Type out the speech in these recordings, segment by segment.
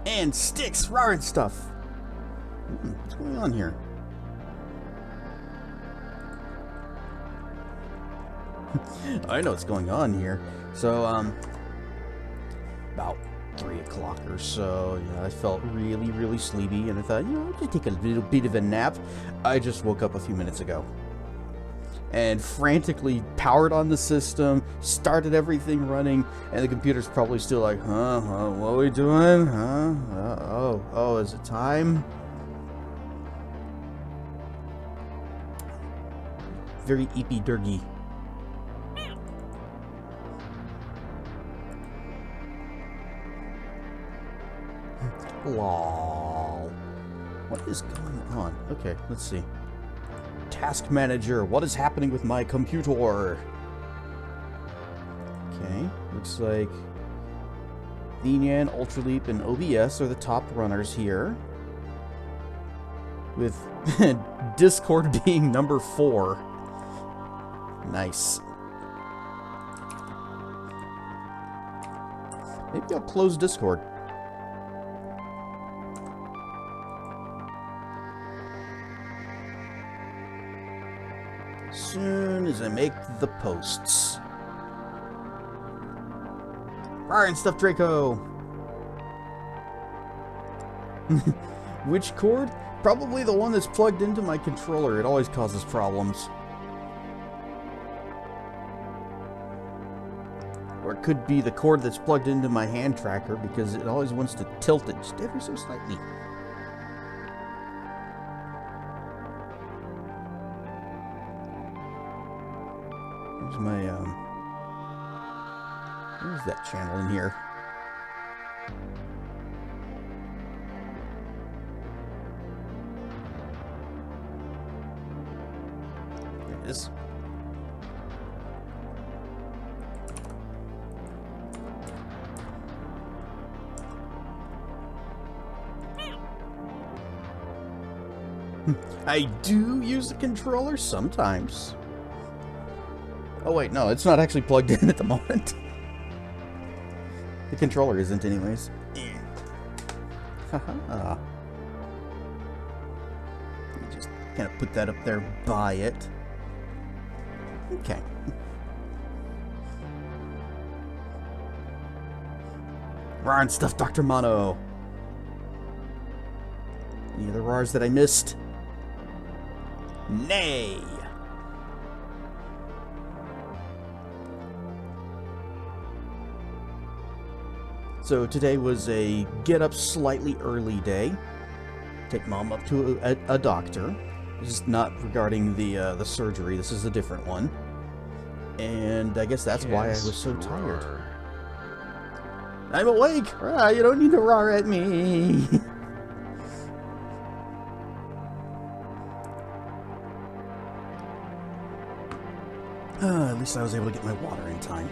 And sticks, rawr and stuff. What's going on here? I know what's going on here. So, about 3 o'clock or so, I felt really, really sleepy, and I thought, I'll just take a little bit of a nap. I just woke up a few minutes ago. And frantically powered on the system, started everything running, and the computer's probably still like, what are we doing? Is it time? Very eepy-durgy. Lol. What is going on? Okay, let's see. Task manager, what is happening with my computer? Okay, looks like VNAN, Ultraleap, and OBS are the top runners here, with Discord being number 4. Nice. Maybe I'll close Discord. As soon as I make the posts. Rawr and stuff, Draco! Which cord? Probably the one that's plugged into my controller. It always causes problems. Or it could be the cord that's plugged into my hand tracker, because it always wants to tilt it just ever so slightly. There's my, where's that channel in here? There it is. I do use the controller sometimes. Oh wait, no, it's not actually plugged in at the moment. The controller isn't anyways. Haha. Just kind of put that up there by it. Okay. Rawr and stuff, Dr. Mono. Any other Rawrs that I missed? Nay! So today was a get up slightly early day. Take Mom up to a doctor. This is not regarding the surgery. This is a different one. And I guess that's why I was so tired. I'm awake! You don't need to roar at me! At least I was able to get my water in time.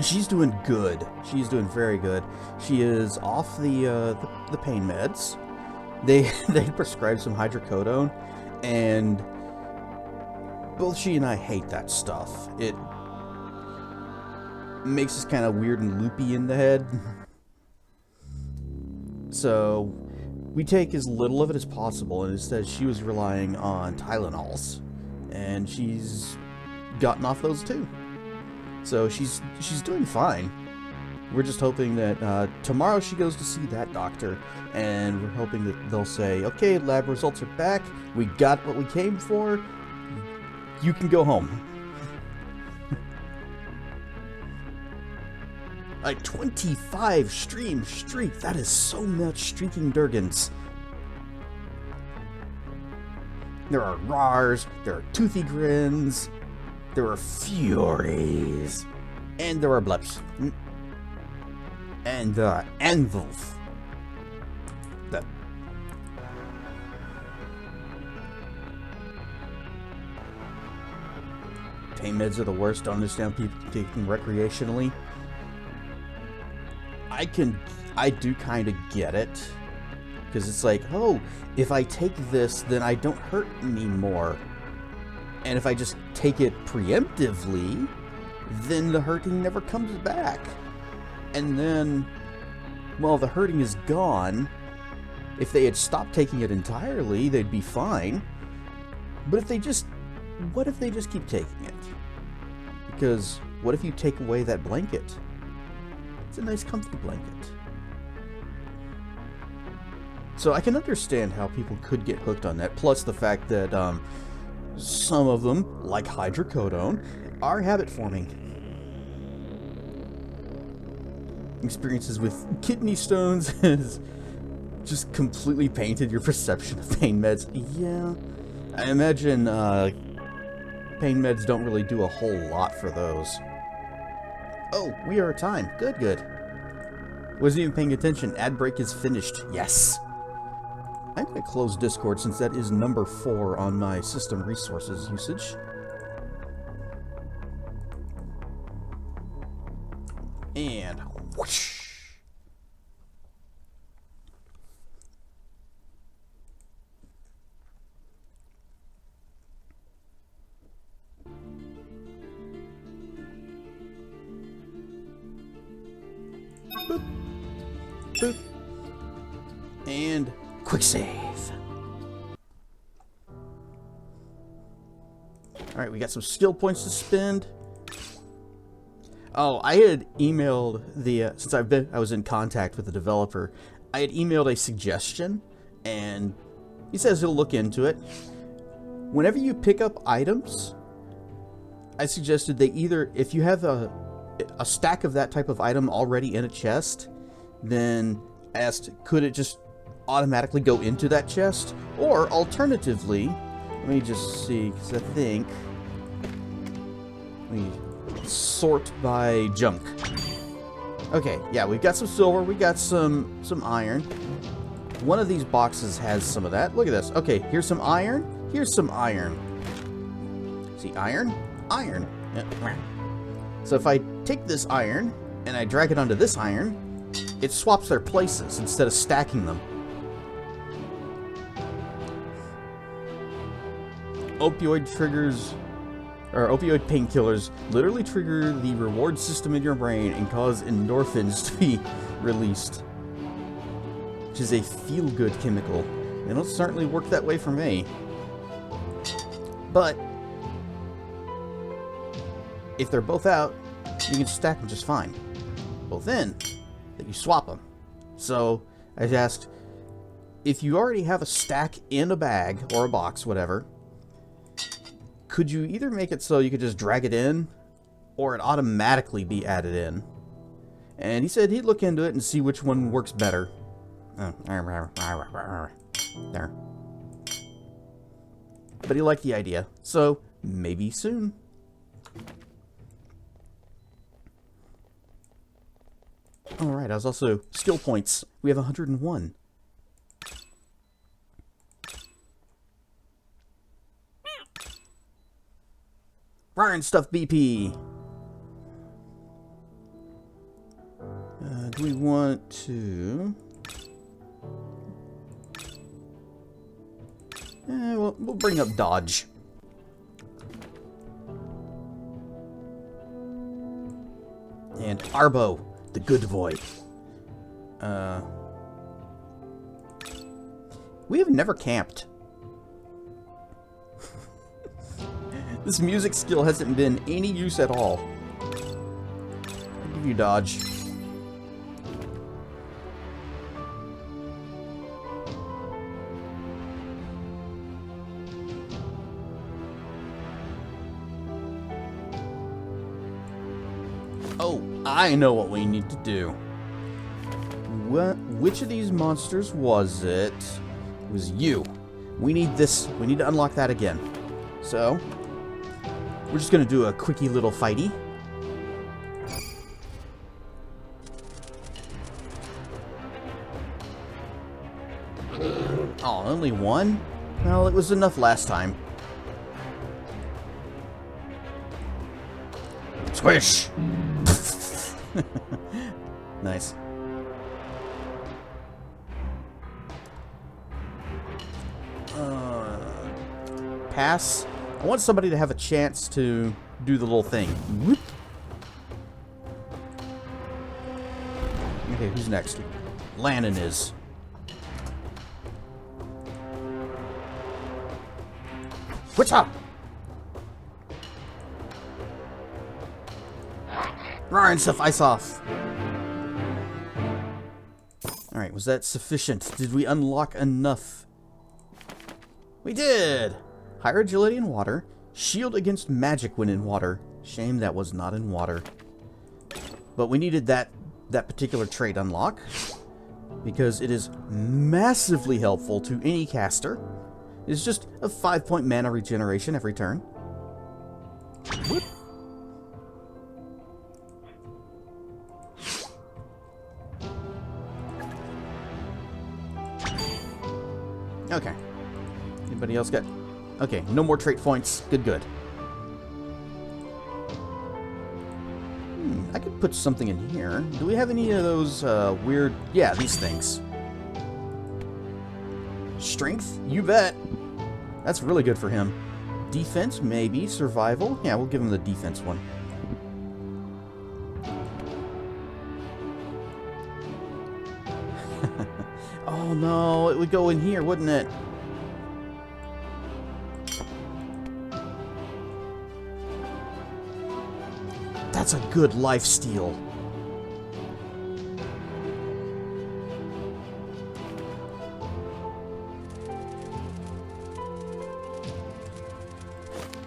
She's doing good. She's doing very good. She is off the pain meds. They prescribed some hydrocodone, and both she and I hate that stuff. It makes us kind of weird and loopy in the head. So we take as little of it as possible, and instead she was relying on Tylenols, and she's gotten off those too. So she's doing fine. We're just hoping that tomorrow she goes to see that doctor, and we're hoping that they'll say, okay, lab results are back, we got what we came for, you can go home. A 25 stream streak, that is so much streaking Durgans. There are Rawrs, there are Toothy Grins, there are Furies, and there are Bleps. And Anvils. The pain meds are the worst. Don't understand people taking recreationally. I do kind of get it. Because it's like, oh, if I take this, then I don't hurt anymore. And if I just take it preemptively, then the hurting never comes back. And then well, the hurting is gone. If they had stopped taking it entirely, they'd be fine. But if they just... what if they just keep taking it? Because what if you take away that blanket? It's a nice comfy blanket. So I can understand how people could get hooked on that, plus the fact that some of them, like hydrocodone, are habit-forming. Experiences with kidney stones has just completely painted your perception of pain meds. Yeah, I imagine pain meds don't really do a whole lot for those. Oh, we are at time. Good, good. Wasn't even paying attention. Ad break is finished. Yes. I'm going to close Discord since that is number 4 on my system resources usage. And whoosh. Boop. Boop. And quick save. Alright, we got some skill points to spend. Oh, I had emailed the, since I was in contact with the developer, I had emailed a suggestion, and he says he'll look into it. Whenever you pick up items, I suggested they either, if you have a stack of that type of item already in a chest, then asked, could it just automatically go into that chest? Or alternatively, let me just see, because I think, let me sort by junk. Okay, yeah, we've got some silver, we got some iron. One of these boxes has some of that. Look at this. Okay, here's some iron. Here's some iron. See, iron? Iron. Yeah. So if I take this iron and I drag it onto this iron, it swaps their places instead of stacking them. Opioid painkillers literally trigger the reward system in your brain and cause endorphins to be released, which is a feel-good chemical. And it'll certainly work that way for me. But if they're both out, you can stack them just fine. Both in, then you swap them. So I asked, if you already have a stack in a bag or a box, whatever, could you either make it so you could just drag it in, or it automatically be added in? And he said he'd look into it and see which one works better. Oh, there. But he liked the idea, so maybe soon. Alright, I was also skill points. We have 101. Ryan Stuff BP. Do we want to... we'll bring up Dodge. And Arbo, the good boy. We have never camped. This music skill hasn't been any use at all. I'll give you Dodge. Oh, I know what we need to do. Which of these monsters was it? It was you. We need this. We need to unlock that again. So, we're just going to do a quickie little fighty. Oh, only one? Well, it was enough last time. Squish! Nice. Pass. I want somebody to have a chance to do the little thing. Whoop. Okay, who's next? Lannon is. What's up? Ryan, stuff, ice off. Alright, was that sufficient? Did we unlock enough? We did! Higher agility in water. Shield against magic when in water. Shame that was not in water. But we needed that particular trait unlock, because it is massively helpful to any caster. It's just a 5-point mana regeneration every turn. Whoop. Okay. Anybody else got... Okay, no more trait points. Good. I could put something in here. Do we have any of those weird... Yeah, these things. Strength? You bet. That's really good for him. Defense? Maybe. Survival? Yeah, we'll give him the defense one. Oh no, it would go in here, wouldn't it? That's a good lifesteal.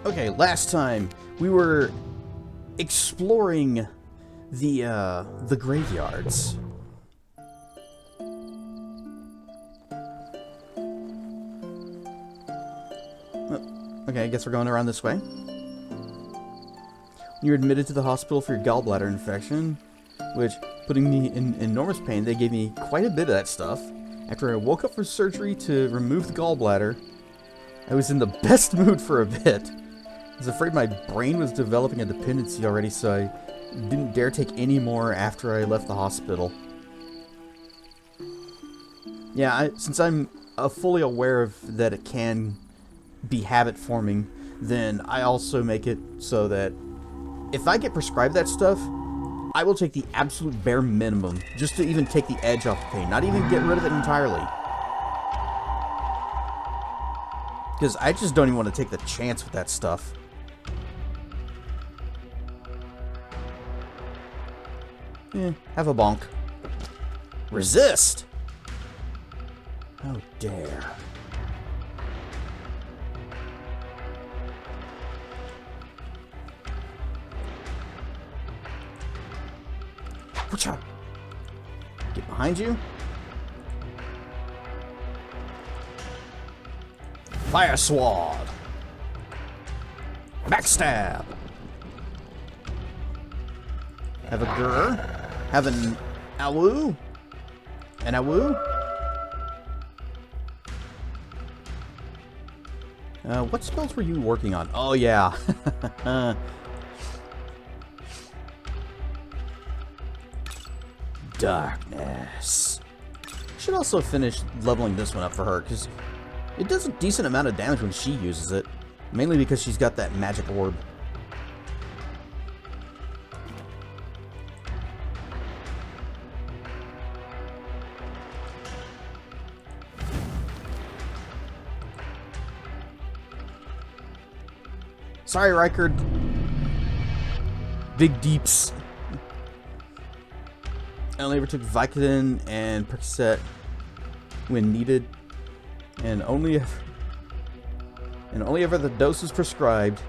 Okay, last time we were exploring the graveyards. Okay, I guess we're going around this way. You were admitted to the hospital for your gallbladder infection, which, putting me in enormous pain, they gave me quite a bit of that stuff. After I woke up for surgery to remove the gallbladder, I was in the best mood for a bit. I was afraid my brain was developing a dependency already, so I didn't dare take any more after I left the hospital. Yeah, since I'm fully aware of that it can be habit forming, then I also make it so that if I get prescribed that stuff, I will take the absolute bare minimum just to even take the edge off the pain, not even get rid of it entirely. Because I just don't even want to take the chance with that stuff. Have a bonk. Resist! How dare. Get behind you. Fire sword. Backstab. Have a gur. Have an awu. An awu. What spells were you working on? Oh yeah. Darkness. Should also finish leveling this one up for her, because it does a decent amount of damage when she uses it. Mainly because she's got that magic orb. Sorry, Rykard. Big deeps. I only ever took Vicodin and Percocet when needed, and only ever the dose is prescribed,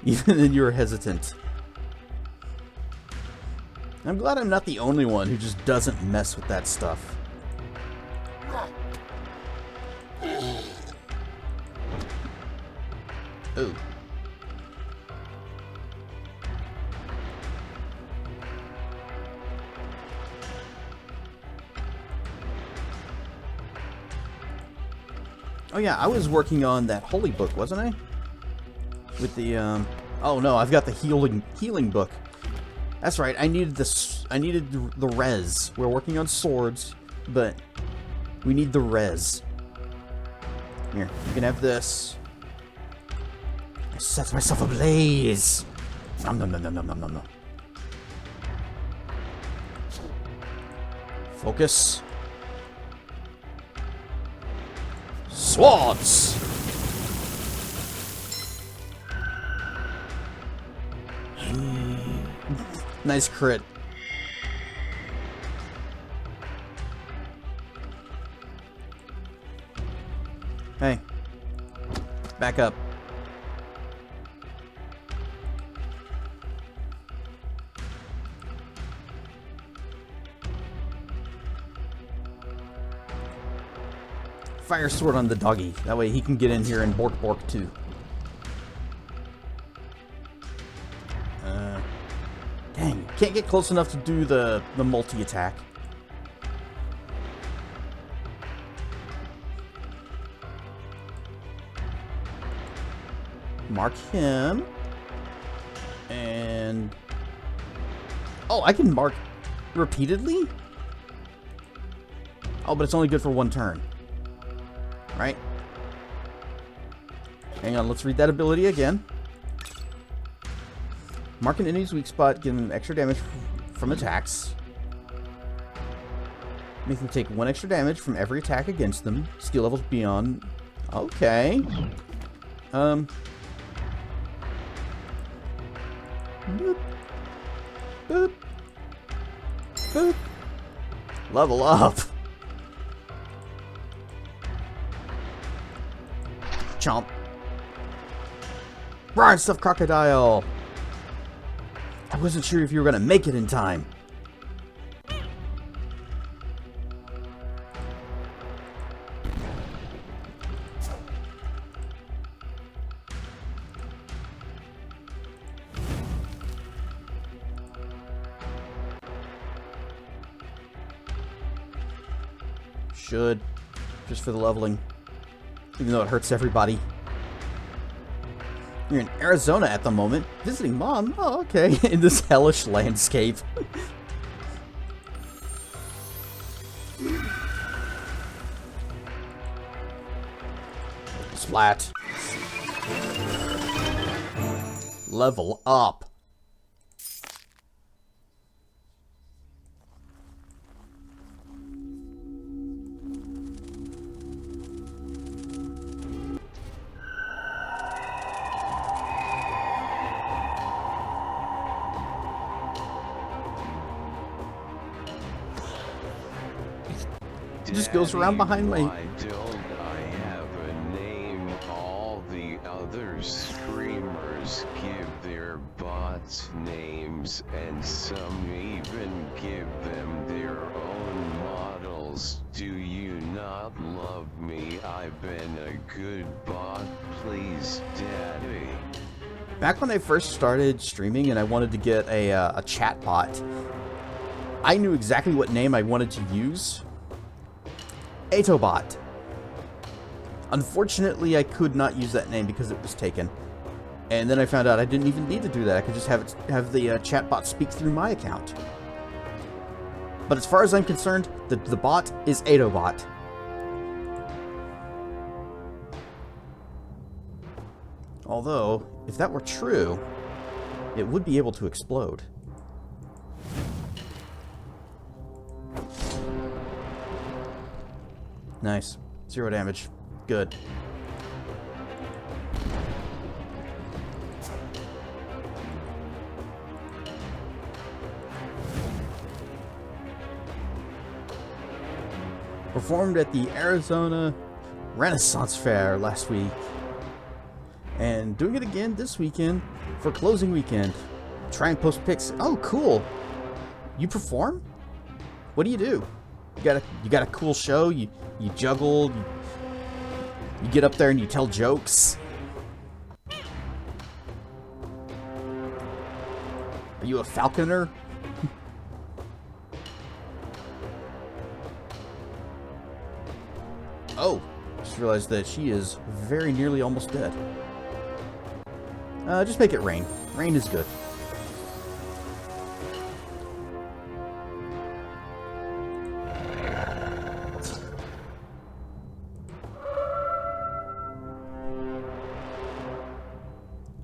even then you were hesitant. I'm glad I'm not the only one who just doesn't mess with that stuff. Ooh. Oh yeah, I was working on that holy book, wasn't I? With the oh no, I've got the healing book. That's right. I needed this. I needed the res. We're working on swords, but we need the res. Here, you can have this. I set myself ablaze. Nom nom nom nom nom nom nom nom. Focus. Swords! Nice crit. Hey. Back up. Fire sword on the doggy. That way he can get in here and bork bork too. Dang, can't get close enough to do the multi-attack. Mark him. And... oh, I can mark repeatedly? Oh, but it's only good for one turn. Right? Hang on, let's read that ability again. Mark an enemy's weak spot, give them extra damage from attacks. Make them take 1 extra damage from every attack against them. Skill levels beyond. Okay. Boop. Boop. Boop. Level up. Chomp. Roar and stuffed crocodile. I wasn't sure if you were gonna make it in time. Should. Just for the leveling. Even though it hurts everybody. You're in Arizona at the moment. Visiting Mom? Oh, okay. In this hellish landscape. Splat. Level up. It just goes around behind my... Why don't I have a name? All the other streamers give their bots names, and some even give them their own models. Do you not love me? I've been a good bot, please, Daddy. Back when I first started streaming and I wanted to get a chat bot, I knew exactly what name I wanted to use. Atobot. Unfortunately, I could not use that name because it was taken. And then I found out I didn't even need to do that. I could just have the chatbot speak through my account. But as far as I'm concerned, the bot is Atobot. Although, if that were true, it would be able to explode. Nice. 0 damage. Good. Performed at the Arizona Renaissance Fair last week. And doing it again this weekend for closing weekend. Try and post pics. Oh, cool. You perform? What do? You got a cool show? You juggle, you get up there and you tell jokes. Are you a falconer? Oh, just realized that she is very nearly almost dead. Just make it rain. Rain is good.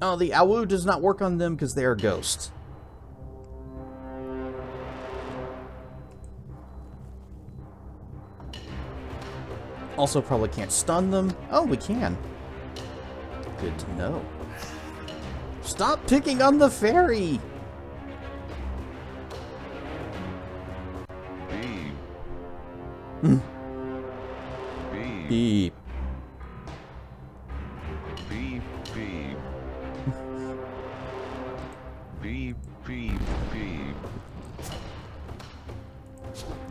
Oh, the Awu does not work on them because they are ghosts. Also probably can't stun them. Oh, we can. Good to know. Stop picking on the fairy! Beep. Beep. Beep, beep. Beep, beep, beep.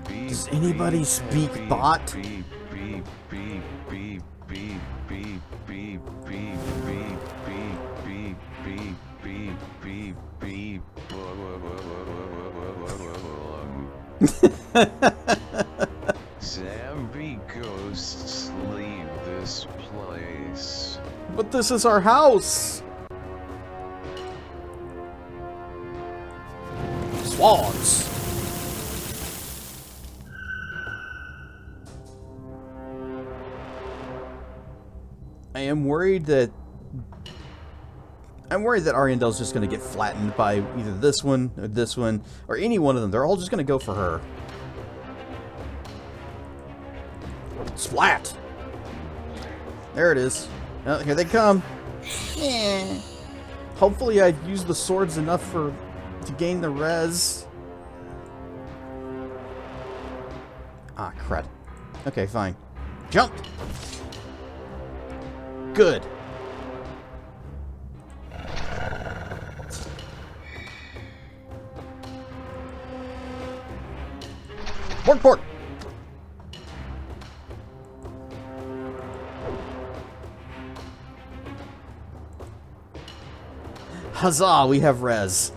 Beep, Does anybody beep, speak beep, bot? Beep, beep, beep, beep, beep, beep, beep, beep, beep, beep, beep, beep, beep, beep, beep. Zombie ghosts leave this place. But this is our house! Swans! I am worried that... Ariandel's just going to get flattened by either this one, or any one of them. They're all just going to go for her. Splat! There it is. Oh, here they come. Yeah. Hopefully I've used the swords enough to gain the res. Ah, crud. Okay, fine. Jump! Good. Bork, bork! Huzzah, we have res.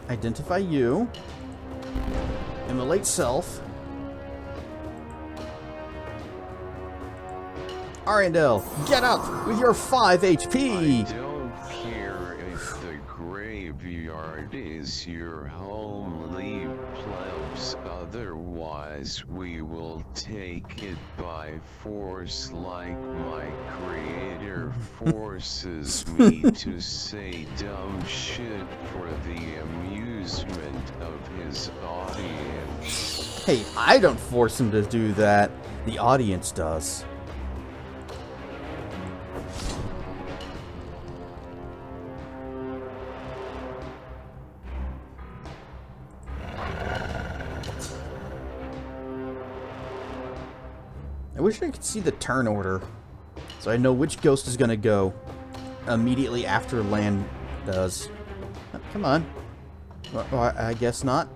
Identify you. Immolate self. Ariandel, get up with your 5 HP! I don't care if the graveyard is your home, leave plebs, otherwise we will take it by force like my creator forces me to say dumb shit for the amusement of his audience. Hey, I don't force him to do that. The audience does. I wish I could see the turn order, so I know which ghost is going to go immediately after Land does. Oh, come on. Well, I guess not.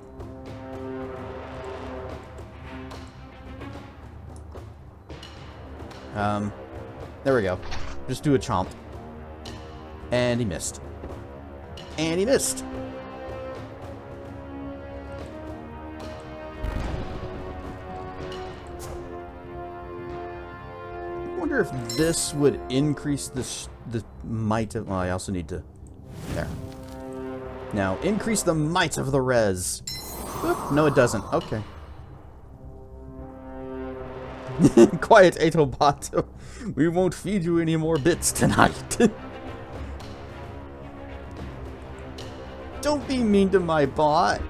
There we go. Just do a chomp. And he missed. And he missed. I wonder if this would increase the might of... Well, I also need to... There. Now, increase the might of the res. Oop, no, it doesn't. Okay. Quiet, Atobato. We won't feed you any more bits tonight. Don't be mean to my bot.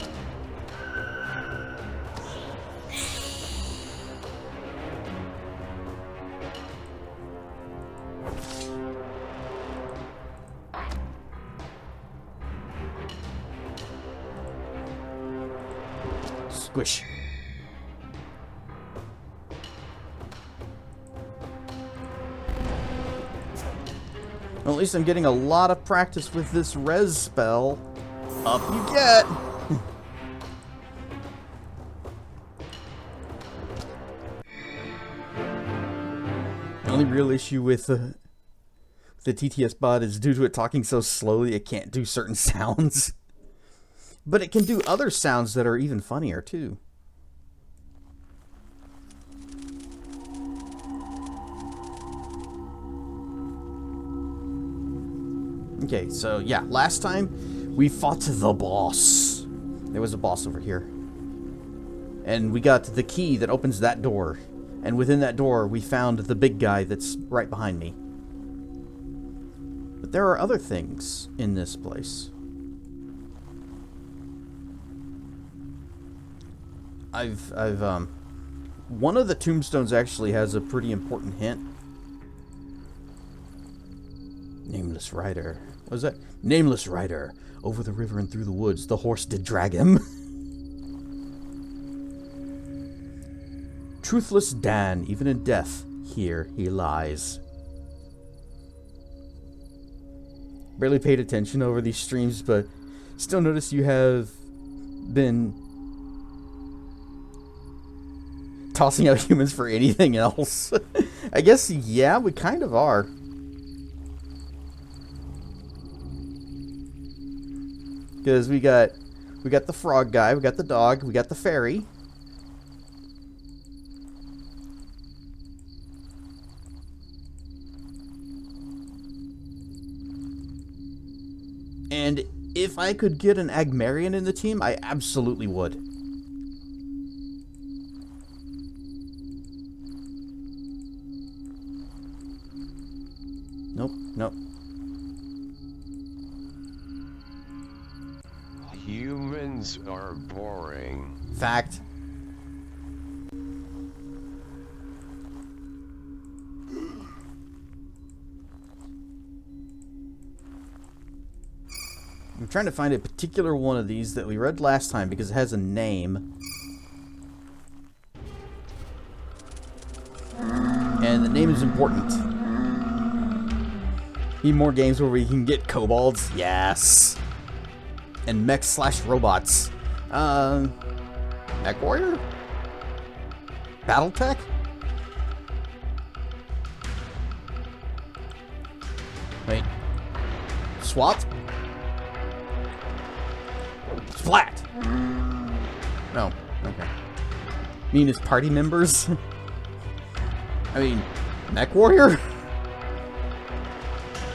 Squish. Well, at least I'm getting a lot of practice with this res spell. Up you get! The only real issue with the TTS bot is due to it talking so slowly it can't do certain sounds. But it can do other sounds that are even funnier, too. Okay, so yeah, last time we fought the boss. There was a boss over here. And we got the key that opens that door. And within that door, we found the big guy that's right behind me. But there are other things in this place. One of the tombstones actually has a pretty important hint. Nameless rider. What was that? Nameless rider. Over the river and through the woods, the horse did drag him. Truthless Dan, even in death, here he lies. Barely paid attention over these streams, but still notice you have been tossing out humans for anything else. I guess, yeah, we kind of are. Because we got the frog guy, we got the dog, we got the fairy. And if I could get an Agmarian in the team, I absolutely would. Nope, nope. Humans are boring. Fact. I'm trying to find a particular one of these that we read last time because it has a name. And the name is important. Need more games where we can get kobolds? Yes. And mechs / robots. Mech warrior? Battletech? Wait. SWAT? Splat! No, okay. Mean his party members? I mean, mech warrior?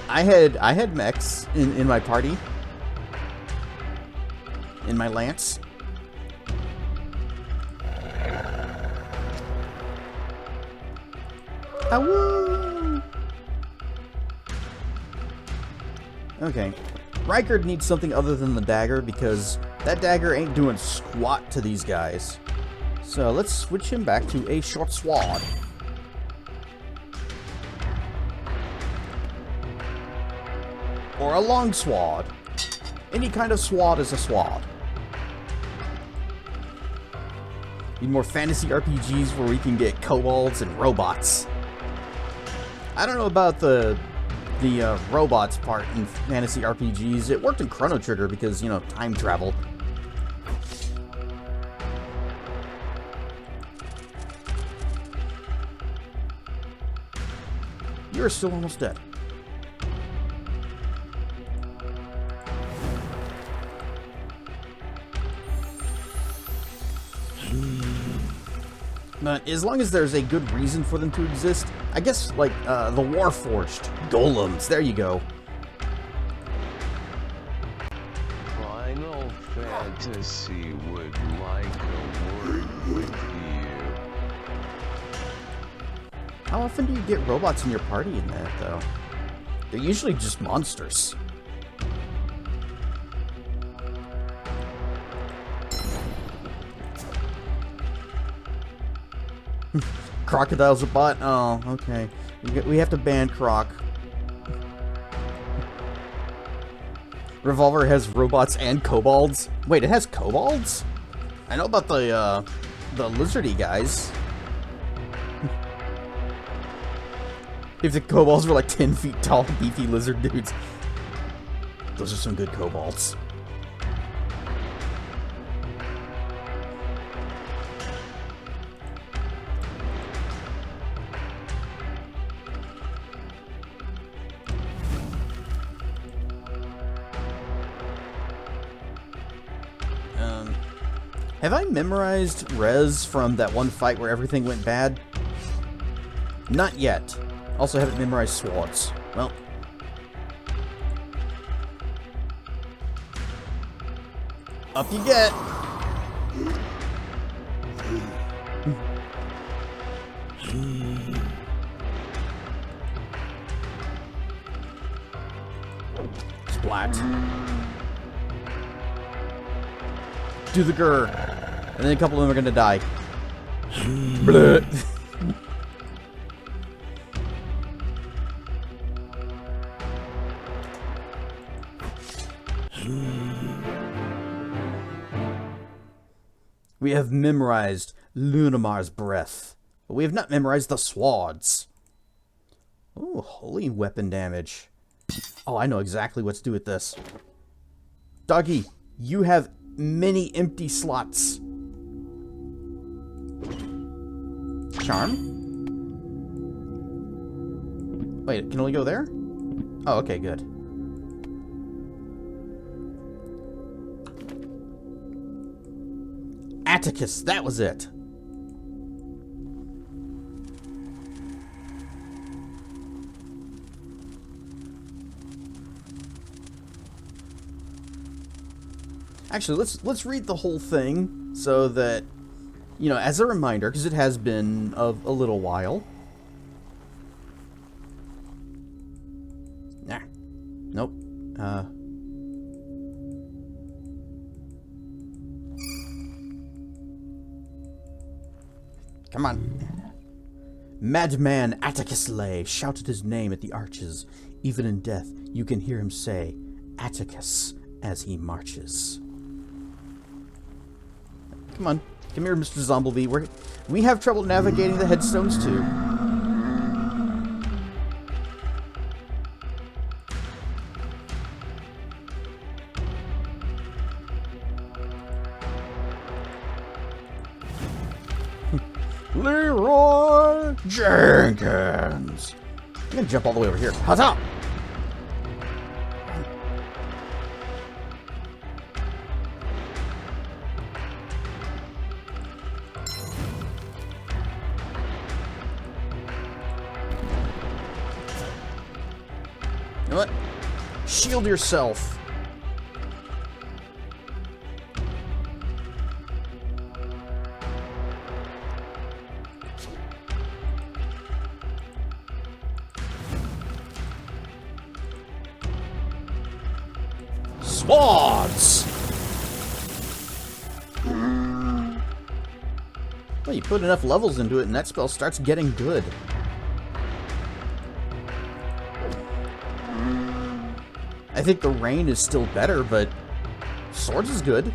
I had mechs in my party. In my lance. Awoo! Okay. Riker needs something other than the dagger because that dagger ain't doing squat to these guys. So let's switch him back to a short sword. Or a long sword. Any kind of sword is a sword. Need more fantasy RPGs where we can get kobolds and robots. I don't know about the robots part in fantasy RPGs. It worked in Chrono Trigger because, you know, time travel. You're still almost dead. But as long as there's a good reason for them to exist, I guess, like, the Warforged, golems, there you go. Final Fantasy would like a word with you. How often do you get robots in your party in that, though? They're usually just monsters. Crocodile's a bot? Oh, okay. We have to ban Croc. Revolver has robots and kobolds. Wait, it has kobolds? I know about the lizardy guys. If the kobolds were like 10 feet tall, beefy lizard dudes. Those are some good kobolds. Have I memorized Rez from that one fight where everything went bad? Not yet. Also haven't memorized swords. Well. Up you get! Splat. Do the grr. And then a couple of them are gonna die. Bleh. We have memorized Lunamar's breath, but we have not memorized the swords. Oh, holy weapon damage. Oh, I know exactly what to do with this. Doggy, you have many empty slots. Charm? Wait, it can only go there? Oh, okay, good. Atticus, that was it. Actually, let's read the whole thing so that, you know, as a reminder, because it has been a little while. Nah. Nope. Come on. Madman Atticus lay, shouted his name at the arches. Even in death, you can hear him say, Atticus, as he marches. Come on. Come here, Mr. Zomblebee. We have trouble navigating the headstones, too. Leroy Jenkins. I'm gonna jump all the way over here. Huzzah! You know what? Shield yourself. Swords! Well, you put enough levels into it and that spell starts getting good. I think the rain is still better, but swords is good.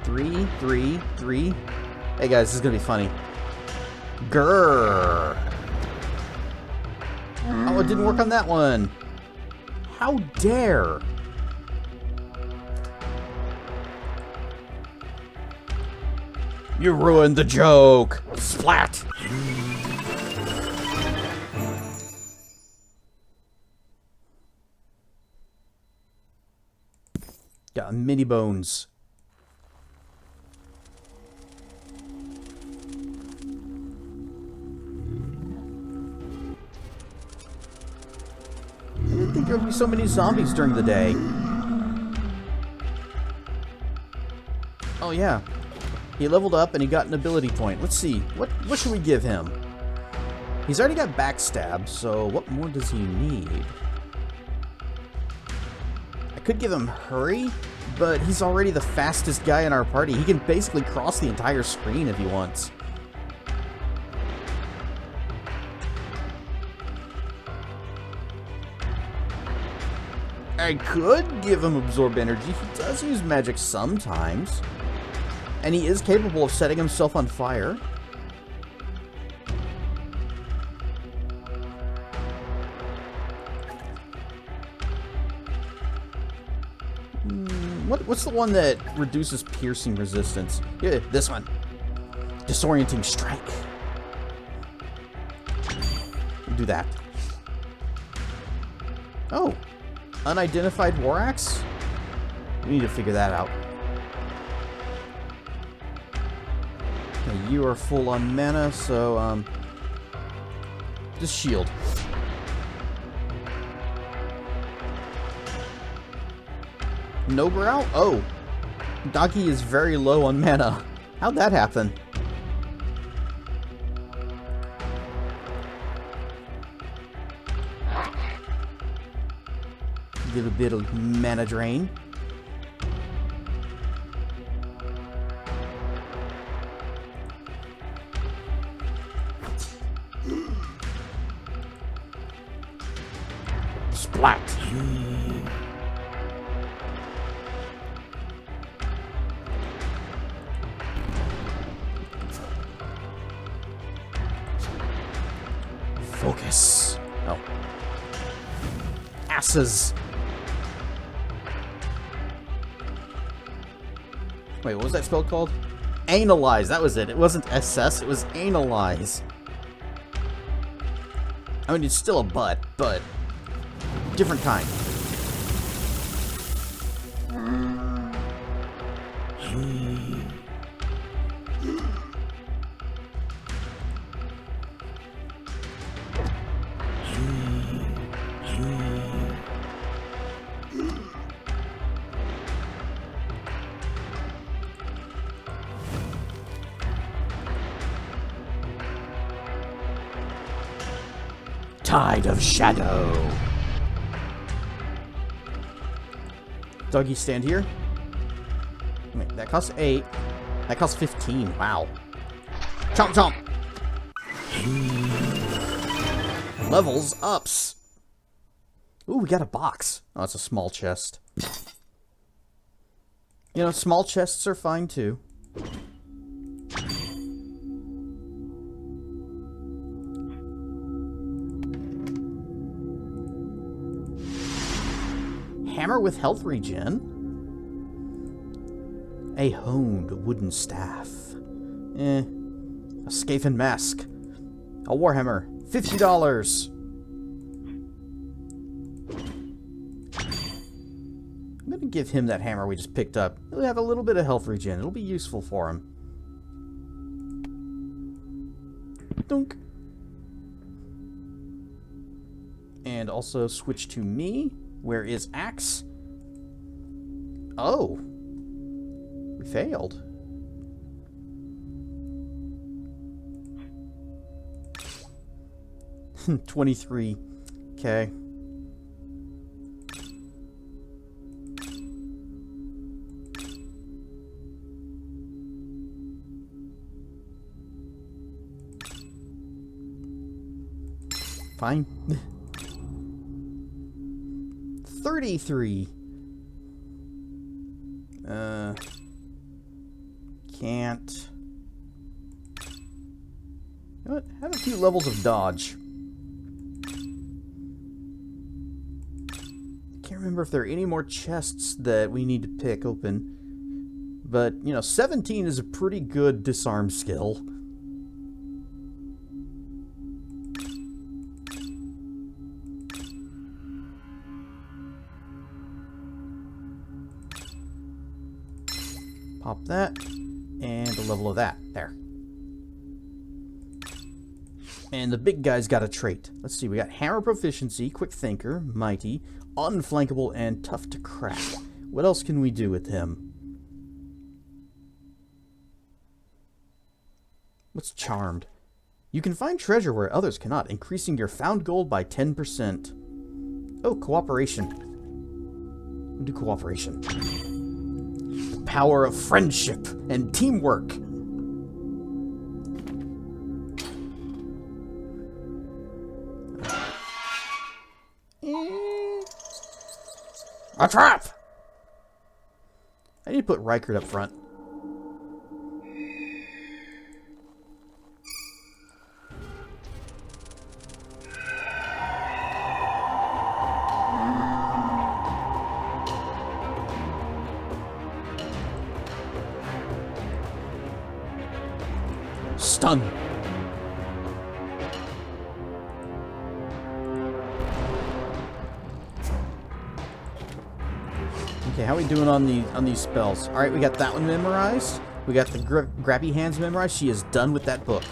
3, 3, 3. Hey guys, this is gonna be funny. Grrr. Oh, it didn't work on that one. How dare! You ruined the joke! Splat! Got mini bones. I didn't think there would be so many zombies during the day. Oh yeah. He leveled up and he got an ability point. Let's see. What should we give him? He's already got backstab, so what more does he need? I could give him hurry, but he's already the fastest guy in our party. He can basically cross the entire screen if he wants. I could give him absorb energy. He does use magic sometimes. And he is capable of setting himself on fire. What's the one that reduces piercing resistance? Yeah, this one. Disorienting strike. Do that. Oh. Unidentified war axe? We need to figure that out. Okay, you are full on mana, so, just shield. No growl? Oh. Doggy is very low on mana. How'd that happen? Little bit of mana drain. S's. Wait, what was that spell called? Analyze, that was it. It wasn't SS, it was analyze. I mean, it's still a butt, but different kind. Tide of Shadow. Doggy, stand here. Wait, that costs 8. That costs 15. Wow. Chomp chomp. Levels ups. Ooh, we got a box. Oh, it's a small chest. You know, small chests are fine too. Hammer with health regen. A honed wooden staff. A Skaven mask. A warhammer. $50. I'm gonna give him that hammer we just picked up. He'll have a little bit of health regen. It'll be useful for him. Dunk. And also switch to me. Where is axe? Oh. We failed. $23. Okay. Fine. 33. Can't. You know what? Have a few levels of dodge. Can't remember if there are any more chests that we need to pick open. But, you know, 17 is a pretty good disarm skill. Pop that, and a level of that. There. And the big guy's got a trait. Let's see, we got hammer proficiency, quick thinker, mighty, unflankable, and tough to crack. What else can we do with him? What's charmed? You can find treasure where others cannot, increasing your found gold by 10%. Oh, cooperation. We'll do cooperation. Power of friendship and teamwork. A trap! I need to put Rykert up front. Stun. Okay, how are we doing on these spells? All right, we got that one memorized. We got the Grabby Hands memorized. She is done with that book.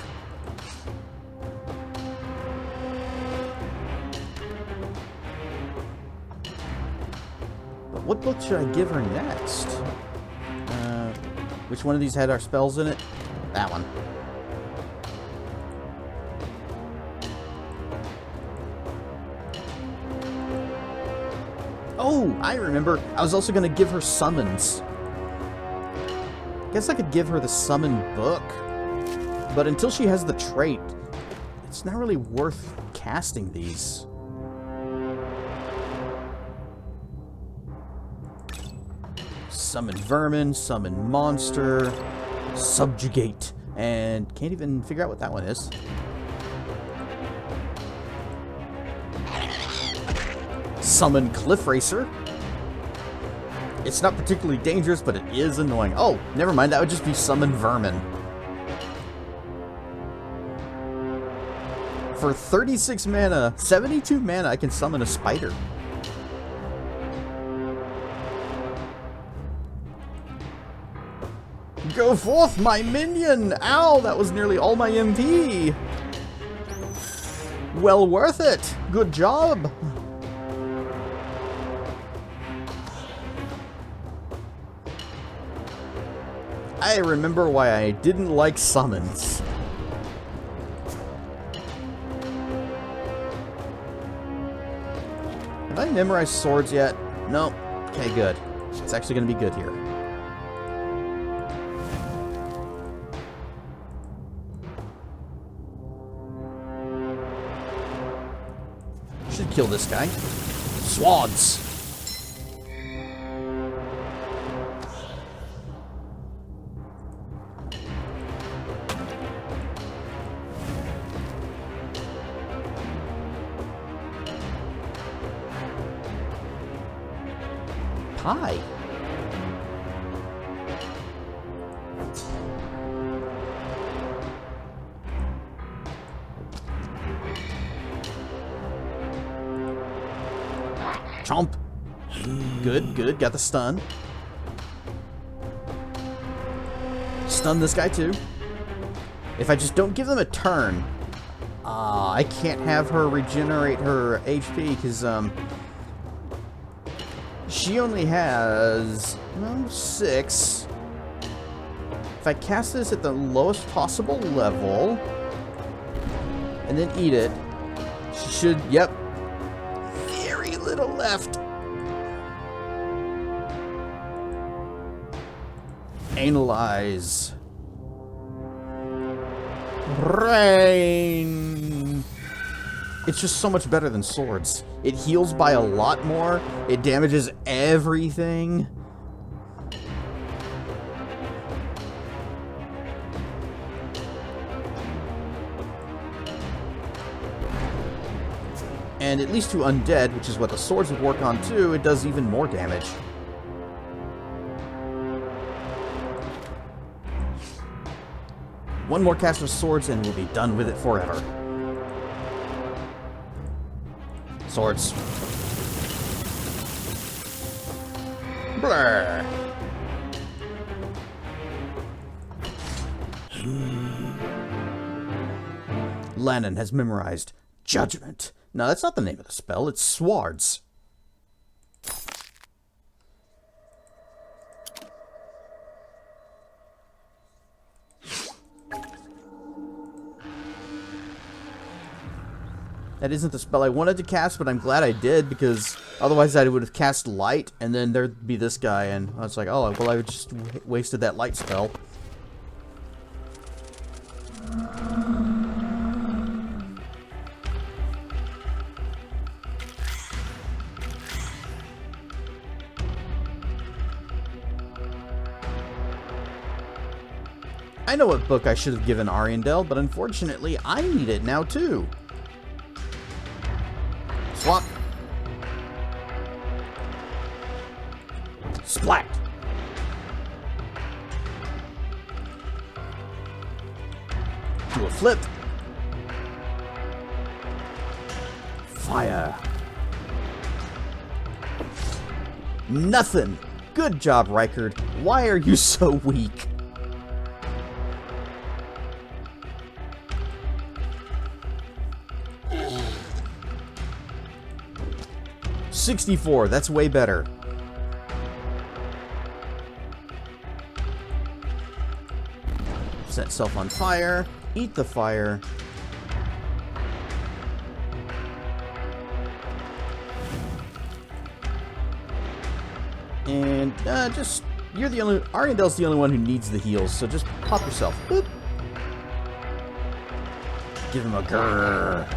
But what book should I give her next? Which one of these had our spells in it? That one. Oh, I remember. I was also going to give her summons. Guess I could give her the summon book. But until she has the trait, it's not really worth casting these. Summon vermin, summon monster, subjugate, and can't even figure out what that one is. summon Cliff Racer. It's not particularly dangerous, but it is annoying. Oh, never mind. That would just be summon Vermin. For 36 mana, 72 mana, I can summon a spider. Go forth, my minion! Ow, that was nearly all my MP. Well worth it. Good job. I remember why I didn't like summons. Have I memorized swords yet? No. Okay, good. It's actually going to be good here. Should kill this guy. Swads! Pie. Chomp. Good, good. Got the stun. Stun this guy too. If I just don't give them a turn, I can't have her regenerate her HP because she only has 6. If I cast this at the lowest possible level and then eat it, she should, yep, very little left. Analyze. Rain. It's just so much better than swords. It heals by a lot more. It damages everything. And at least to undead, which is what the swords would work on too, it does even more damage. One more cast of swords and we'll be done with it forever. Swords. Blur. Lannon has memorized Judgment. No, that's not the name of the spell. It's Swords. That isn't the spell I wanted to cast, but I'm glad I did, because otherwise I would have cast Light, and then there'd be this guy, and I was like, oh, well, I just wasted that Light spell. I know what book I should have given Ariandel, but unfortunately, I need it now, too. Swap. Splat. Do a flip. Fire. Nothing. Good job, Reichard. Why are you so weak? $64. That's way better. Set self on fire. Eat the fire. And just, you're the only, Ariandel's the only one who needs the heals, so just pop yourself. Boop. Give him a grrr.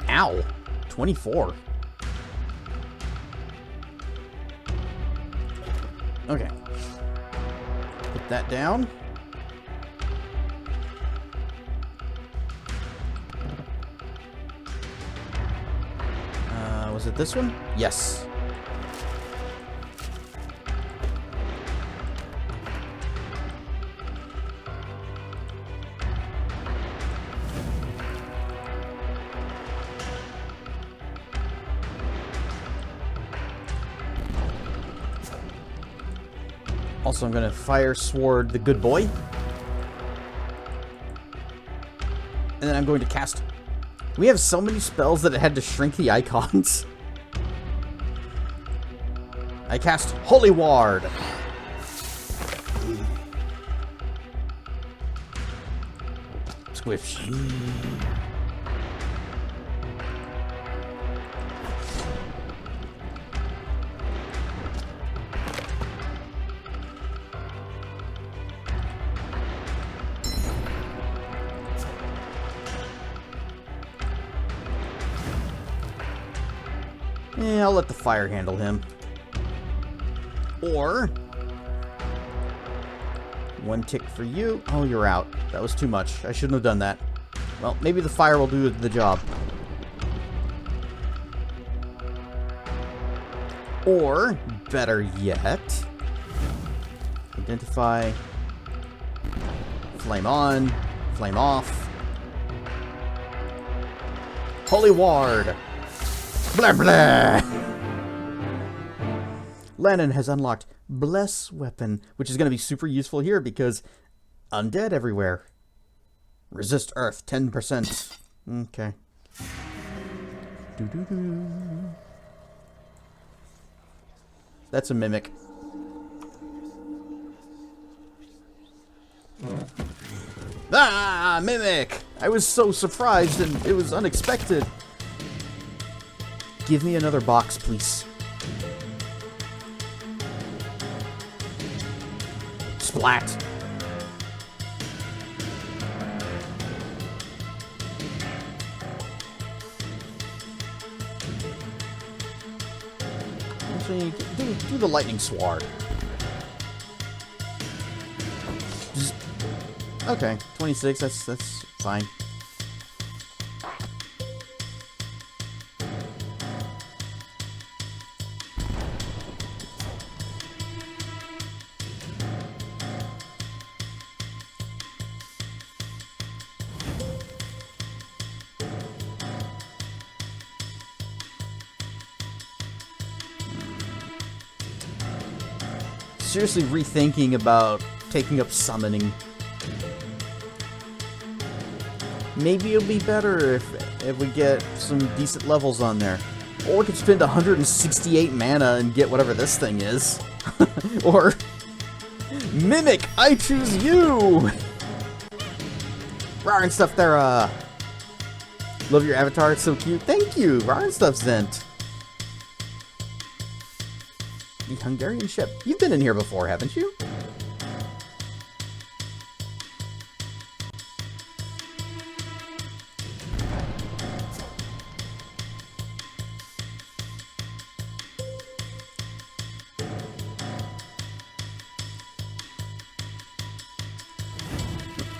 Ow. 24. Okay. that down. Was it this one? Yes. Also, I'm going to fire sword the good boy. And then I'm going to cast... We have so many spells that it had to shrink the icons. I cast Holy Ward. Squish. Yeah, I'll let the fire handle him. Or... one tick for you. Oh, you're out. That was too much. I shouldn't have done that. Well, maybe the fire will do the job. Or, better yet... identify... flame on. Flame off. Holy Ward! Blah blah! Lennon has unlocked Bless Weapon, which is going to be super useful here because undead everywhere. Resist Earth 10%. Okay. Doo-doo-doo. That's a mimic. Ah, mimic! I was so surprised and it was unexpected. Give me another box, please. Splat. Actually, do the lightning sword. Okay, 26. That's fine. Seriously rethinking about taking up summoning. Maybe it'll be better if we get some decent levels on there. Or we could spend 168 mana and get whatever this thing is. Or... Mimic! I choose you! Rar and stuff there, love your avatar, it's so cute. Thank you! Rar and stuff, Zent. The Hungarian ship. You've been in here before, haven't you?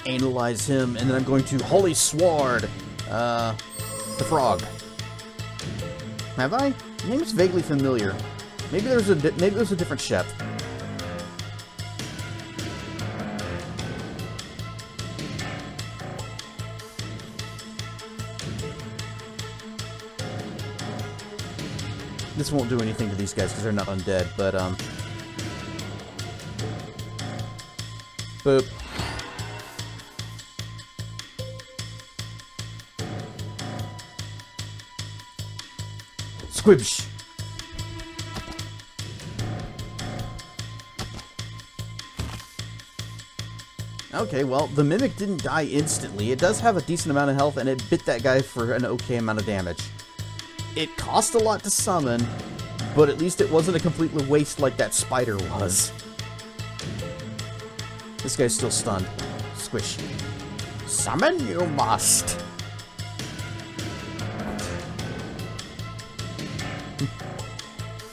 Analyze him, and then I'm going to Holy Sword the frog. Have I? The name is vaguely familiar. Maybe there's a different chef. This won't do anything to these guys because they're not undead, but boop. Squibsh. Okay, well, the Mimic didn't die instantly. It does have a decent amount of health, and it bit that guy for an okay amount of damage. It cost a lot to summon, but at least it wasn't a complete waste like that spider was. This guy's still stunned. Squish. Summon you must.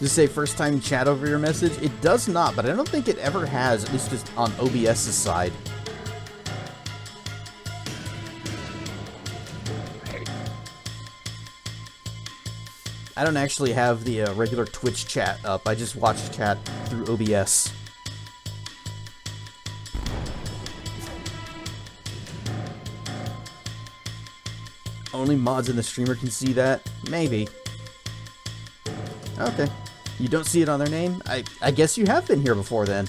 Does it say first time chat over your message? It does not, but I don't think it ever has, at least just on OBS's side. I don't actually have the regular Twitch chat up. I just watch chat through OBS. Only mods in the streamer can see that? Maybe. Okay. You don't see it on their name? I guess you have been here before then.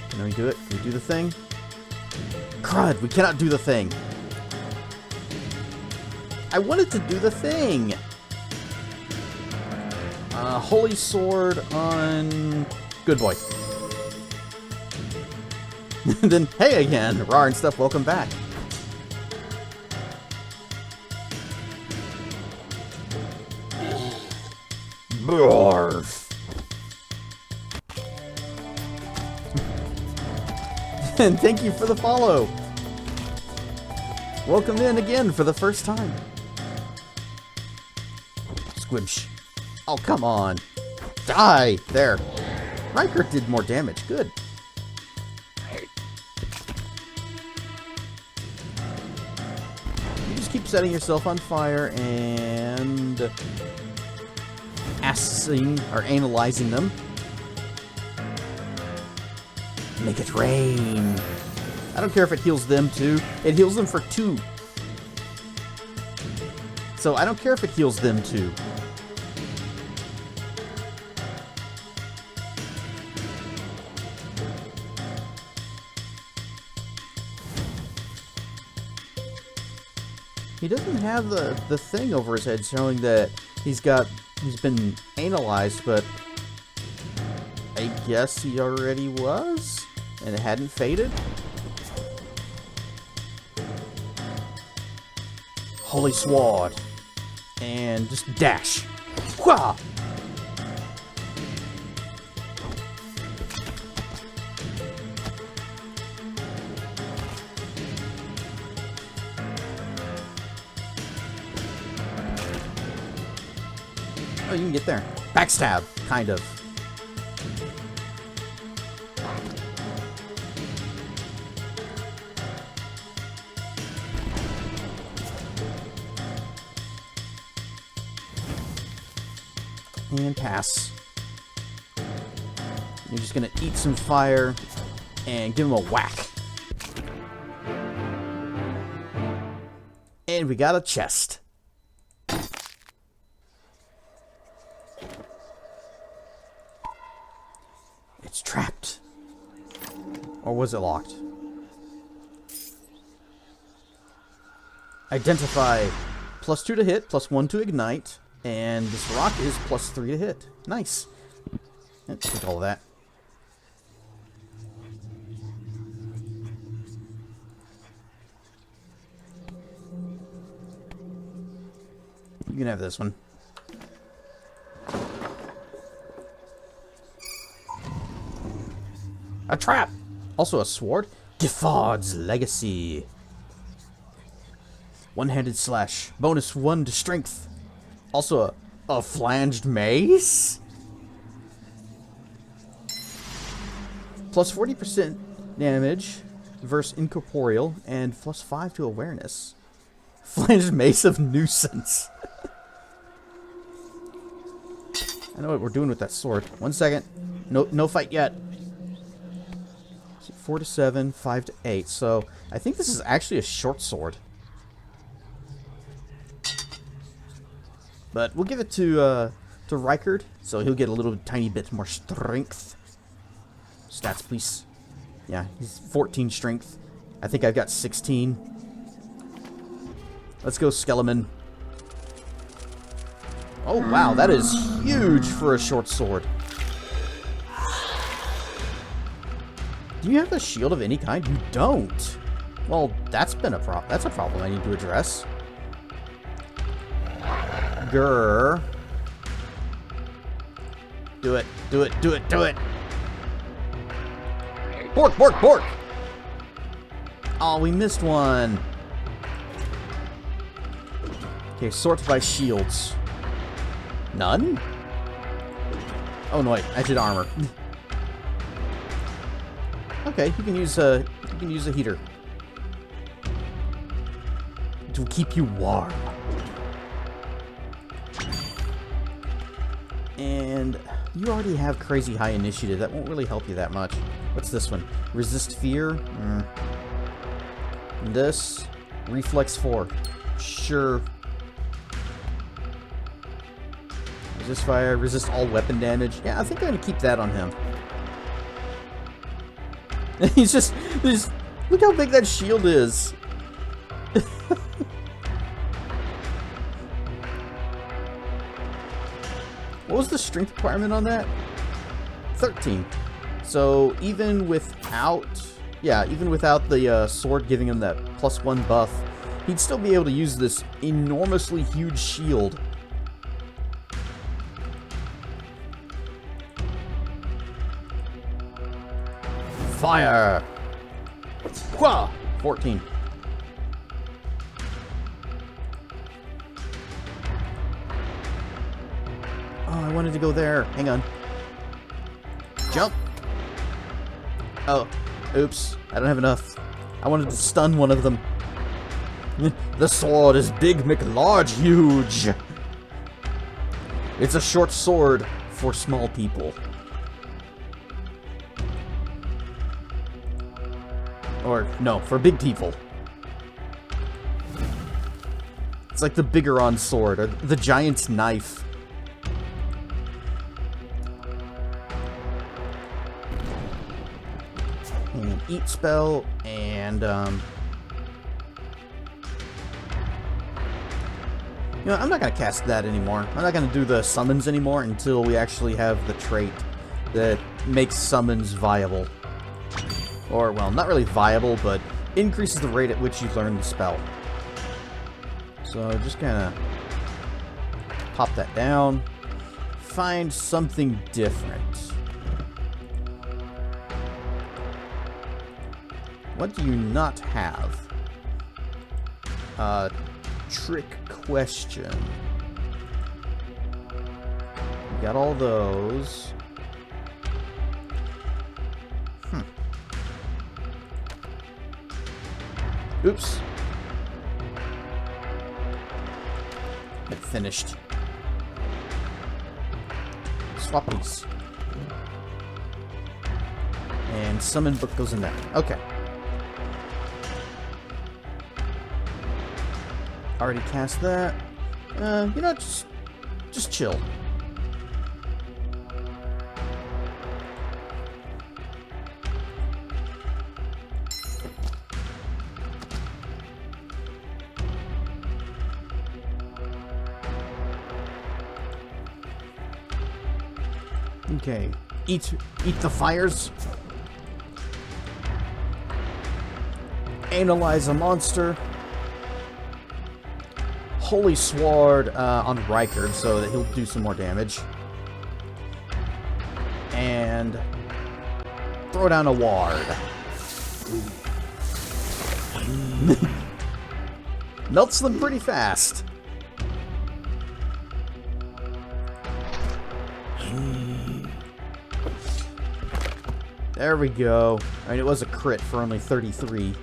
Can we do it? Can we do the thing? Crud, we cannot do the thing. I wanted to do the thing! Holy Sword on... Good boy. Then, hey again! Rar and stuff, welcome back. Barf. And thank you for the follow! Welcome in again for the first time. Squimsh. Oh, come on. Die! There. Riker did more damage. Good. You just keep setting yourself on fire and... assing, or analyzing them. Make it rain. I don't care if it heals them too. It heals them for 2. So I don't care if it heals them too. He doesn't have the thing over his head showing that he's been analyzed, but I guess he already was, and it hadn't faded. Holy Sword. And just dash. Wah! Oh, you can get there. Backstab, kind of. And pass. You're just gonna eat some fire and give him a whack. And we got a chest. It's trapped. Or was it locked? Identify. +2 to hit, +1 to ignite. And this rock is +3 to hit. Nice. Let's take all of that. You can have this one. A trap! Also a sword. Giffard's Legacy. One-handed slash. Bonus 1 to strength. Also a flanged mace? Plus 40% damage versus incorporeal and +5 to awareness. Flanged mace of nuisance. I know what we're doing with that sword. 1 second. No fight yet. 4 to 7, 5 to 8. So I think this is actually a short sword. But we'll give it to Reichard, so he'll get a little tiny bit more strength. Stats, please. Yeah, he's 14 strength. I think I've got 16. Let's go, Skeleman. Oh, wow, that is huge for a short sword. Do you have a shield of any kind? You don't. Well, that's a problem I need to address. Grr. Do it. Do it. Do it. Do it. Bork, bork, bork. Oh, we missed one. Okay, sort by shields. None? Oh no, wait, I did armor. Okay, you can use a heater to keep you warm. And you already have crazy high initiative. That won't really help you that much. What's this one? Resist fear. And this reflex 4. Sure. Resist fire. Resist all weapon damage. Yeah, I think I'm gonna keep that on him. He's just look how big that shield is. What was the strength requirement on that? 13. So even without the sword giving him that +1 buff, he'd still be able to use this enormously huge shield. Fire! Wah! 14. Oh, I wanted to go there. Hang on. Jump! Oh, oops. I don't have enough. I wanted to stun one of them. The sword is big, McLarge, huge. It's a short sword for small people. Or, no, for big people. It's like the Biggeron sword, or the giant's knife. And eat spell, and, you know, I'm not going to cast that anymore. I'm not going to do the summons anymore until we actually have the trait that makes summons viable. Or, well, not really viable, but increases the rate at which you learn the spell. So, just kind of pop that down. Find something different. What do you not have? Trick question. You got all those. Oops. It finished. Swap these. And summon book goes in there. Okay. Already cast that. You know, just chill. Okay, eat the fires. Analyze a monster. Holy Sword on Rykard so that he'll do some more damage. And throw down a ward. Melts them pretty fast. There we go. I mean, it was a crit for only 33.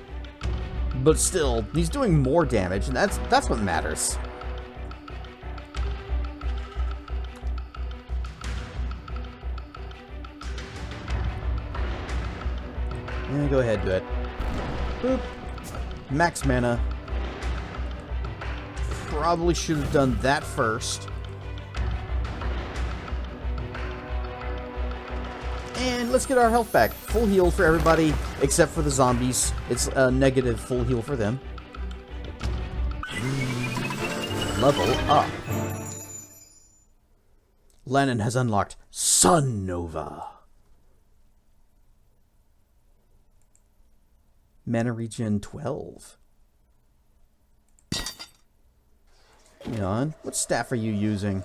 But still, he's doing more damage, and that's what matters. Yeah, go ahead, do it. Boop. Max mana. Probably should have done that first. And let's get our health back. Full heal for everybody, except for the zombies. It's a negative full heal for them. Level up. Lennon has unlocked Sun Nova. Mana regen 12. Hang on. What staff are you using?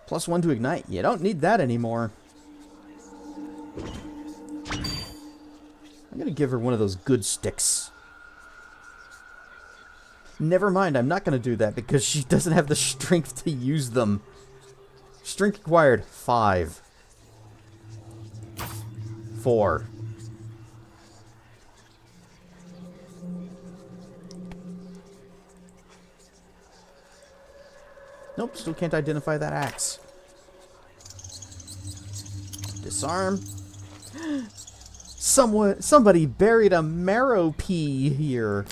+1 to ignite. You don't need that anymore. I'm gonna give her one of those good sticks. Never mind, I'm not going to do that because she doesn't have the strength to use them. Strength acquired, 5. 4. Nope, still can't identify that axe. Disarm. Somebody buried a marrow pea here.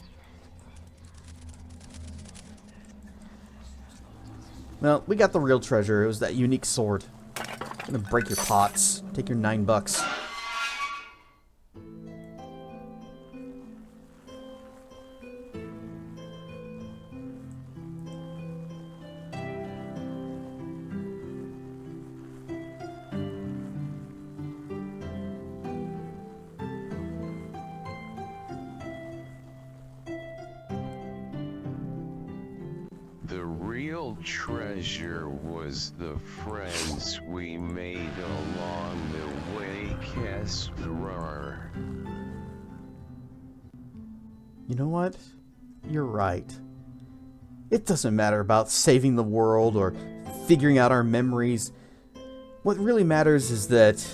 Well, we got the real treasure. It was that unique sword. I'm gonna break your pots. Take your $9. The real treasure was the friends we made along the way, Kestrar. You know what? You're right. It doesn't matter about saving the world or figuring out our memories. What really matters is that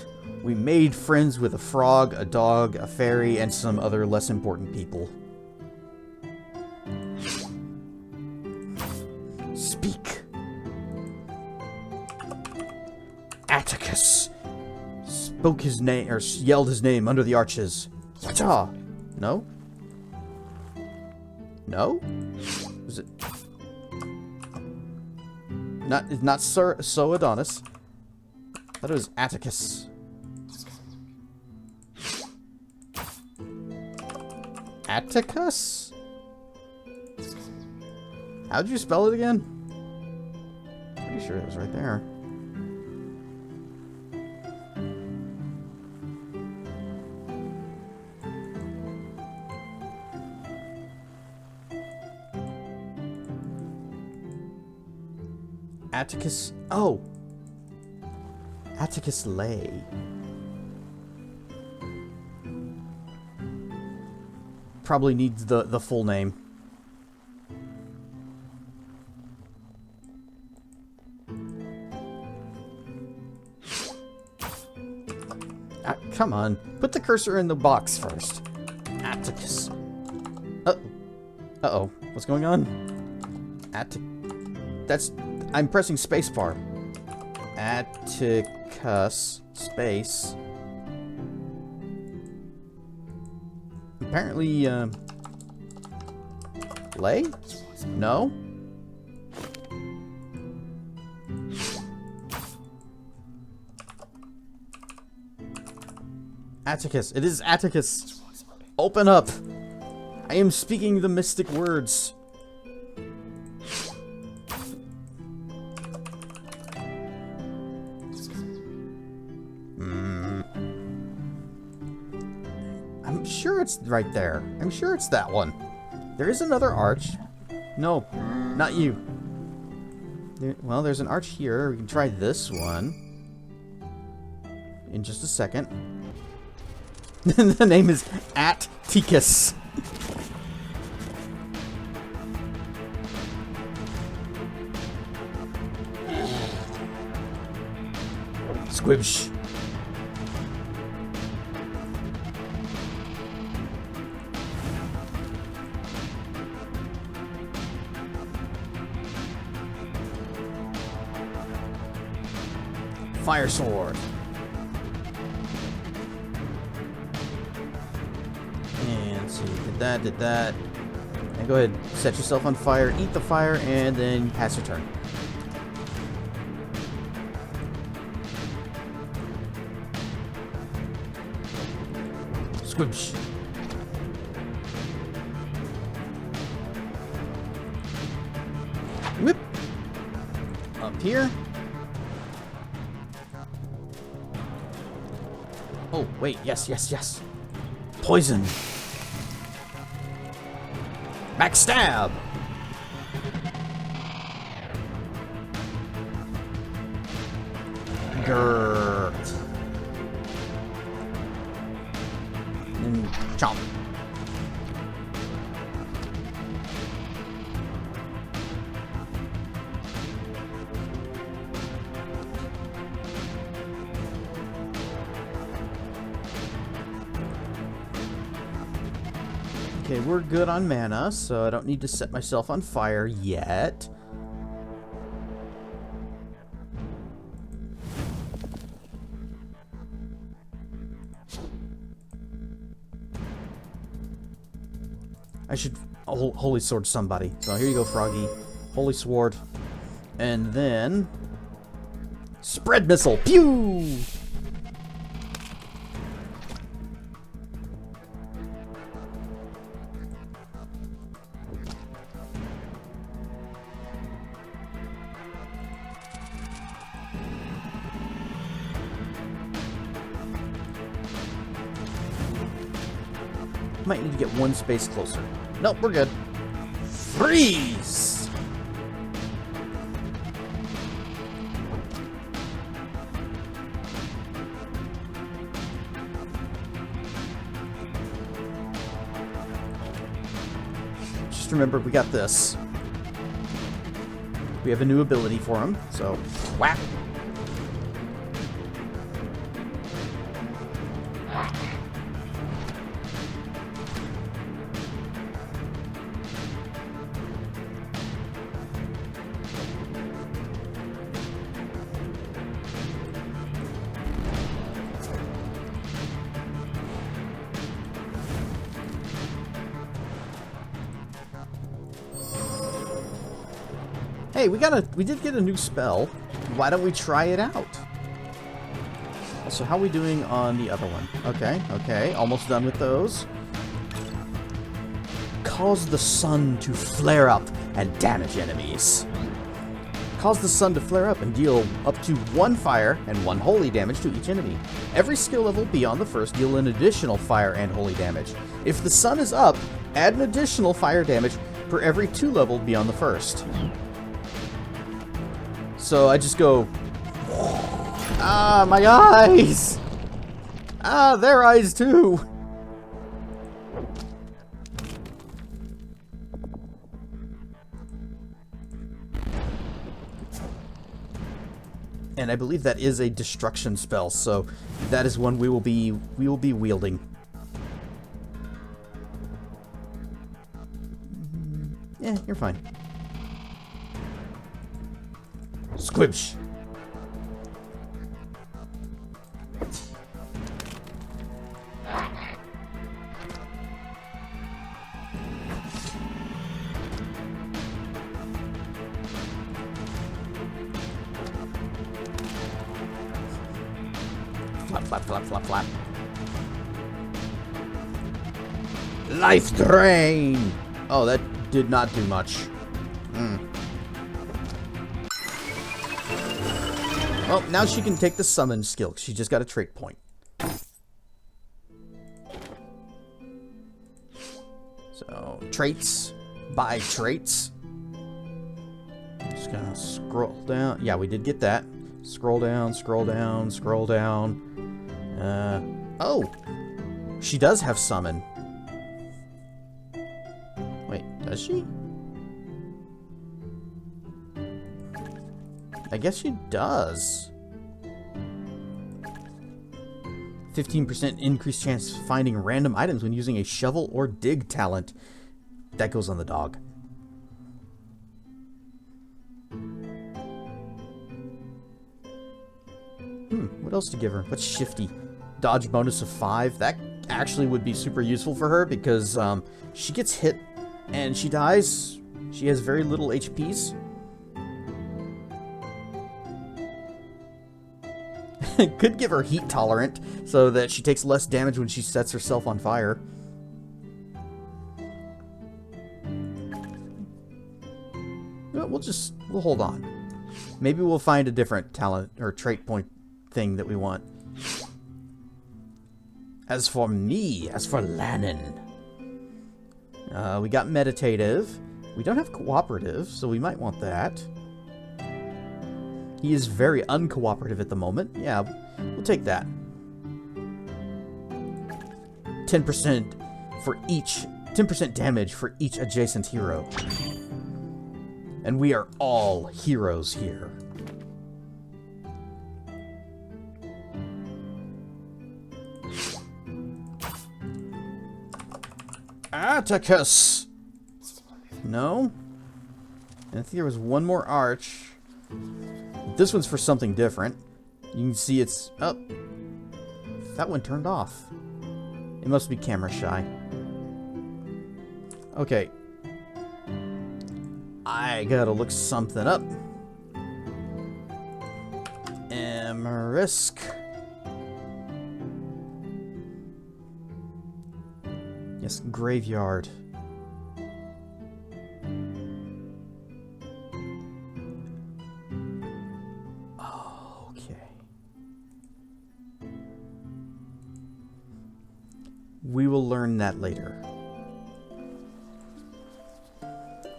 we made friends with a frog, a dog, a fairy, and some other less important people. Speak. Atticus spoke his name, or yelled his name under the arches. Cha! No? No? Was it? Not Sir Adonis. I thought it was Atticus. Atticus? How'd you spell it again? Pretty sure it was right there. Atticus. Oh! Atticus Lay. Probably needs the full name. Come on. Put the cursor in the box first. Atticus. Uh-oh. What's going on? That's... I'm pressing spacebar. Atticus space. Apparently, Lay? No? Atticus. It is Atticus. Open up. I am speaking the mystic words. I'm sure it's right there. I'm sure it's that one. There is another arch. No, not you. Well, there's an arch here. We can try this one. In just a second. The name is Atticus. Squibsh. Fire sword. And see, did that. And go ahead, set yourself on fire, eat the fire, and then pass your turn. Squibsh. Whip. Up here. Oh, wait, yes. Poison. Backstab. Gert. And chomp. Okay, we're good on mana, so I don't need to set myself on fire yet. I should holy sword somebody. So here you go, Froggy. Holy sword. And then spread missile. Pew! Might need to get one space closer. Nope, we're good. Freeze! Just remember, we got this. We have a new ability for him, so whack! Hey, we did get a new spell. Why don't we try it out? Also, how are we doing on the other one? Okay, almost done with those. Cause the sun to flare up and damage enemies. Cause the sun to flare up and deal up to 1 fire and 1 holy damage to each enemy. Every skill level beyond the first deal an additional fire and holy damage. If the sun is up, add an additional fire damage for every 2 level beyond the first. So I just go, ah, my eyes! Ah, their eyes too! And I believe that is a destruction spell, so that is one we will be wielding. Yeah, you're fine. Squibsh. Flap, flap, flap, flap, flap. Life drain! Oh, that did not do much. Well, now she can take the summon skill. She just got a trait point. So, traits. Buy traits. Just gonna scroll down. Yeah, we did get that. Scroll down, scroll down, scroll down. Oh! She does have summon. Wait, does she? I guess she does. 15% increased chance of finding random items when using a shovel or dig talent. That goes on the dog. What else to give her? What's shifty? Dodge bonus of 5. That actually would be super useful for her because she gets hit and she dies. She has very little HPs. Could give her heat tolerant so that she takes less damage when she sets herself on fire. We'll hold on. Maybe we'll find a different talent or trait point thing that we want. As for me, as for Lannon, we got meditative. We don't have cooperative, so we might want that. He is very uncooperative at the moment. Yeah, we'll take that. 10% for each, 10% damage for each adjacent hero. And we are all heroes here. Atticus! No? And I think there was one more arch. This one's for something different. You can see it's up. That one turned off. It must be camera shy. Okay. I gotta look something up. Emerisk. Yes, graveyard. Okay. We will learn that later.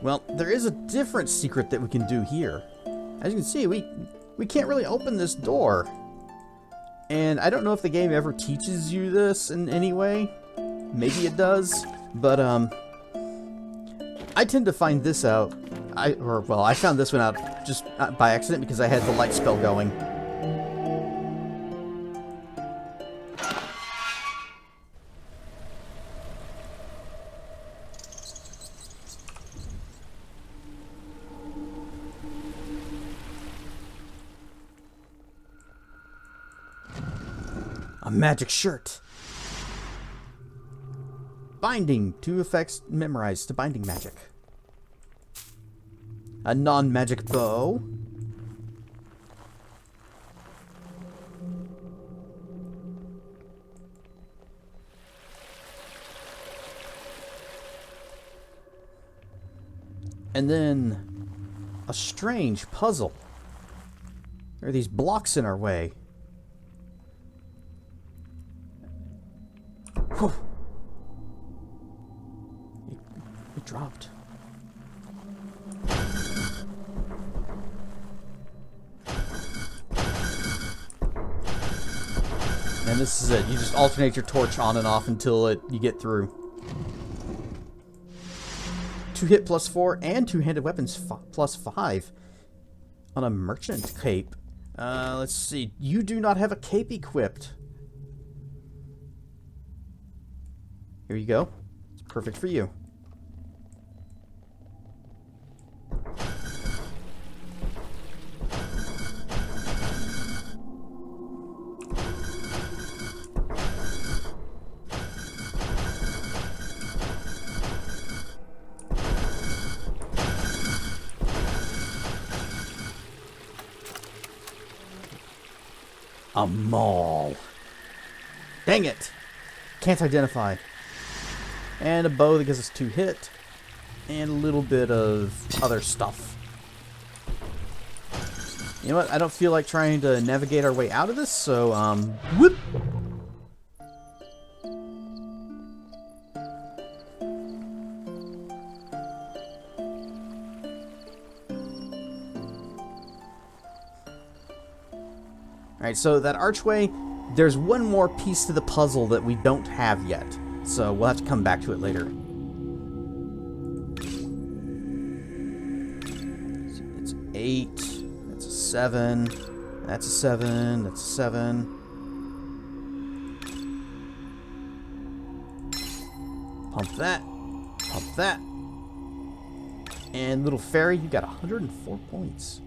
Well, there is a different secret that we can do here. As you can see, we can't really open this door. And I don't know if the game ever teaches you this in any way. Maybe it does, but I tend to find this out. I found this one out just by accident because I had the light spell going. A magic shirt. Binding. 2 effects memorized to binding magic. A non-magic bow. And then a strange puzzle. There are these blocks in our way. Whew. It dropped. And this is it. You just alternate your torch on and off until you get through. 2 hit plus 4 and 2-handed weapons plus 5 on a merchant cape. Let's see. You do not have a cape equipped. Here you go. It's perfect for you. A maul. Dang it! Can't identify. And a bow that gives us 2 hit. And a little bit of other stuff. You know what? I don't feel like trying to navigate our way out of this, so, whoop! Alright, so that archway, there's one more piece to the puzzle that we don't have yet. So we'll have to come back to it later. It's 8. That's a 7. That's a 7. That's a 7. Pump that. Pump that. And little fairy, you got 104 points.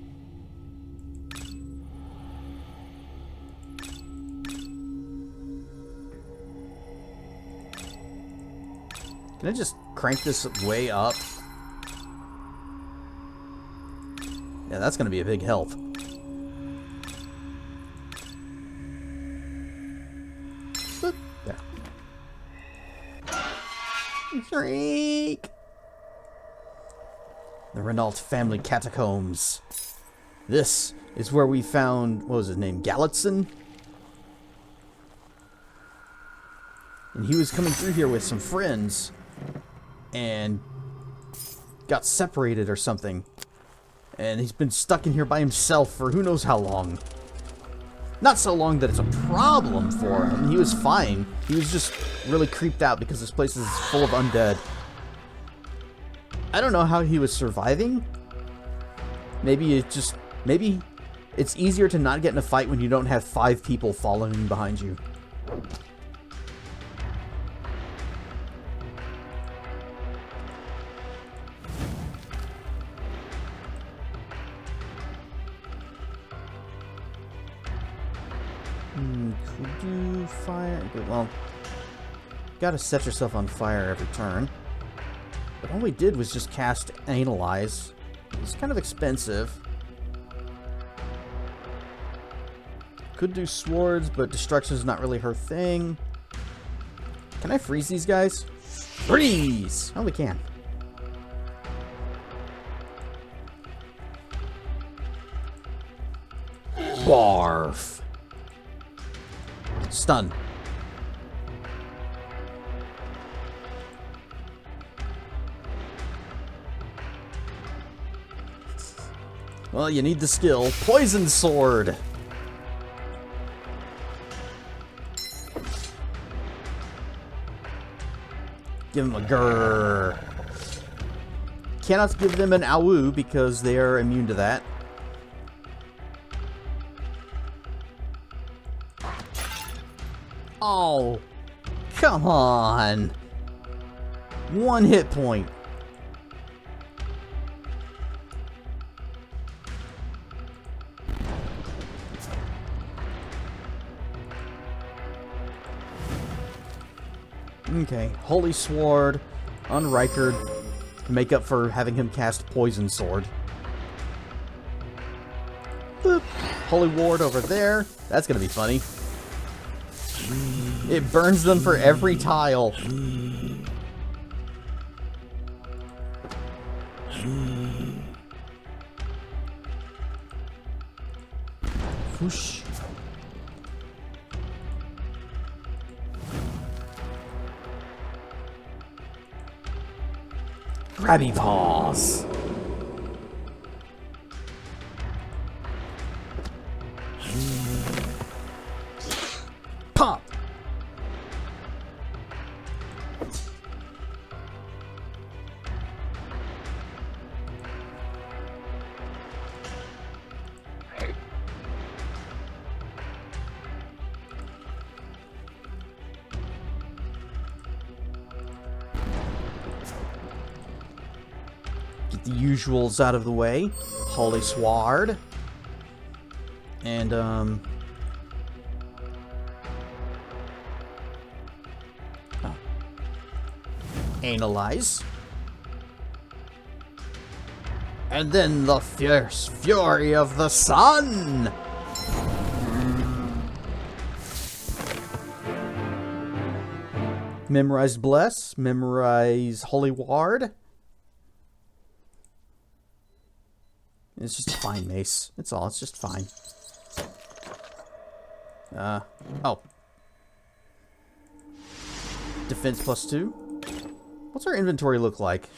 Can I just crank this way up? Yeah, that's going to be a big help. Boop. There. Freak! The Renault family catacombs. This is where we found, what was his name, Galitzin? And he was coming through here with some friends. And got separated or something. And he's been stuck in here by himself for who knows how long. Not so long that it's a problem for him. He was fine. He was just really creeped out because this place is full of undead. I don't know how he was surviving. Maybe it's easier to not get in a fight when you don't have 5 people following behind you. well, gotta set yourself on fire every turn. But all we did was just cast Analyze. It's kind of expensive. Could do swords, but destruction is not really her thing. Can I freeze these guys? Freeze! Oh, we can. Barf. Stun. Well, you need the skill. Poison Sword. Give them a grrr. Cannot give them an AOE because they are immune to that. Oh, come on. 1 hit point. Okay, Holy Sword on Rykard to make up for having him cast Poison Sword. Boop. Holy Ward over there. That's gonna be funny. It burns them for every tile. Whoosh. Grabby Paws. Pop. Get the usuals out of the way. Holy Sword. And, oh. Analyze. And then the fierce fury of the sun! Memorize Bless. Memorize Holy Ward. It's just a fine mace. That's all. It's just fine. Oh. Defense +2. What's our inventory look like?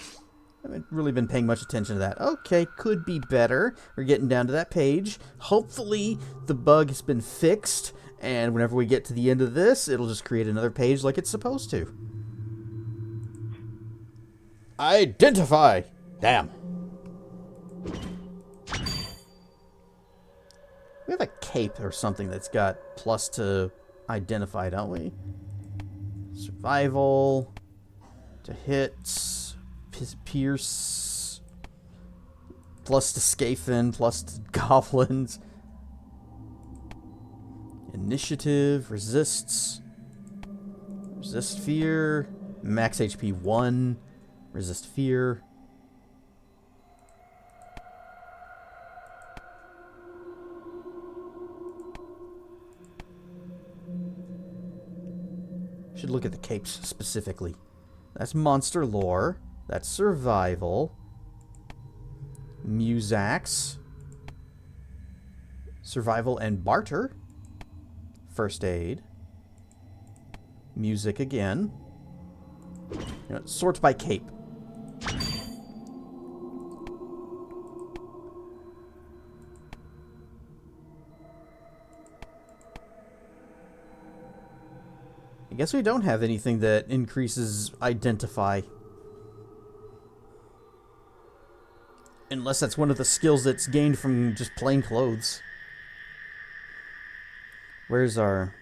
I haven't really been paying much attention to that. Okay, could be better. We're getting down to that page. Hopefully, the bug has been fixed, and whenever we get to the end of this, it'll just create another page like it's supposed to. Identify! Damn. We have a cape or something that's got plus to identify, don't we? Survival, to hits, pierce, plus to Scathen, plus to goblins. Initiative, resists, resist fear, max HP 1, resist fear. Should look at the capes specifically. That's monster lore. That's survival. Musax. Survival and barter. First aid. Music again. Sort by cape. I guess we don't have anything that increases identify. Unless that's one of the skills that's gained from just plain clothes. Where's the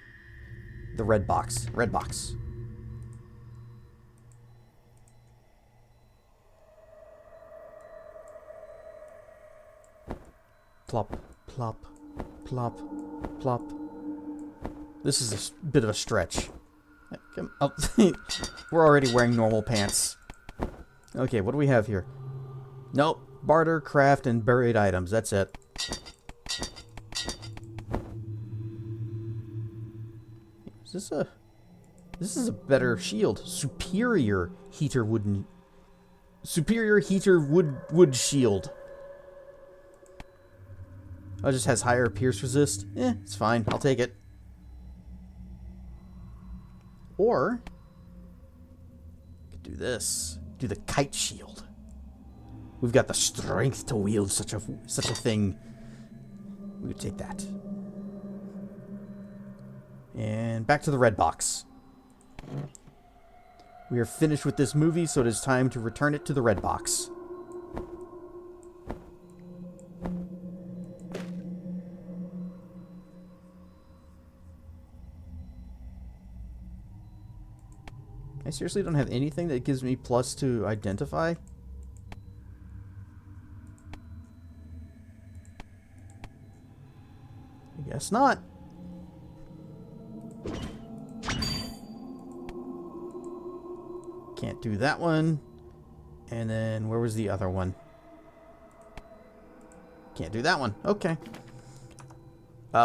red box? Red box. Plop, plop, plop, plop. This is a bit of a stretch. Come, oh, we're already wearing normal pants. Okay, what do we have here? Nope. Barter, craft, and buried items. That's it. This is a better shield. Superior heater wood shield. Oh, it just has higher pierce resist. It's fine. I'll take it. Or could do this. Do the kite shield. We've got the strength to wield such a thing. We would take that. And back to the red box. We are finished with this movie, so it is time to return it to the red box. I seriously don't have anything that gives me plus to identify. I guess not. Can't do that one. And then where was the other one? Can't do that one. Okay.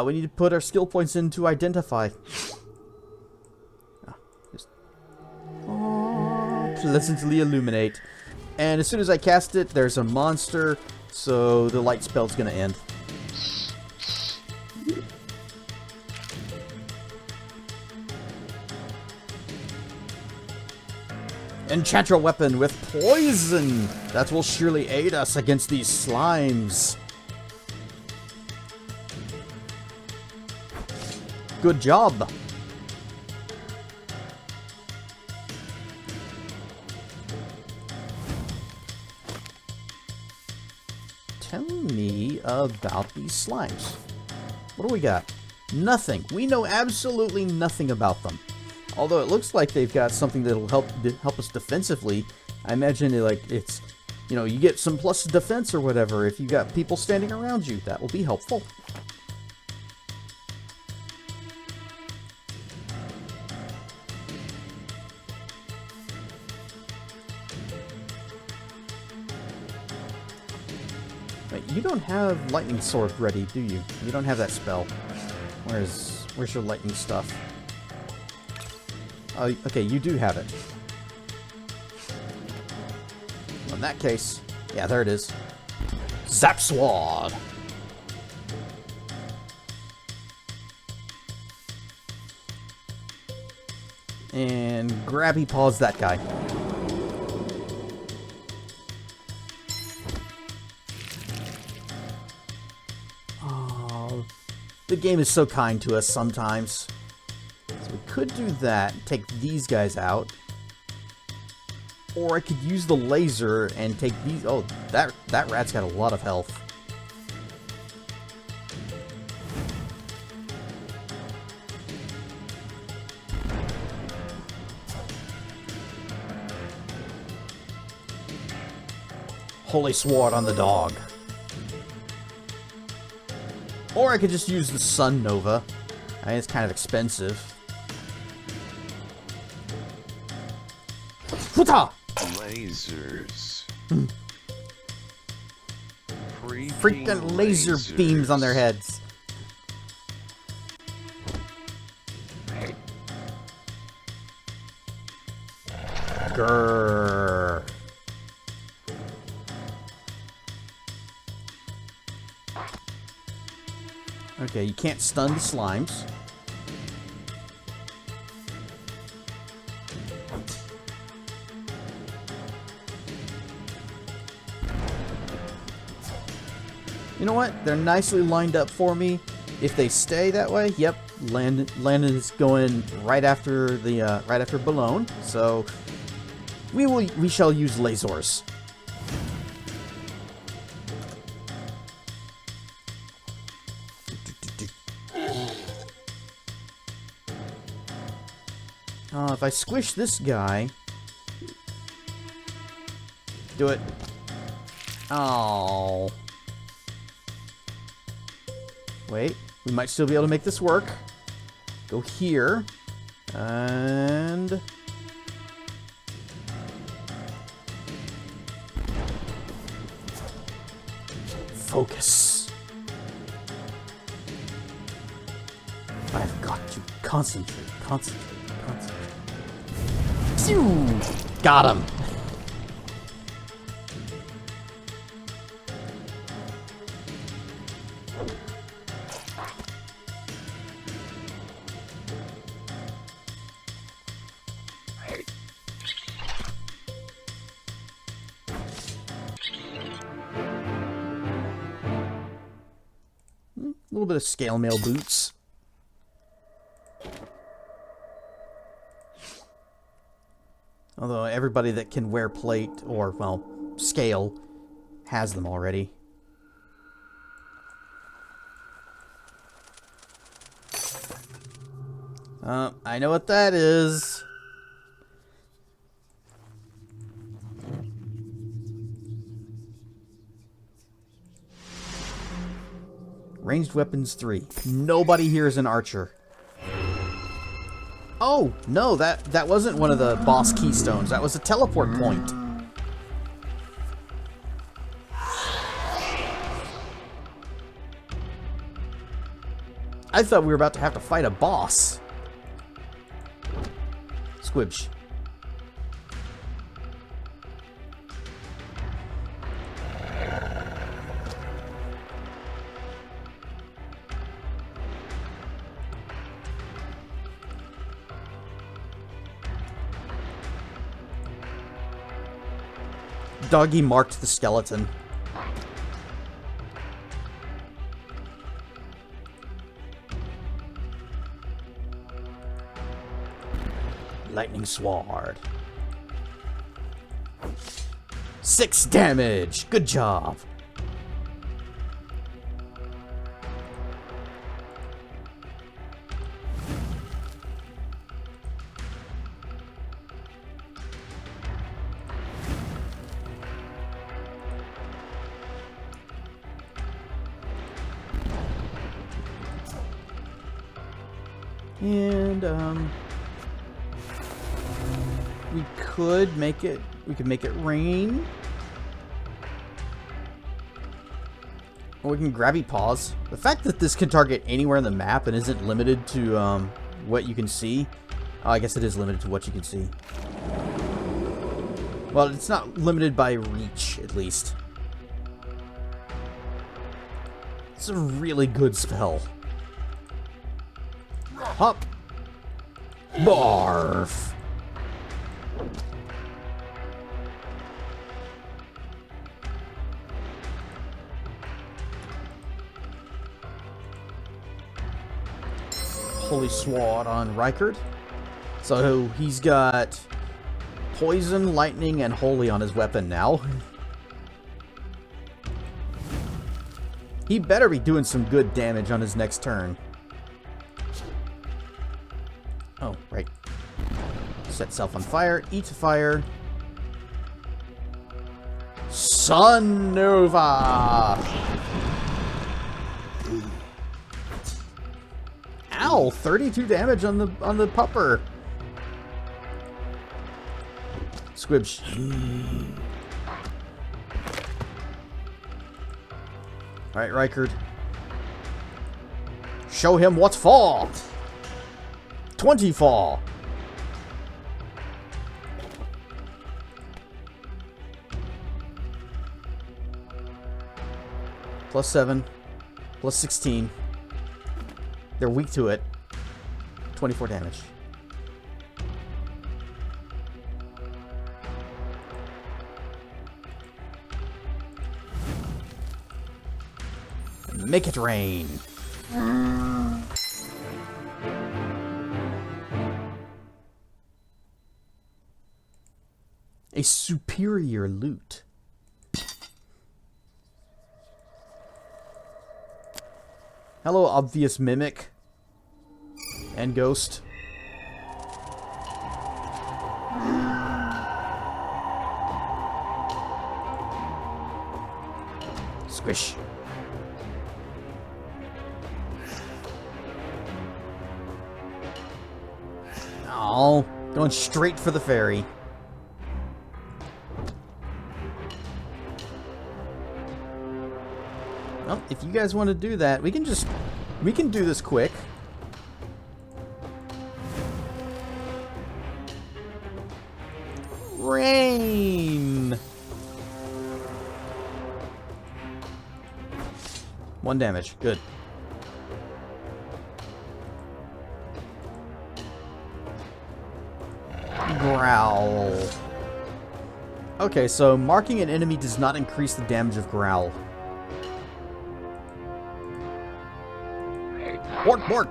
We need to put our skill points in to identify. Pleasantly illuminate. And as soon as I cast it, there's a monster, so the light spell's gonna end. Enchant your weapon with poison! That will surely aid us against these slimes. Good job! Tell me about these slimes. What do we got? Nothing. We know absolutely nothing about them. Although it looks like they've got something that'll help us defensively. I imagine it's, you know, you get some plus defense or whatever if you got people standing around you. That will be helpful. Wait, you don't have lightning sword ready, do you? You don't have that spell. Where's your lightning stuff? Oh, okay, you do have it. Well, in that case, yeah, there it is. Zap Sword! And Grabby Paws that guy. Oh, the game is so kind to us sometimes. We could do that, take these guys out. Or I could use the laser and take these... Oh, that rat's got a lot of health. Holy Sword on the dog. Or I could just use the Sun Nova. I mean, it's kind of expensive. Lasers. Freaking laser beams on their heads. Grrr. Okay, you can't stun the slimes. You know what? They're nicely lined up for me. If they stay that way, yep, Landon is going right after the right after Balone. So we shall use lasers. If I squish this guy, do it. Oh. Wait, we might still be able to make this work. Go here. Focus. I've got to concentrate, concentrate, concentrate. Phew! Got him. A little bit of scale mail boots. Although everybody that can wear plate or, well, scale has them already. I know what that is. Ranged weapons 3. Nobody here is an archer. Oh, no, that wasn't one of the boss keystones. That was a teleport point. I thought we were about to have to fight a boss. Squibs. Doggy marked the skeleton. Lightning sword. 6 damage. Good job. And we could make it rain. Or we can grabby paws. The fact that this can target anywhere on the map and isn't limited to what you can see. Oh, I guess it is limited to what you can see. Well, it's not limited by reach, at least. It's a really good spell. Hop. Barf. Holy Sword on Rykard. So he's got poison, lightning, and holy on his weapon now. He better be doing some good damage on his next turn. Oh, right. Set self on fire. Eat fire. Sun Nova! Ow! 32 damage on the pupper. Squibs. Alright, Rykard. Show him what's for! 24! Plus 7. Plus 16. They're weak to it. 24 damage. Make it rain. A superior loot. Hello, obvious mimic. And ghost. Squish. Oh, going straight for the fairy. Well, if you guys want to do that, we can do this quick. Rain! 1 damage. Good. Growl. Okay, so marking an enemy does not increase the damage of Growl. Bork, bork!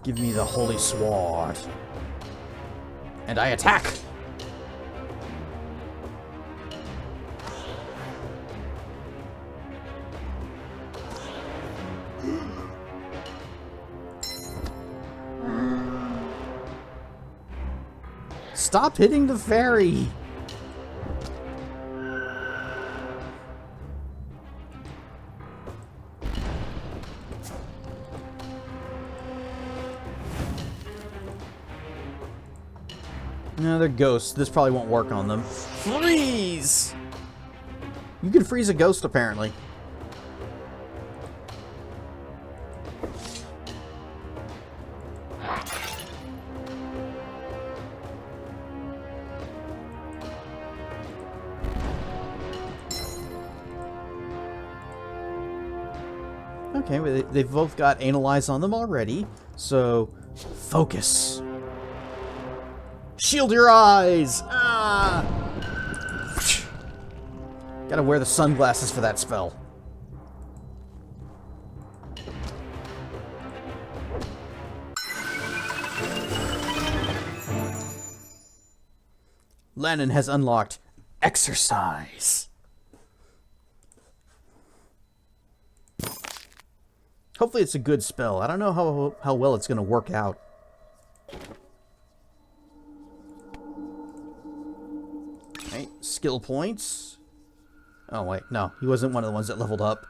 Give me the holy sword. And I attack! Stop hitting the fairy! No, they're ghosts. This probably won't work on them. Freeze! You can freeze a ghost, apparently. Okay, well, they've both got Analyze on them already, so focus. Shield your eyes! Ah! Gotta wear the sunglasses for that spell. Lannon has unlocked Exercise. Hopefully it's a good spell. I don't know how well it's going to work out. Okay, skill points. Oh, wait. No, he wasn't one of the ones that leveled up.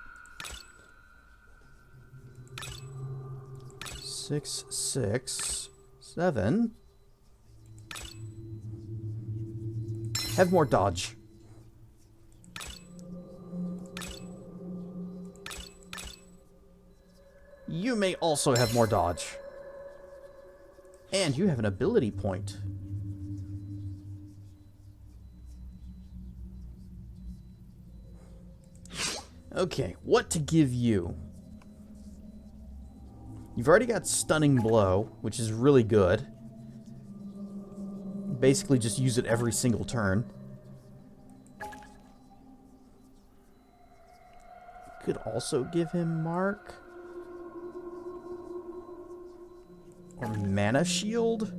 6, 6, 7. Have more dodge. You may also have more dodge. And you have an ability point. Okay, what to give you? You've already got Stunning Blow, which is really good. Basically just use it every single turn. Could also give him Mark. Or Mana Shield?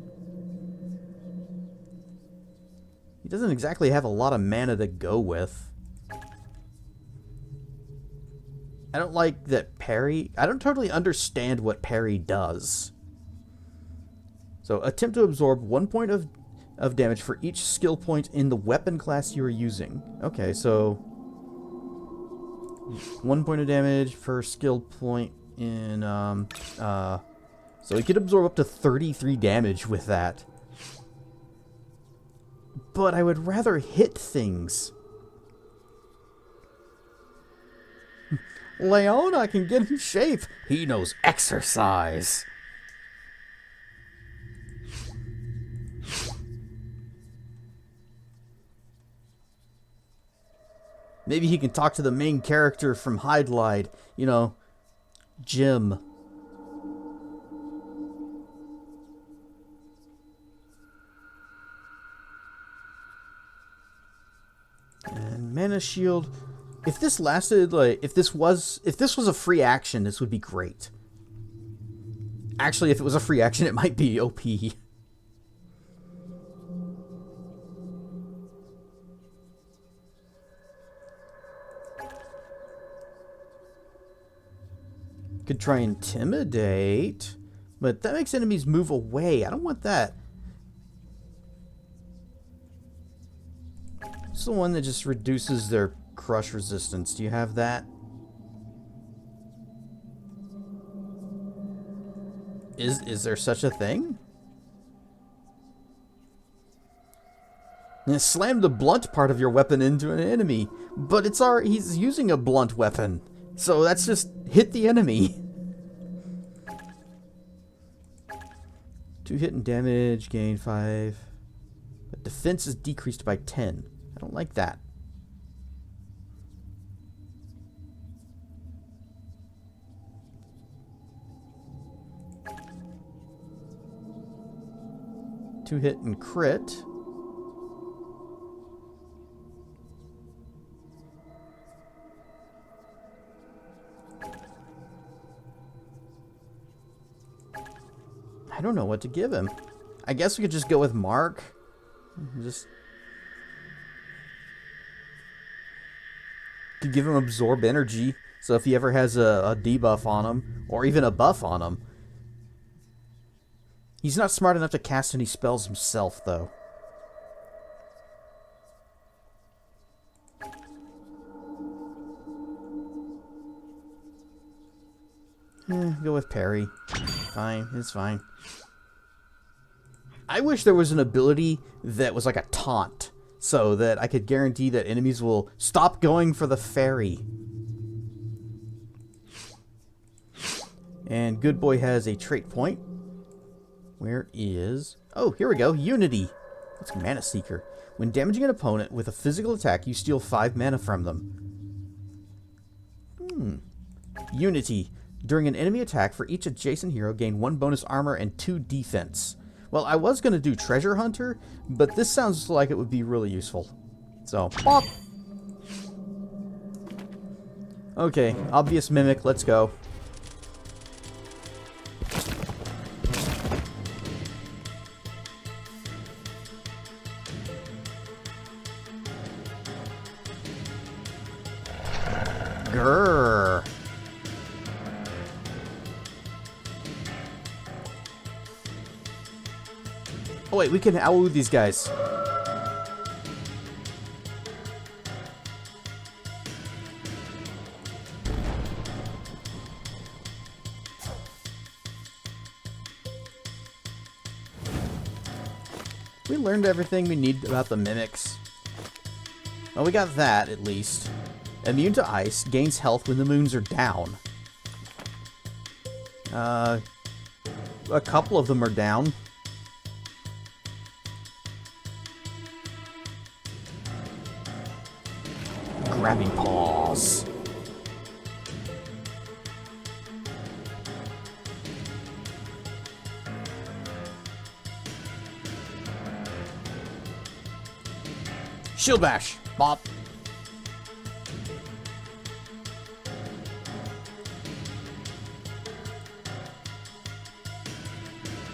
He doesn't exactly have a lot of mana to go with. I don't like that parry. I don't totally understand what parry does. So, attempt to absorb 1 point of damage for each skill point in the weapon class you are using. Okay, so 1 point of damage per skill point in, so he could absorb up to 33 damage with that. But I would rather hit things. Leona can get in shape. He knows exercise. Maybe he can talk to the main character from Hydlide. You know, Jim. And Mana Shield. If this lasted, like, if this was a free action, this would be great. Actually, if it was a free action, it might be OP. Could try Intimidate, but that makes enemies move away. I don't want that. It's the one that just reduces their crush resistance. Do you have that? Is there such a thing? Slam the blunt part of your weapon into an enemy, but he's using a blunt weapon, so that's just hit the enemy. 2 hit and damage, gain 5. But defense is decreased by 10. I don't like that. Two hit and crit. I don't know what to give him. I guess we could just go with Mark. Could give him absorb energy, so if he ever has a debuff on him, or even a buff on him. He's not smart enough to cast any spells himself, though. Go with Parry. Fine, it's fine. I wish there was an ability that was like a taunt, so that I could guarantee that enemies will stop going for the fairy. And Good Boy has a trait point. Where is... Oh, here we go. Unity. That's Mana Seeker. When damaging an opponent with a physical attack, you steal 5 mana from them. Unity. During an enemy attack, for each adjacent hero, gain 1 bonus armor and 2 defense. Well, I was going to do Treasure Hunter, but this sounds like it would be really useful. So, pop! Okay, obvious mimic, let's go. Grrr. Oh wait, we can owl these guys. We learned everything we need about the mimics. Well, we got that, at least. Immune to ice, gains health when the moons are down. A couple of them are down. Grabbing paws. Shield bash. Bop.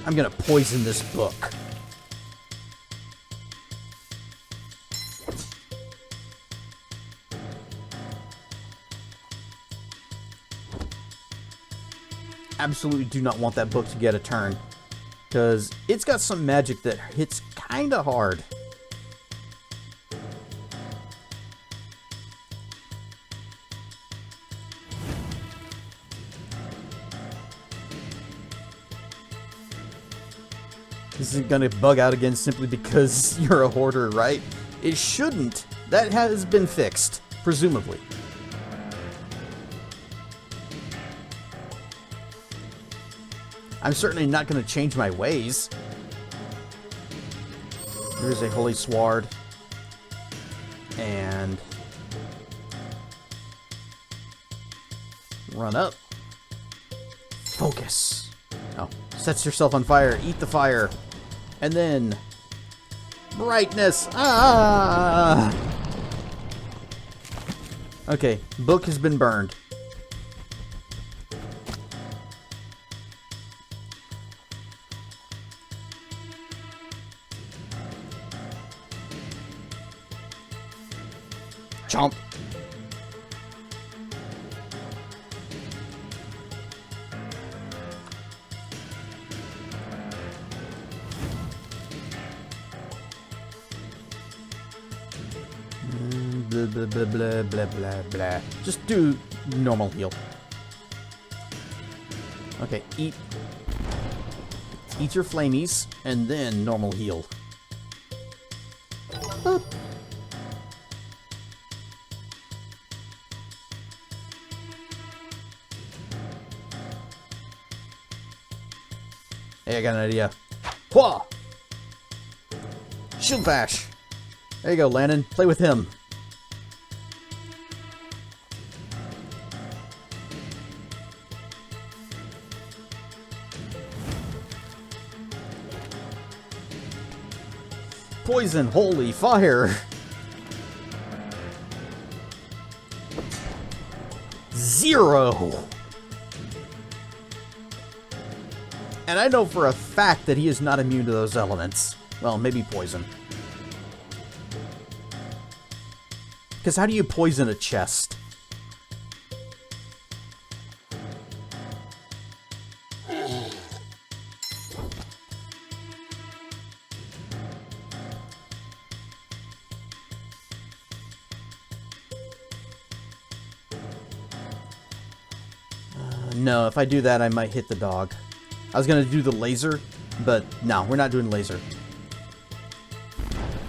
I'm gonna poison this book. Absolutely do not want that book to get a turn, because it's got some magic that hits kinda hard. This isn't gonna bug out again simply because you're a hoarder, right? It shouldn't. That has been fixed, presumably. I'm certainly not going to change my ways. Here's a Holy Sword. And... run up. Focus. Oh, sets yourself on fire. Eat the fire. And then... brightness. Ah! Okay, book has been burned. Chomp. Blah, blah, blah, blah, blah, blah, blah. Just do normal heal. Okay, eat. Eat your flamies, and then normal heal. Boop. Hey, I got an idea. Hua! Shield bash! There you go, Landon. Play with him. Poison, holy fire! Zero! And I know for a fact that he is not immune to those elements. Well, maybe poison. Because how do you poison a chest? No, if I do that, I might hit the dog. I was gonna do the laser, but no, we're not doing laser.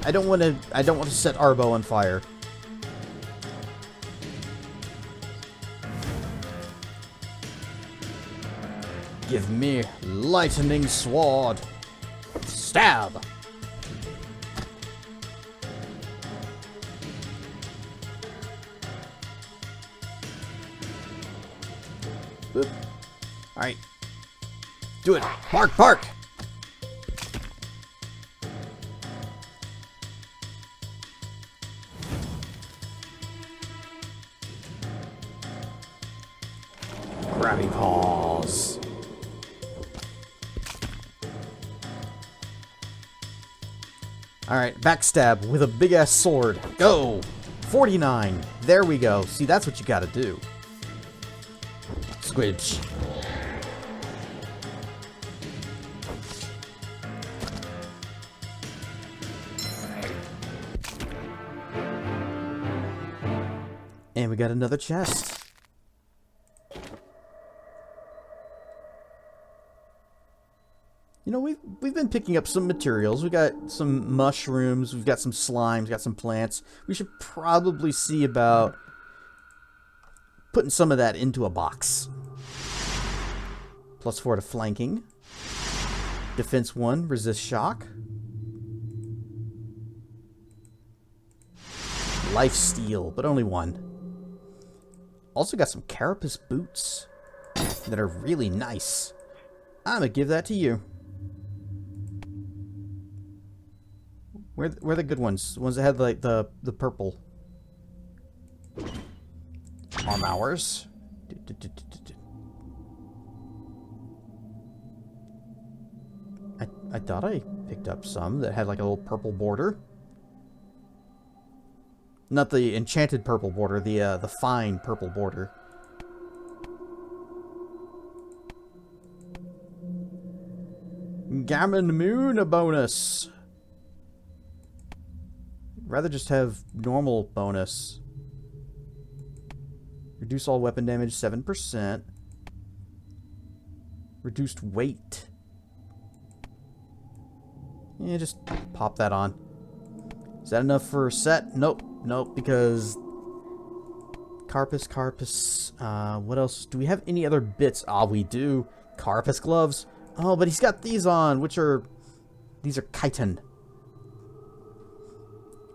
I don't want to set Arbo on fire. Give me lightning sword. Stab. Boop. All right. Do it. Bark, bark. Grabby paws. All right, backstab with a big ass sword. Go. 49. There we go. See, that's what you got to do. Squidge. And we got another chest. You know, we've been picking up some materials. We got some mushrooms, we've got some slimes, got some plants. We should probably see about putting some of that into a box. +4 to flanking. Defense 1, resist shock. Life steal, but only 1. Also got some carapace boots that are really nice. I'm gonna give that to you. Where are the good ones? The ones that had like the purple. Arm hours. I thought I picked up some that had like a little purple border. Not the enchanted purple border, the fine purple border. Gammon Moon bonus. Rather just have normal bonus. Reduce all weapon damage 7%. Reduced weight. Yeah, just pop that on. Is that enough for a set? Nope. Nope, because Carapace. What else? Do we have any other bits? Ah, we do. Carapace gloves. Oh, but he's got these on, which are... These are chitin.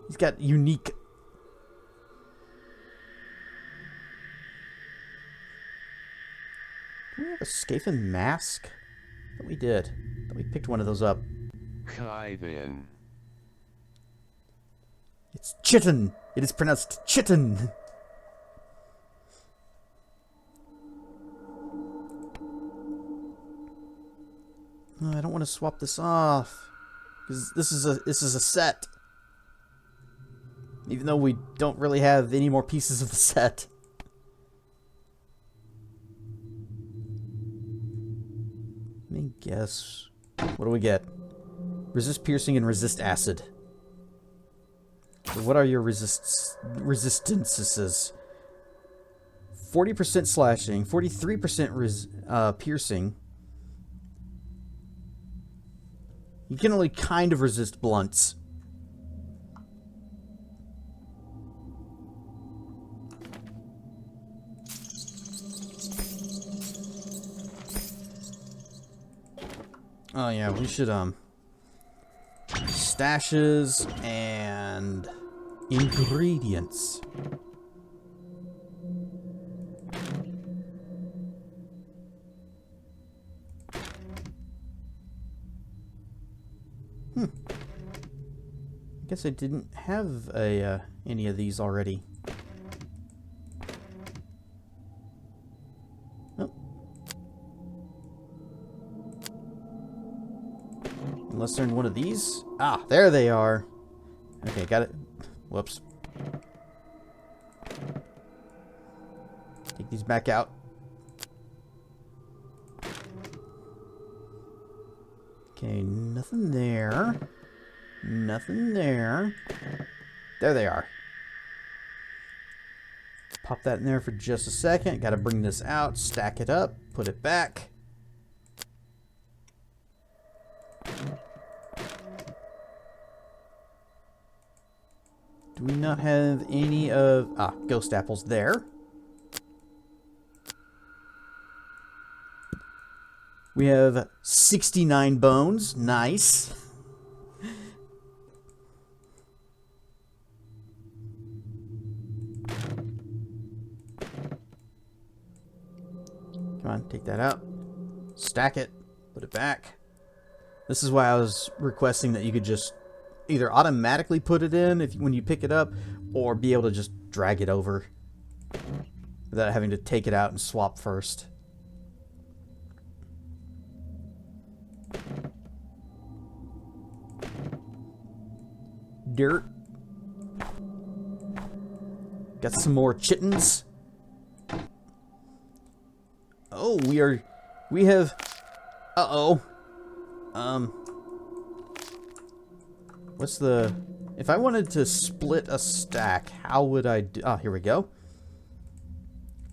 He's got unique... Do we have a Skaven mask? But we did. But we picked one of those up. Chitin. It's chitin. It is pronounced chitin. Oh, I don't want to swap this off because this is a set. Even though we don't really have any more pieces of the set. Let me guess. What do we get? Resist piercing and resist acid. So what are your resistances? 40% slashing, 43% piercing, You can only kind of resist blunts. Oh yeah, we should stashes and ingredients. I guess I didn't have a any of these already. Nope. Unless they're in one of these. Ah, there they are. Okay, got it. Whoops. Take these back out. Okay, nothing there. Nothing there. There they are. Pop that in there for just a second. Gotta bring this out, stack it up, put it back. Do we not have any of... Ah, ghost apples there. We have 69 bones. Nice. Come on, take that out. Stack it. Put it back. This is why I was requesting that you could just either automatically put it in when you pick it up, or be able to just drag it over without having to take it out and swap first. Dirt. Got some more chittens. Oh, we have, uh-oh. What's the, if I wanted to split a stack, how would I do, ah, here we go.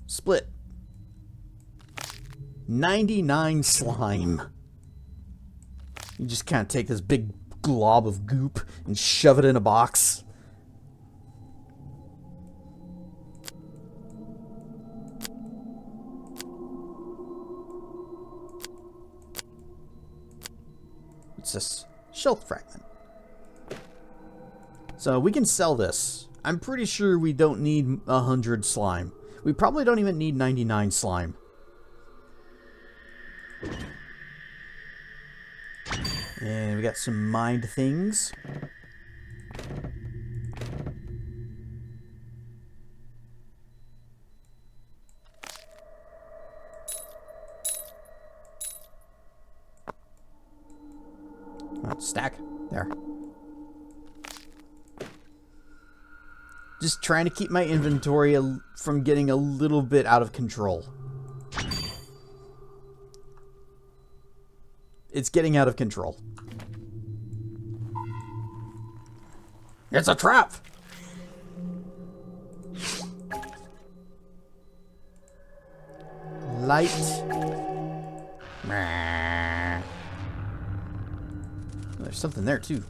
Split. 99 slime. You just kind of take this big glob of goop and shove it in a box. What's this? Shelf fragment. So we can sell this. I'm pretty sure we don't need 100 slime. We probably don't even need 99 slime. And we got some mined things. Oh, stack. There. Just trying to keep my inventory from getting a little bit out of control. It's getting out of control. It's a trap! Light. There's something there too.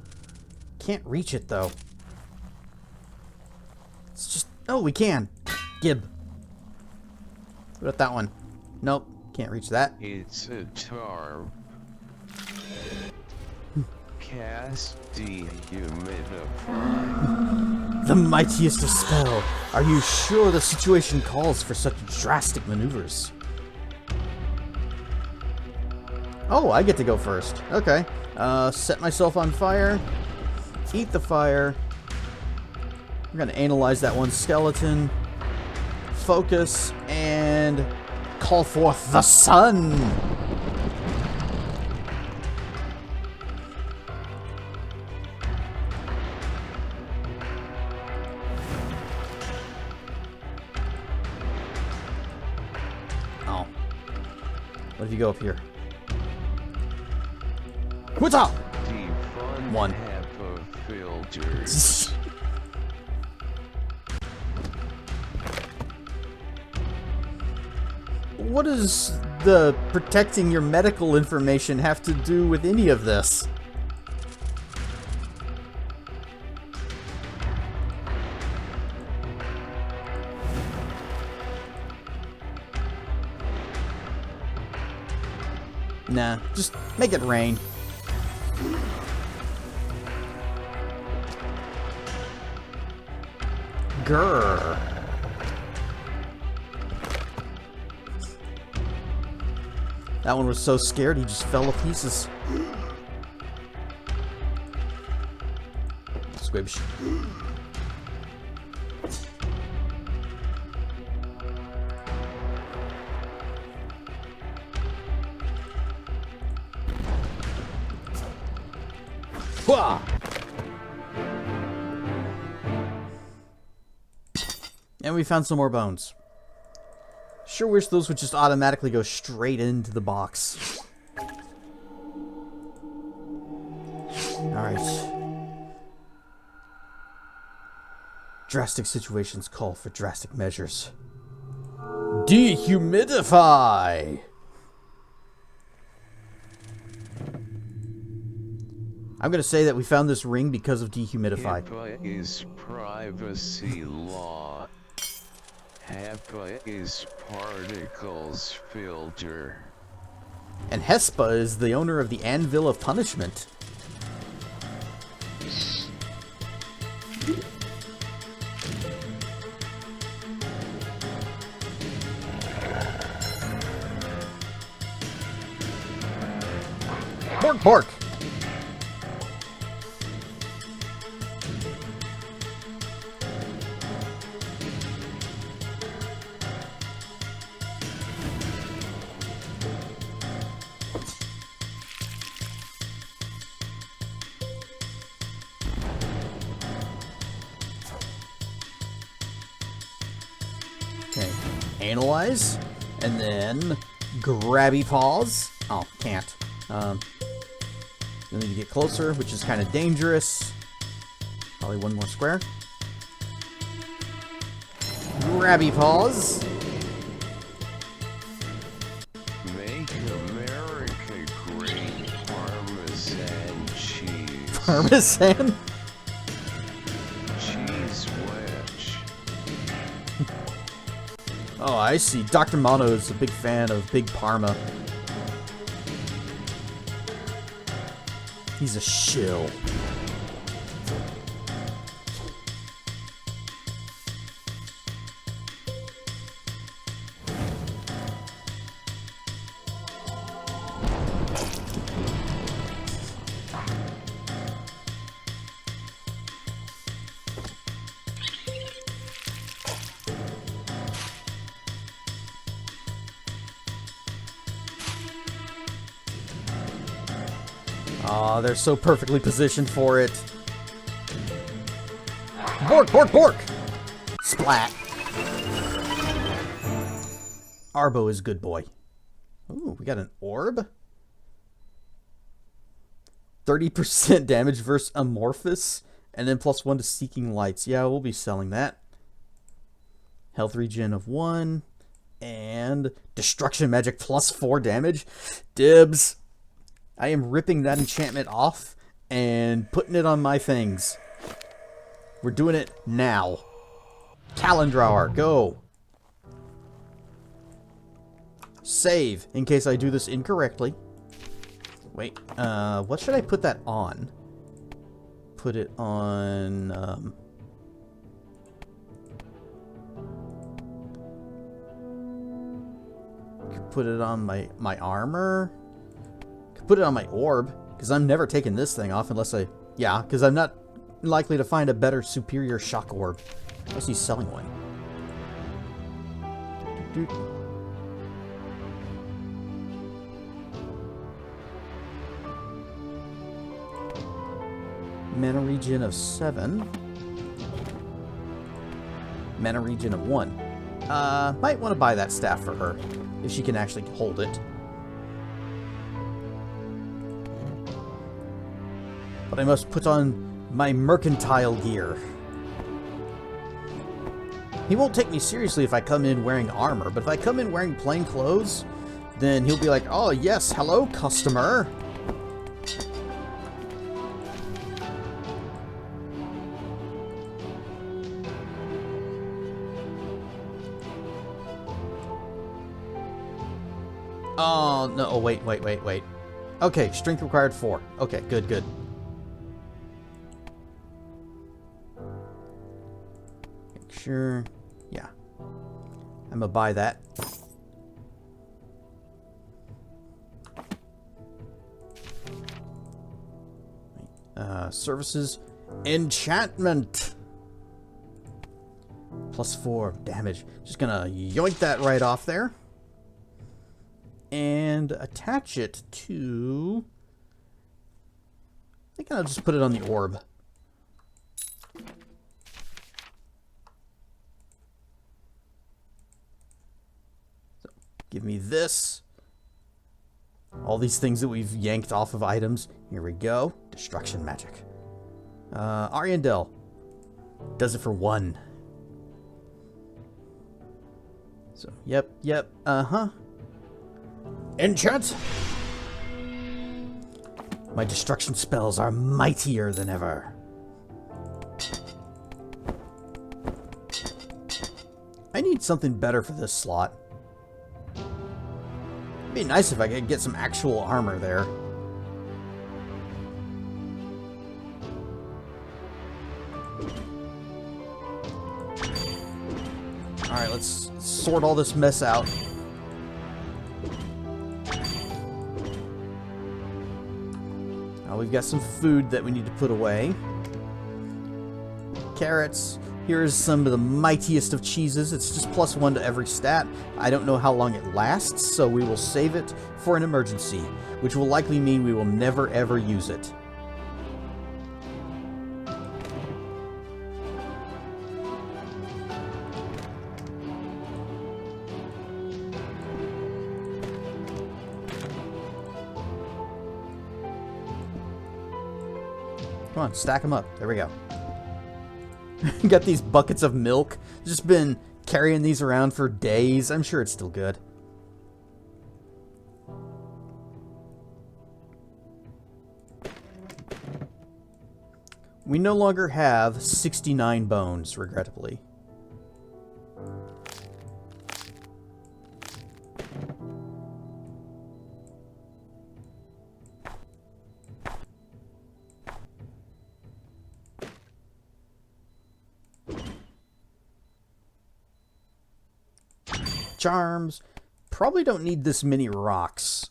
Can't reach it though. It's just... Oh, we can. Gib. What about that one? Nope. Can't reach that. It's a charm. Cast dehumidify. The mightiest of spell. Are you sure the situation calls for such drastic maneuvers? Oh, I get to go first. Okay. Set myself on fire. Eat the fire. We're gonna analyze that one skeleton. Focus and call forth the sun. Oh. What if you go up here? What's up? One. What does the protecting your medical information have to do with any of this? Nah, just make it rain. Grrr. That one was so scared he just fell to pieces. Squibs. Wah! And we found some more bones. Sure wish those would just automatically go straight into the box. Alright. Drastic situations call for drastic measures. Dehumidify! I'm gonna say that we found this ring because of dehumidify. HIPAA is privacy law. HEPA is particles filter. And Hespa is the owner of the Anvil of Punishment. Pork, pork! Okay, analyze, and then grabby paws. Oh, can't. You'll need to get closer, which is kind of dangerous. Probably one more square. Grabby paws. Make America great Parmesan cheese. Parmesan? Cheese wedge. Oh, I see. Dr. Mono is a big fan of Big Parma. He's a shill. Aw, they're so perfectly positioned for it. Bork, bork, bork! Splat. Arbo is good boy. Ooh, we got an orb? 30% damage versus Amorphous, and then +1 to Seeking Lights. Yeah, we'll be selling that. Health regen of 1, and Destruction Magic +4 damage. Dibs. I am ripping that enchantment off and putting it on my things. We're doing it now. Calendraur, go. Save, in case I do this incorrectly. Wait, what should I put that on? Put it on, put it on my armor. Put it on my orb, because I'm never taking this thing off unless I... Yeah, because I'm not likely to find a better, superior shock orb. Unless he's selling one. Mana regen of 7. Mana regen of 1. Might want to buy that staff for her, if she can actually hold it. But I must put on my mercantile gear. He won't take me seriously if I come in wearing armor, but if I come in wearing plain clothes, then he'll be like, oh yes, hello customer. Oh, no. Oh, wait. Okay, strength required 4. Okay, good. Make sure. Yeah. I'm gonna buy that. Services. Enchantment. +4 damage. Just gonna yoink that right off there. And attach it to... I think I'll just put it on the orb. So, give me this. All these things that we've yanked off of items. Here we go. Destruction magic. Ariandel does it for 1. So, yep, enchant! My destruction spells are mightier than ever. I need something better for this slot. It'd be nice if I could get some actual armor there. Alright, let's sort all this mess out. Now we've got some food that we need to put away. Carrots. Here's some of the mightiest of cheeses. It's just +1 to every stat. I don't know how long it lasts, so we will save it for an emergency, which will likely mean we will never ever use it. Come on, stack them up. There we go. Got these buckets of milk. Just been carrying these around for days. I'm sure it's still good. We no longer have 69 bones, regrettably. Charms. Probably don't need this many rocks.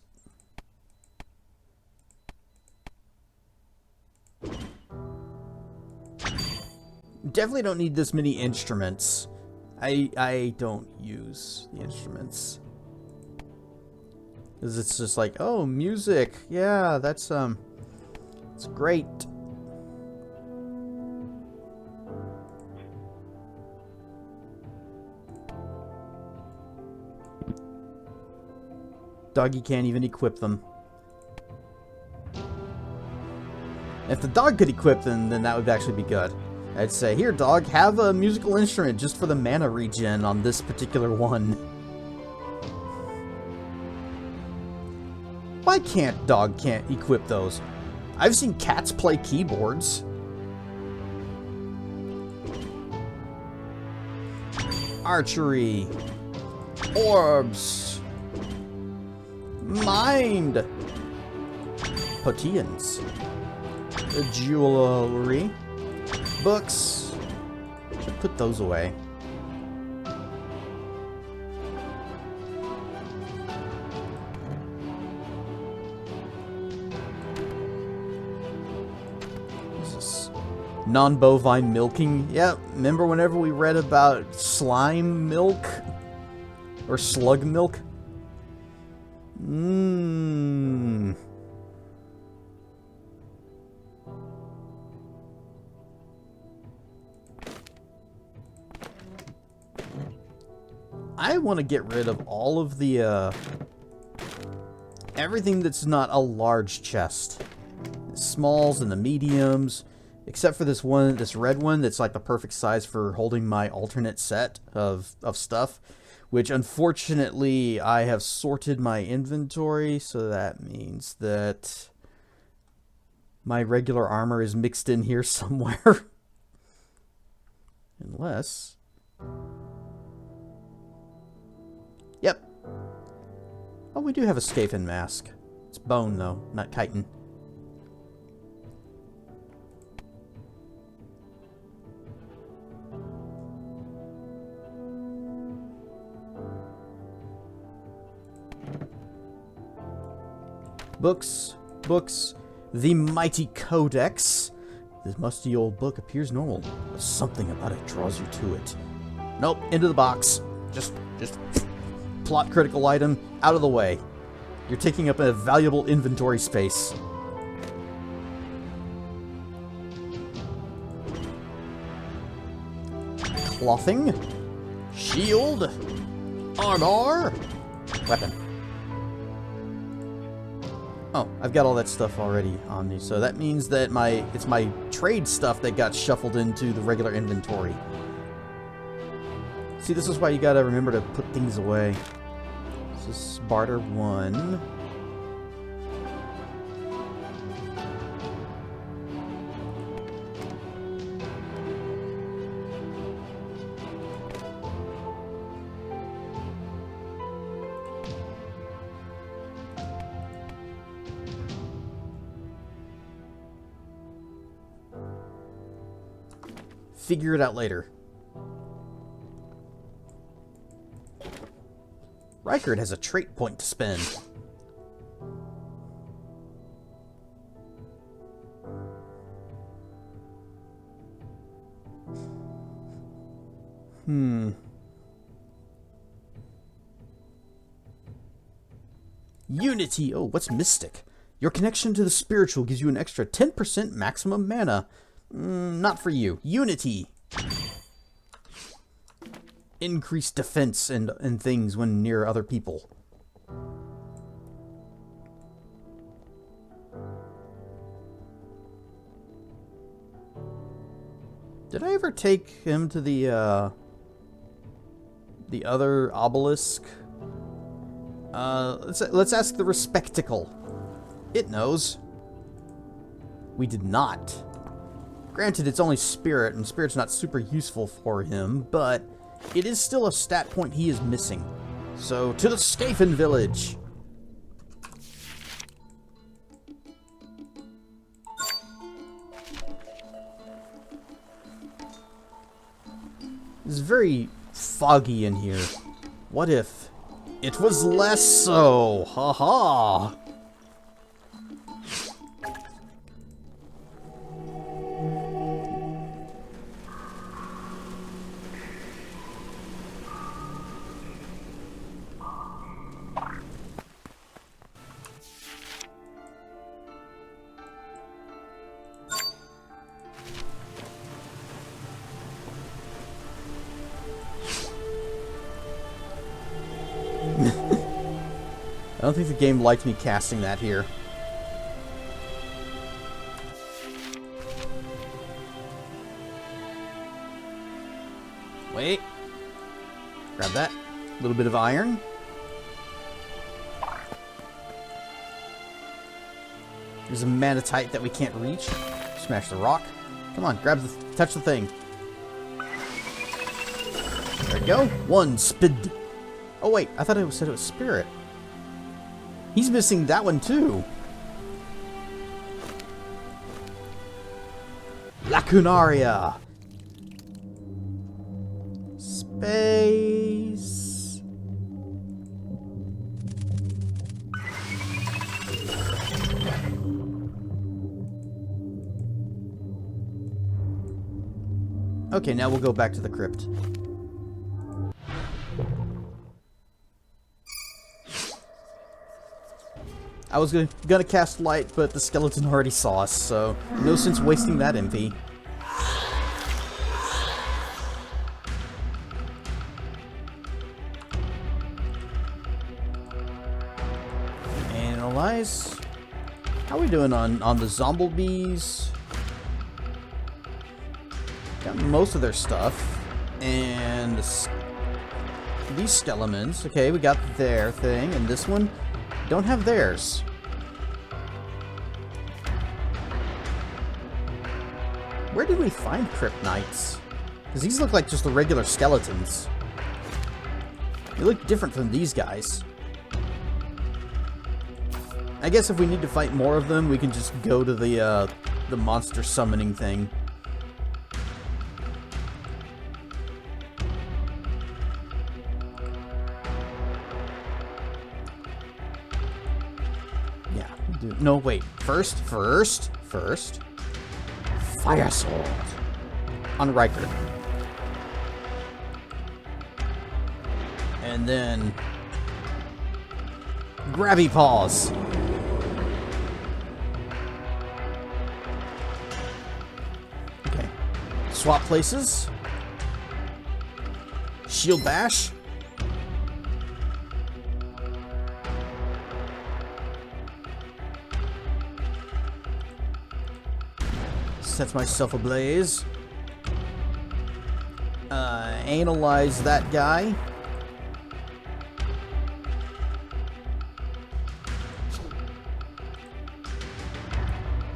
Definitely don't need this many instruments. I don't use the instruments. Because it's just like, oh, music. Yeah, it's great. Doggy can't even equip them. If the dog could equip them, then that would actually be good. I'd say, here, dog, have a musical instrument just for the mana regen on this particular one. Why can't dog can't equip those? I've seen cats play keyboards. Archery. Orbs. Mind! Potians. Jewelry. Books. Should put those away. Non-bovine milking. Yeah, remember whenever we read about slime milk? Or slug milk? Mmm. I want to get rid of all of the, everything that's not a large chest. The smalls and the mediums, except for this one, this red one that's like the perfect size for holding my alternate set of stuff. Which, unfortunately, I have sorted my inventory, so that means that my regular armor is mixed in here somewhere. Unless... Yep. Oh, we do have a Skaven mask. It's bone, though, not chitin. Books, books, the mighty codex. This musty old book appears normal, but something about it draws you to it. Nope, into the box. Just plot critical item, out of the way. You're taking up a valuable inventory space. Clothing, shield, armor, weapon. Oh, I've got all that stuff already on me, so that means that it's my trade stuff that got shuffled into the regular inventory. See, this is why you gotta remember to put things away. This is barter 1. Figure it out later. Reichard has a trait point to spend. Unity. Oh, what's mystic? Your connection to the spiritual gives you an extra 10% maximum mana. Not for you. Unity. Increased defense and things when near other people. Did I ever take him to the other obelisk? Let's ask the Respecticle. It knows. We did not. Granted, it's only spirit, and spirit's not super useful for him, but it is still a stat point he is missing. So, to the Skaven village! It's very foggy in here. What if it was less so? Ha ha! I don't think the game liked me casting that here. Wait. Grab that. A little bit of iron. There's a manatite that we can't reach. Smash the rock. Come on, touch the thing. There we go. 1 spid. Oh wait, I thought it said it was spirit. He's missing that one too. Lacunaria. Space. Okay, now we'll go back to the crypt. I was gonna cast light, but the skeleton already saw us, so no sense wasting that MP. Analyze. How are we doing on the zomblebees? Got most of their stuff. And these skeletons. Okay, we got their thing, and this one don't have theirs. Where did we find Crypt Knights? Because these look like just the regular skeletons. They look different from these guys. I guess if we need to fight more of them, we can just go to the monster summoning thing. Yeah, do. No, wait. First. Fire Sword. On Riker. And then Grabby Paws. Okay. Swap places. Shield Bash. Sets myself ablaze. Analyze that guy.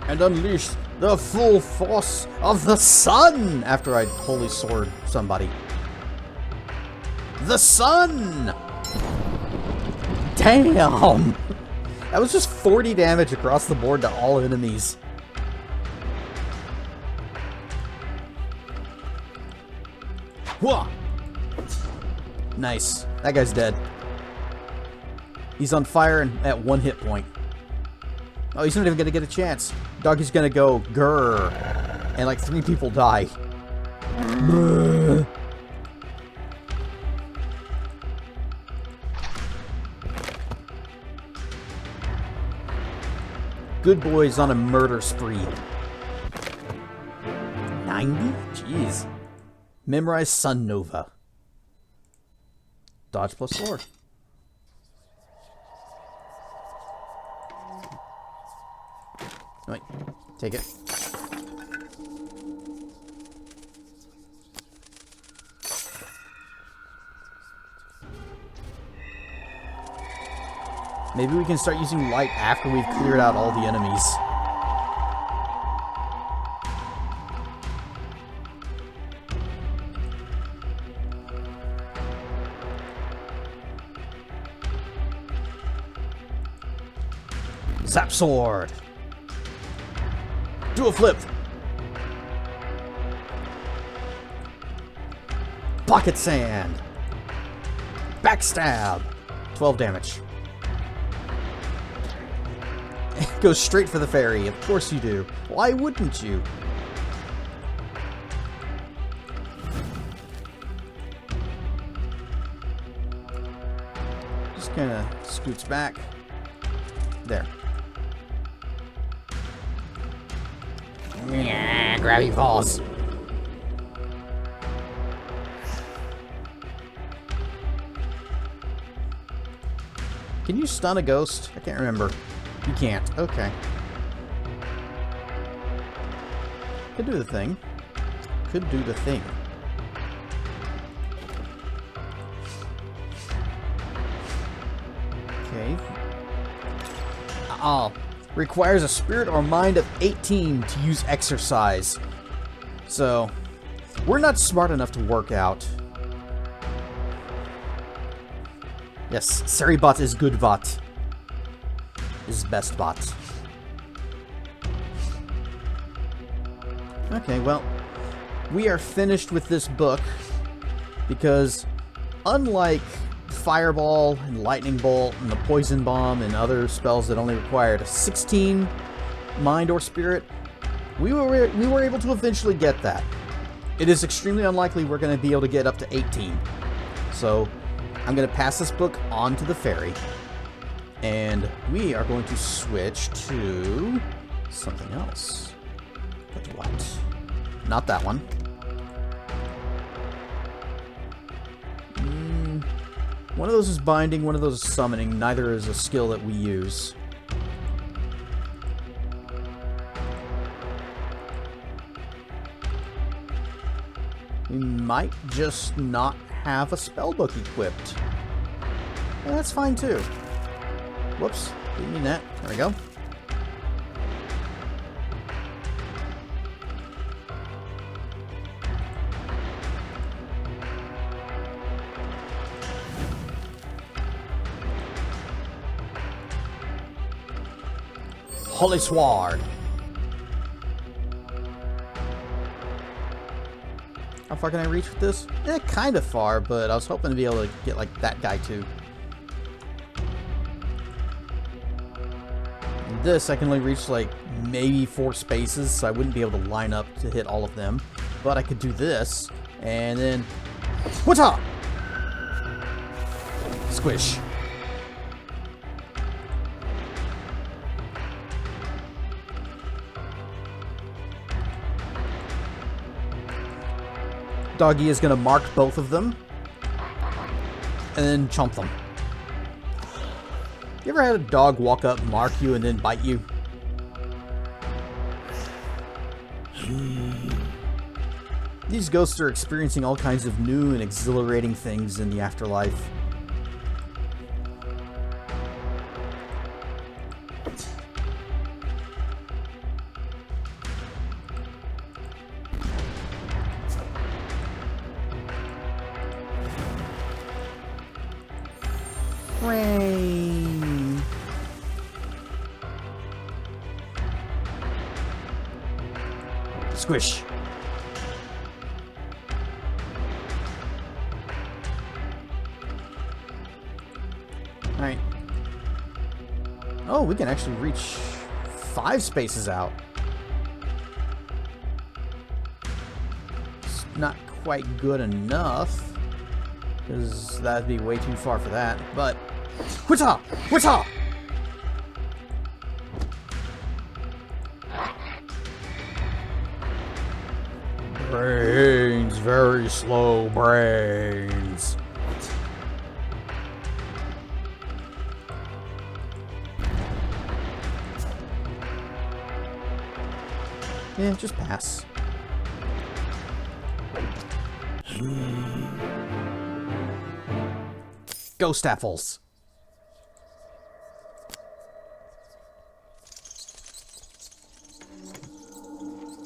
And unleash the full force of the sun after I holy sword somebody. The sun! Damn! That was just 40 damage across the board to all enemies. Whoa! Nice. That guy's dead. He's on fire and at 1 hit point. Oh, he's not even gonna get a chance. Doggy's gonna go grrr, and like 3 people die. Good boy's on a murder spree. 90? Jeez. Memorize Sun Nova. Dodge plus sword. Wait, take it. Maybe we can start using light after we've cleared out all the enemies. Zap sword. Do a flip. Pocket sand. Backstab. 12 damage. Goes straight for the fairy. Of course you do. Why wouldn't you? Just kind of scoots back. There. Yeah, Grabby Paws. Can you stun a ghost? I can't remember. You can't. Okay. Could do the thing. Could do the thing. Okay. Oh. Requires a spirit or mind of 18 to use exercise. So, we're not smart enough to work out. Yes, Seribot is good bot. Is best bot. Okay, well, we are finished with this book because unlike Fireball and Lightning Bolt and the Poison Bomb and other spells that only required 16 mind or spirit, we were able to eventually get that. It is extremely unlikely we're going to be able to get up to 18. So I'm going to pass this book on to the fairy. And we are going to switch to something else. But what? Not that one. One of those is binding, one of those is summoning. Neither is a skill that we use. We might just not have a spellbook equipped. Yeah, that's fine too. Whoops, didn't mean that. There we go. Holy Sword. How far can I reach with this? Kind of far, but I was hoping to be able to get like that guy too. And this, I can only reach like maybe 4 spaces, so I wouldn't be able to line up to hit all of them. But I could do this, and then... What's up? Squish. Doggy is going to mark both of them, and then chomp them. You ever had a dog walk up, mark you, and then bite you? These ghosts are experiencing all kinds of new and exhilarating things in the afterlife. Rain. Squish. Alright. Oh, we can actually reach 5 spaces out. It's not quite good enough, because that'd be way too far for that, but... What's up? What's up? Brains, very slow brains. Yeah, just pass. Ghost apples.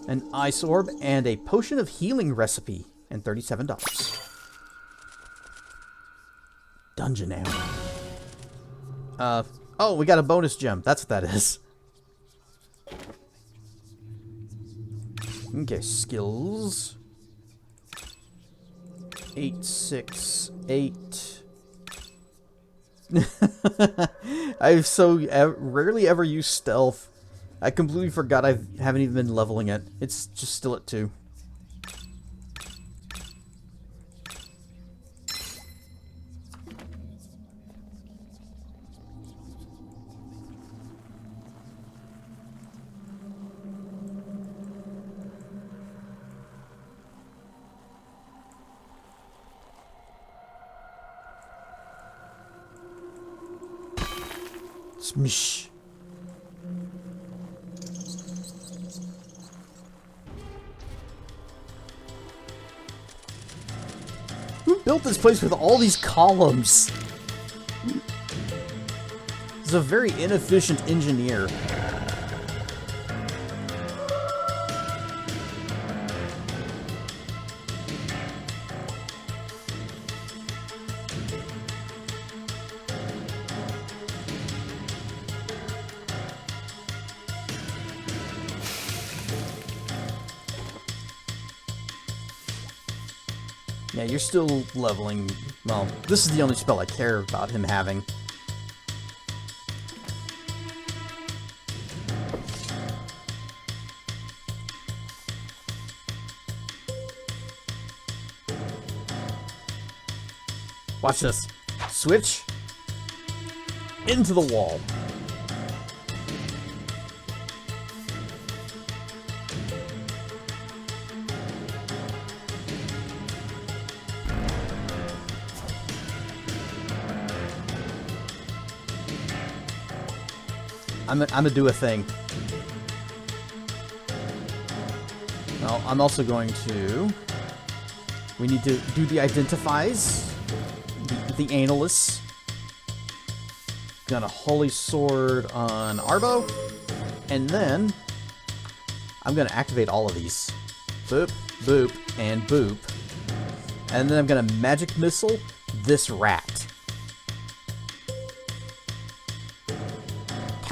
An ice orb and a potion of healing recipe, and $37. Dungeon ammo. Oh, we got a bonus gem. That's what that is. Okay, skills. 8, 6, 8. I've so rarely ever used stealth. I completely forgot I haven't even been leveling it. It's just still at 2. Smish. Who built this place with all these columns? He's a very inefficient engineer. Yeah, you're still leveling. Well, this is the only spell I care about him having. Watch this. Switch into the wall. I'm gonna do a thing. Well, I'm also going to... We need to do the identifies. The analysts. Gonna Holy Sword on Arbo. And then... I'm gonna activate all of these. Boop, boop, and boop. And then I'm gonna Magic Missile this rat.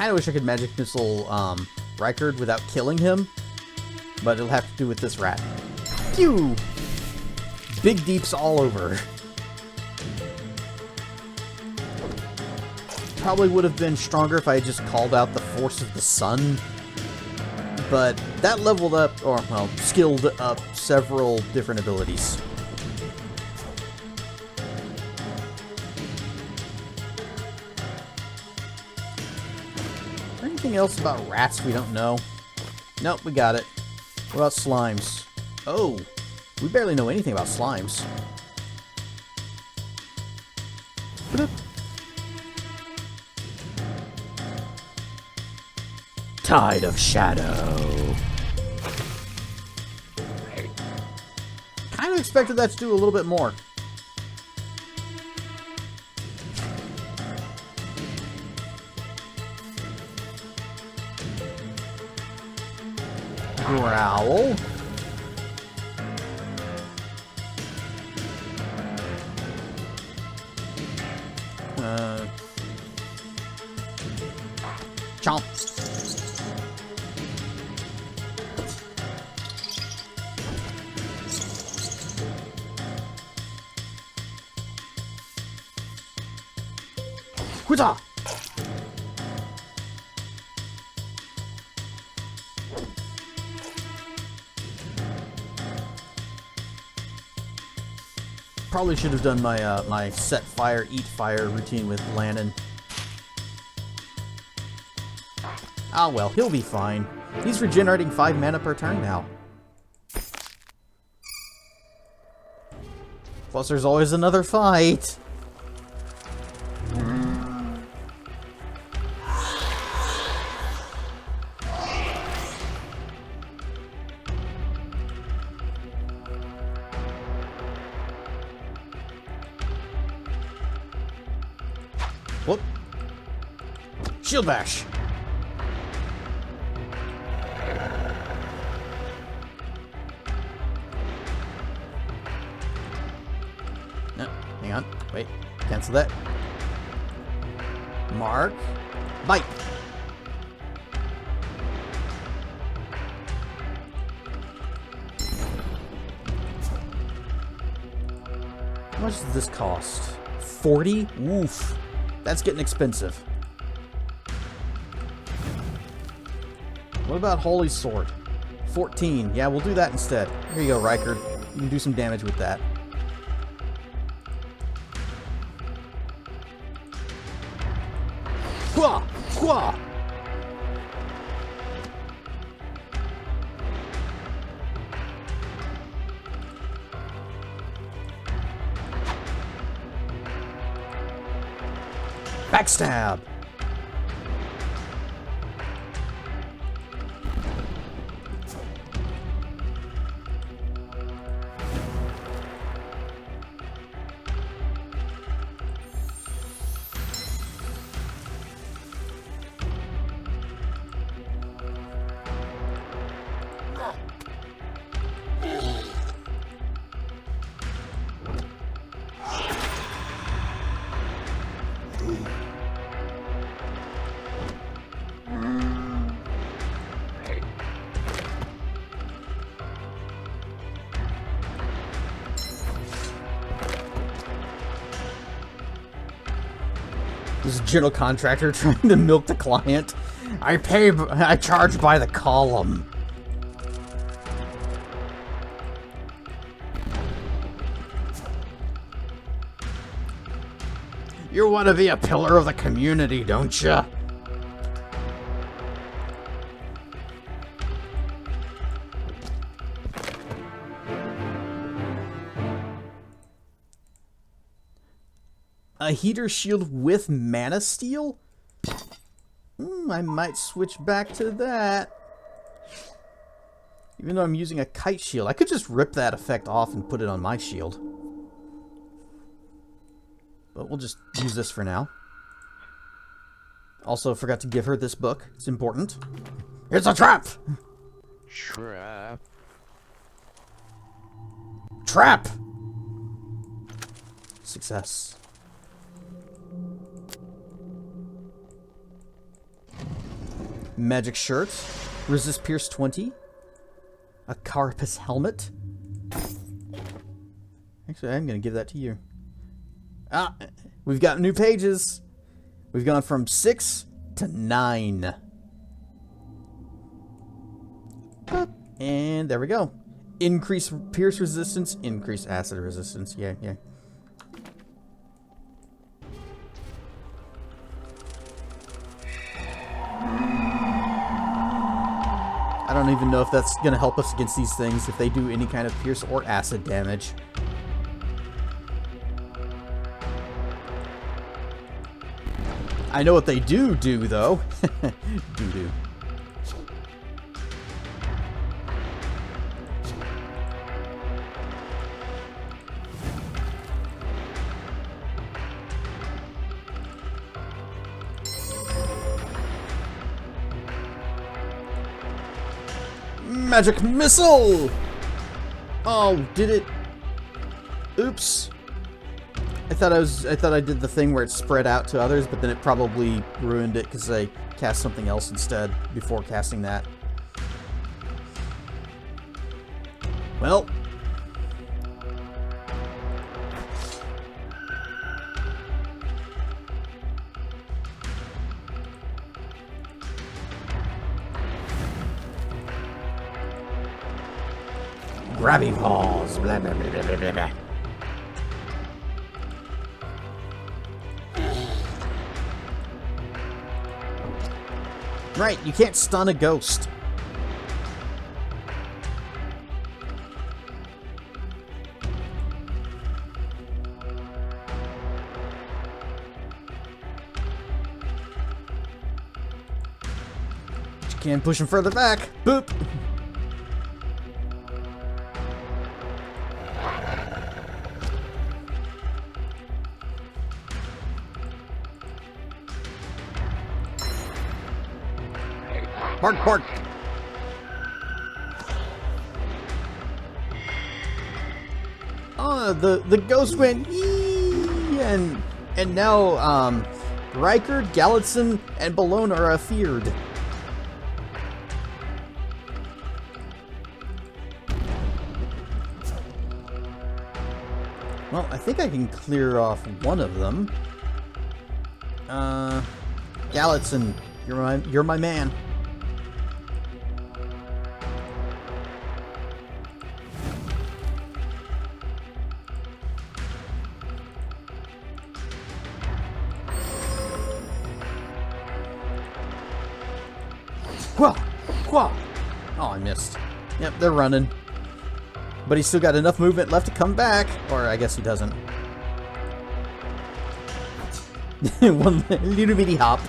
kind of wish I could magic missile Rykard without killing him, but it'll have to do with this rat. Phew! Big deeps all over. Probably would have been stronger if I had just called out the Force of the Sun, but that leveled up, or, well, skilled up several different abilities. Is there anything else about rats we don't know? Nope, we got it. What about slimes? Oh, we barely know anything about slimes. Tide of Shadow. Kind of expected that to do a little bit more. Growl. Chomp. Huzzah! Probably should have done my my set fire, eat fire routine with Lannon. Ah well, he'll be fine. He's regenerating 5 mana per turn now. Plus there's always another fight. Whoop. Shield bash. No, hang on. Wait. Cancel that. Mark. Bite. How much does this cost? 40? Woof. That's getting expensive. What about Holy Sword? 14. Yeah, we'll do that instead. Here you go, Rykard. You can do some damage with that. Hua! Hua! Backstab! This general contractor trying to milk the client. I charge by the column. You want to be a pillar of the community, don't you? A heater shield with mana steal? I might switch back to that. Even though I'm using a kite shield, I could just rip that effect off and put it on my shield. But we'll just use this for now. Also, forgot to give her this book. It's important. It's a trap! Trap. Trap! Success. Magic shirt. Resist pierce 20. A carapace helmet. Actually, I'm going to give that to you. Ah, we've got new pages. We've gone from 6 to 9. And there we go. Increase pierce resistance, increase acid resistance. Yeah, yeah. I don't even know if that's going to help us against these things, if they do any kind of pierce or acid damage. I know what they do, though. Do. Magic missile! Oh, did it? Oops. I thought I did the thing where it spread out to others, but then it probably ruined it because I cast something else instead before casting that. Well. Grabby paws. Blah, blah, blah, blah, blah, blah. Right, you can't stun a ghost. You can push him further back. Boop. Bark, bark. Oh, the ghost went eee, and now Riker, Gallitson, and Balone are feared. Well, I think I can clear off one of them. Gallitson, you're my man. Quah! Oh, I missed. Yep, they're running. But he's still got enough movement left to come back. Or I guess he doesn't. One little bitty hop.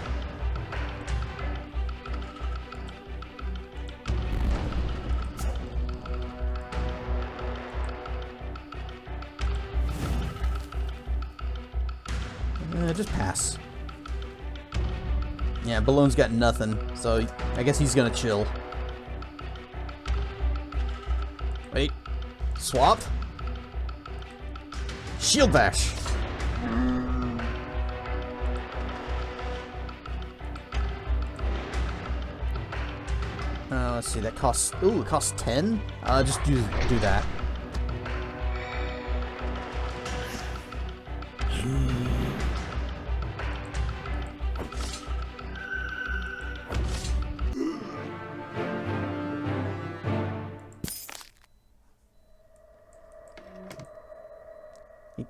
Just pass. Yeah, Balloon's got nothing, so I guess he's gonna chill. Wait. Swap? Shield bash! Let's see, that costs... Ooh, it costs 10? Just do that.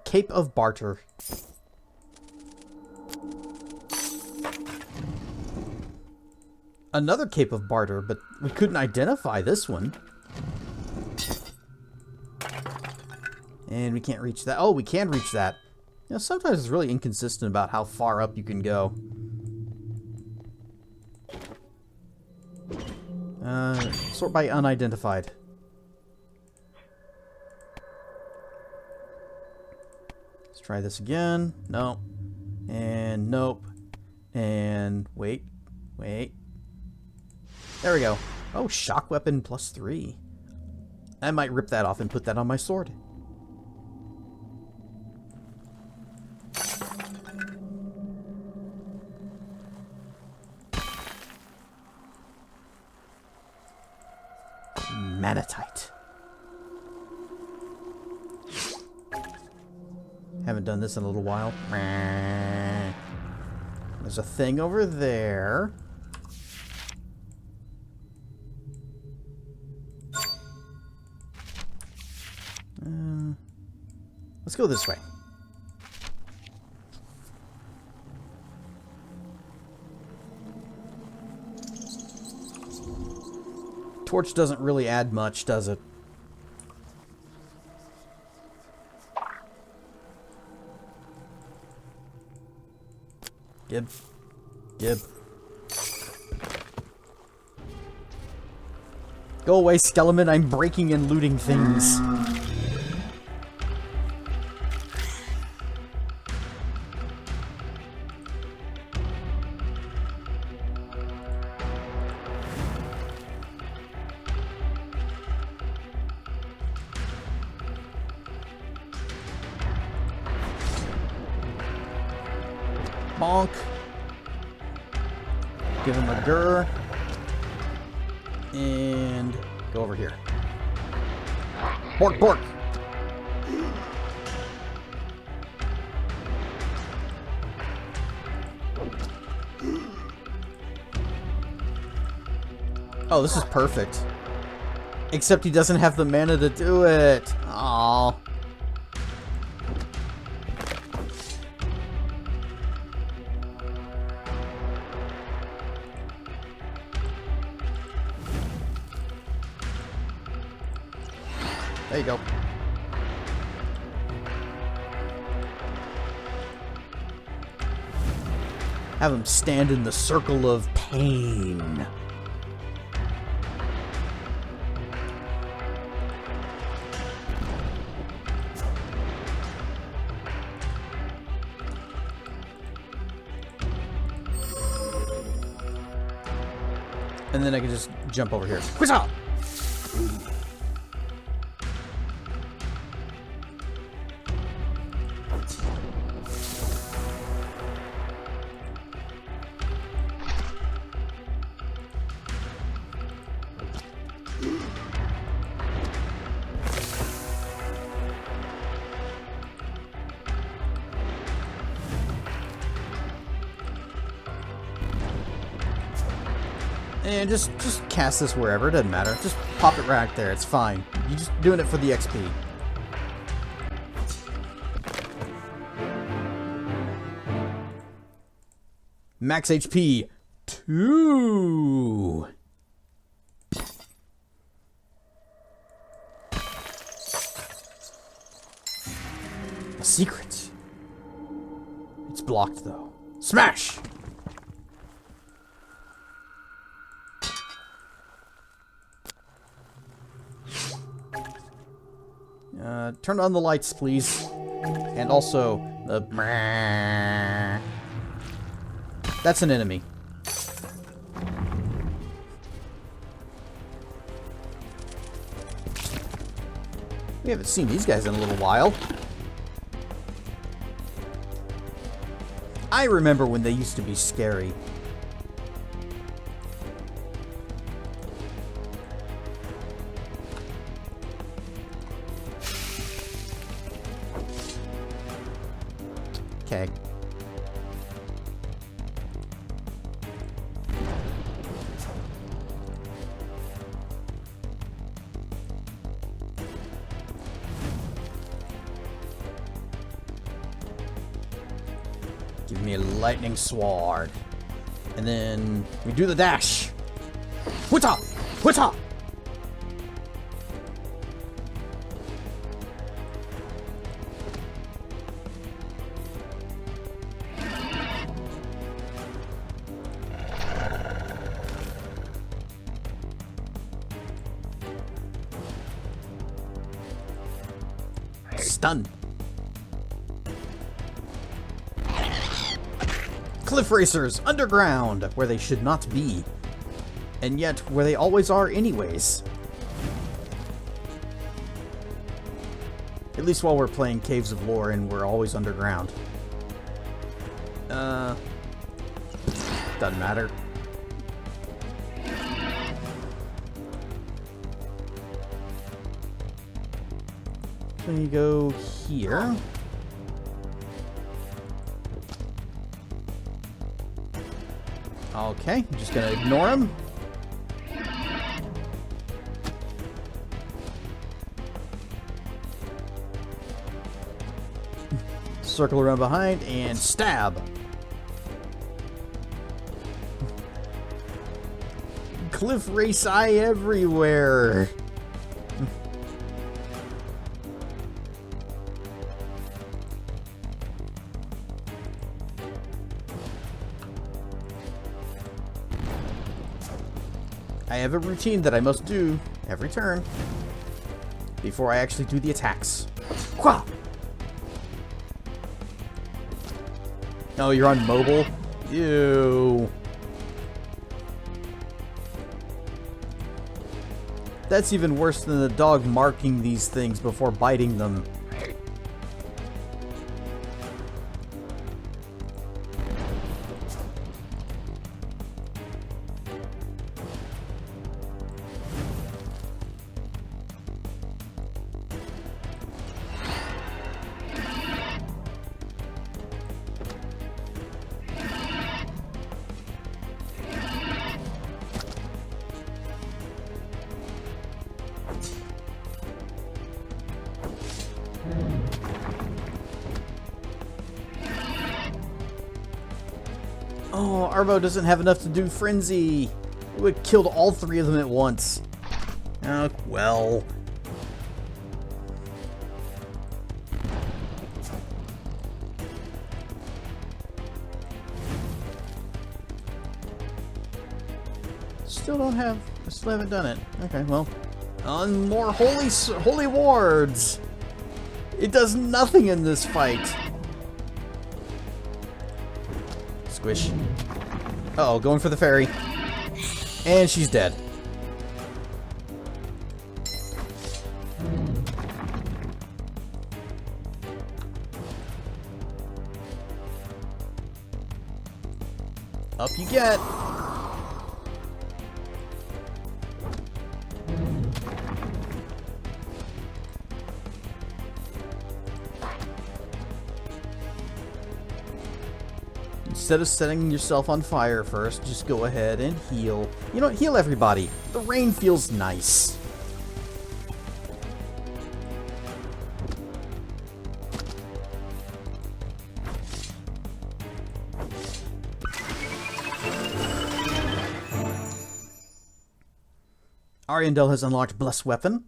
Cape of Barter. Another Cape of Barter, but we couldn't identify this one. And we can't reach that. Oh, we can reach that. You know, sometimes it's really inconsistent about how far up you can go. Sort by unidentified. Try this again. Nope. And nope. And wait. There we go. Oh, shock weapon +3. I might rip that off and put that on my sword. Manatite. Haven't done this in a little while. There's a thing over there. Let's go this way. Torch doesn't really add much, does it? Gib. Gib. Go away, Skeleton. I'm breaking and looting things. Bonk. Give him a grr. And go over here. Bork, bork. Oh, this is perfect. Except he doesn't have the mana to do it. Aww. There you go. Have him stand in the circle of pain. And then I can just jump over here. Whizzaw! And just cast this wherever, it doesn't matter. Just pop it right there, it's fine. You're just doing it for the XP. Max HP 2. A secret. It's blocked though. Smash! Turn on the lights, please. And also, the... That's an enemy. We haven't seen these guys in a little while. I remember when they used to be scary. Okay. Give me a lightning sword. And then we do the dash. What's up? Stun. Cliff racers, underground, where they should not be. And yet, where they always are anyways. At least while we're playing Caves of Lore and we're always underground. Doesn't matter. So you go here. Okay, I'm just gonna ignore him. Circle around behind and stab. Cliff race eye everywhere. I have a routine that I must do every turn before I actually do the attacks. Quah! Oh, you're on mobile? Ew. That's even worse than the dog marking these things before biting them. Oh, Arvo doesn't have enough to do Frenzy. It would have killed all three of them at once. Oh, well. Still haven't done it. Okay, well. On more holy wards. It does nothing in this fight. Squish. Uh-oh, going for the fairy. And she's dead. Up you get. Instead of setting yourself on fire first, just go ahead and heal. You know what? Heal everybody. The rain feels nice. Ariandel has unlocked Blessed Weapon.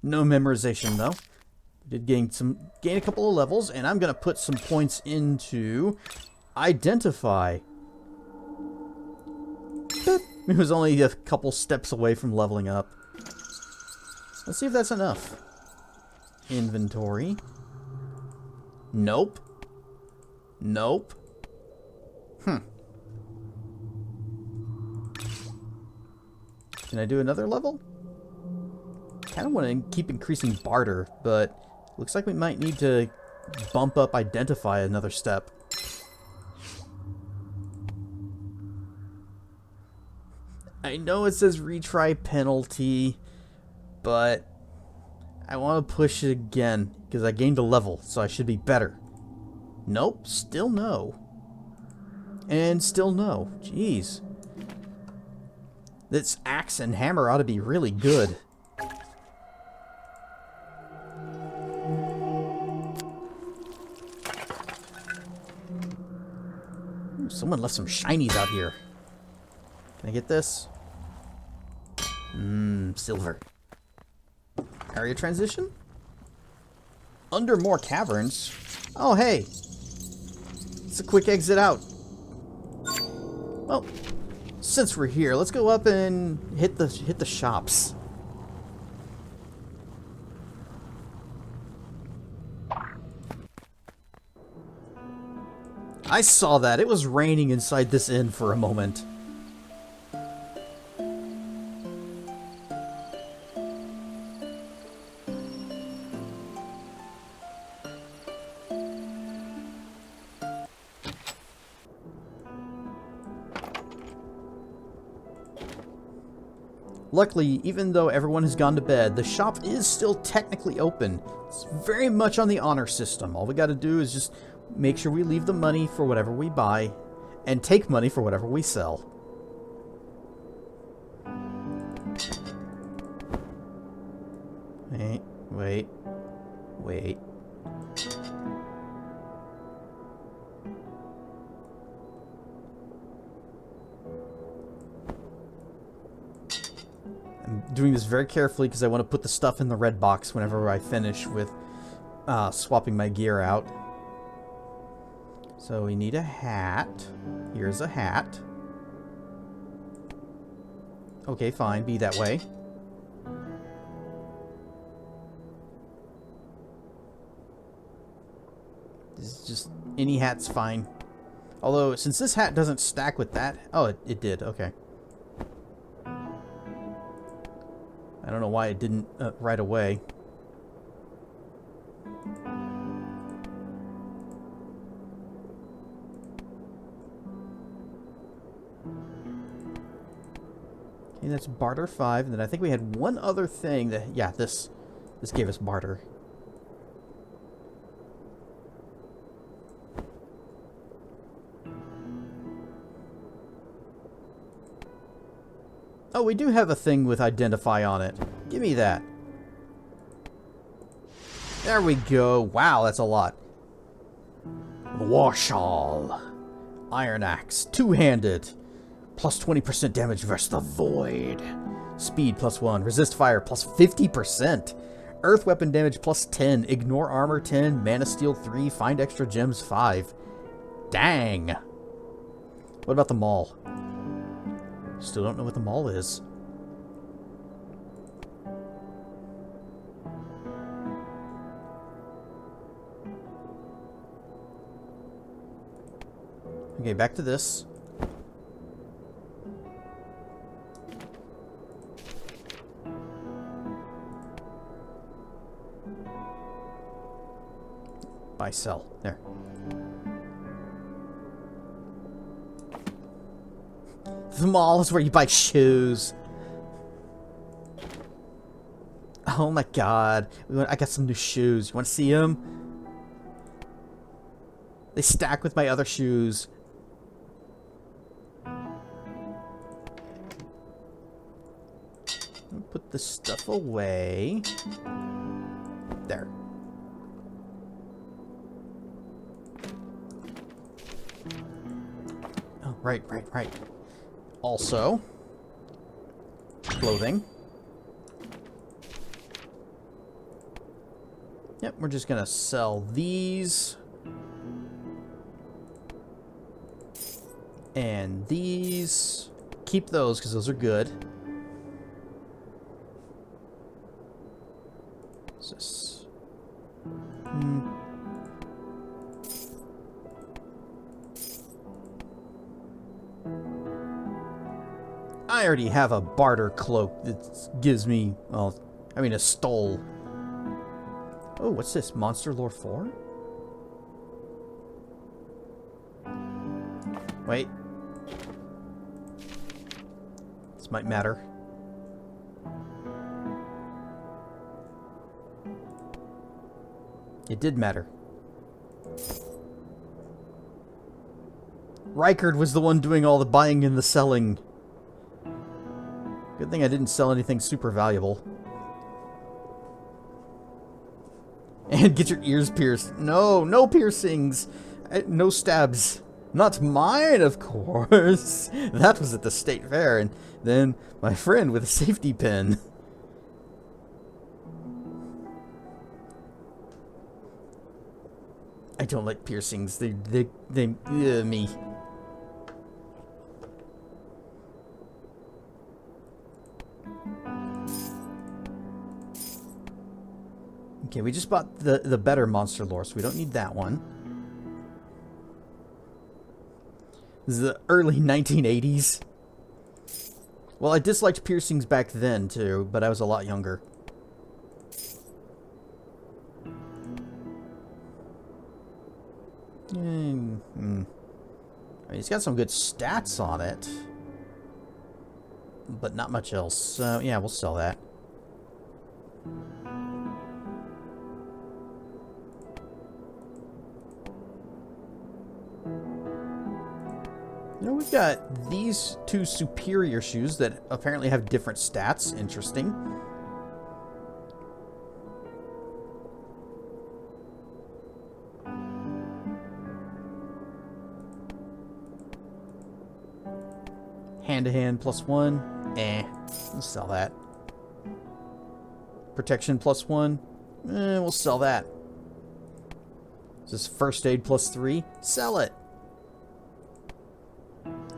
No memorization, though. Did gain a couple of levels, and I'm gonna put some points into Identify. It was only a couple steps away from leveling up. Let's see if that's enough. Inventory. Nope. Nope. Can I do another level? Kind of want to keep increasing barter, but looks like we might need to bump up Identify another step. I know it says retry penalty, but I want to push it again because I gained a level, so I should be better. Nope, still no. And still no. Jeez. This axe and hammer ought to be really good. Ooh, someone left some shinies out here. Can I get this? Silver. Area transition? Under more caverns? Oh, hey. It's a quick exit out. Well, since we're here, let's go up and hit the shops. I saw that. It was raining inside this inn for a moment. Luckily, even though everyone has gone to bed, the shop is still technically open. It's very much on the honor system. All we gotta do is just make sure we leave the money for whatever we buy, and take money for whatever we sell. Wait. I'm doing this very carefully because I want to put the stuff in the red box whenever I finish with swapping my gear out. So we need a hat. Here's a hat. Okay, fine. Be that way. This is just... any hat's fine. Although, since this hat doesn't stack with that... oh, it did. Okay. I don't know why it didn't right away. Okay, that's barter 5. And then I think we had one other thing that... yeah, this gave us barter. Oh, we do have a thing with identify on it. Give me that. There we go. Wow, that's a lot. Warshall. Iron Axe. Two-handed. Plus 20% damage versus the Void. Speed +1. Resist fire plus 50%. Earth weapon damage plus 10. Ignore armor 10. Mana steel 3. Find extra gems 5. Dang. What about the maul? Still don't know what the maul is. Okay, back to this. Buy, sell. There. The mall is where you buy shoes. Oh my god. I got some new shoes. You want to see them? They stack with my other shoes. Put this stuff away. There. Oh, right. Also, clothing. Yep, we're just gonna sell these. And these. Keep those, because those are good. What's this? I already have a barter cloak that gives me, well, I mean a stole. Oh, what's this? Monster Lore 4? Wait. This might matter. It did matter. Rykard was the one doing all the buying and the selling. Good thing I didn't sell anything super valuable. And get your ears pierced. No, no piercings. No stabs. Not mine, of course. That was at the state fair, and then my friend with a safety pin. I don't like piercings. They me. Okay, we just bought the better monster lore, so we don't need that one. This is the early 1980s. Well, I disliked piercings back then, too, but I was a lot younger. He's got some good stats on it. but not much else. So, yeah, we'll sell that. You know, we've got these two superior shoes that apparently have different stats. Interesting. Hand-to-hand +1. We'll sell that. Protection +1. We'll sell that. Is this first aid +3? Sell it.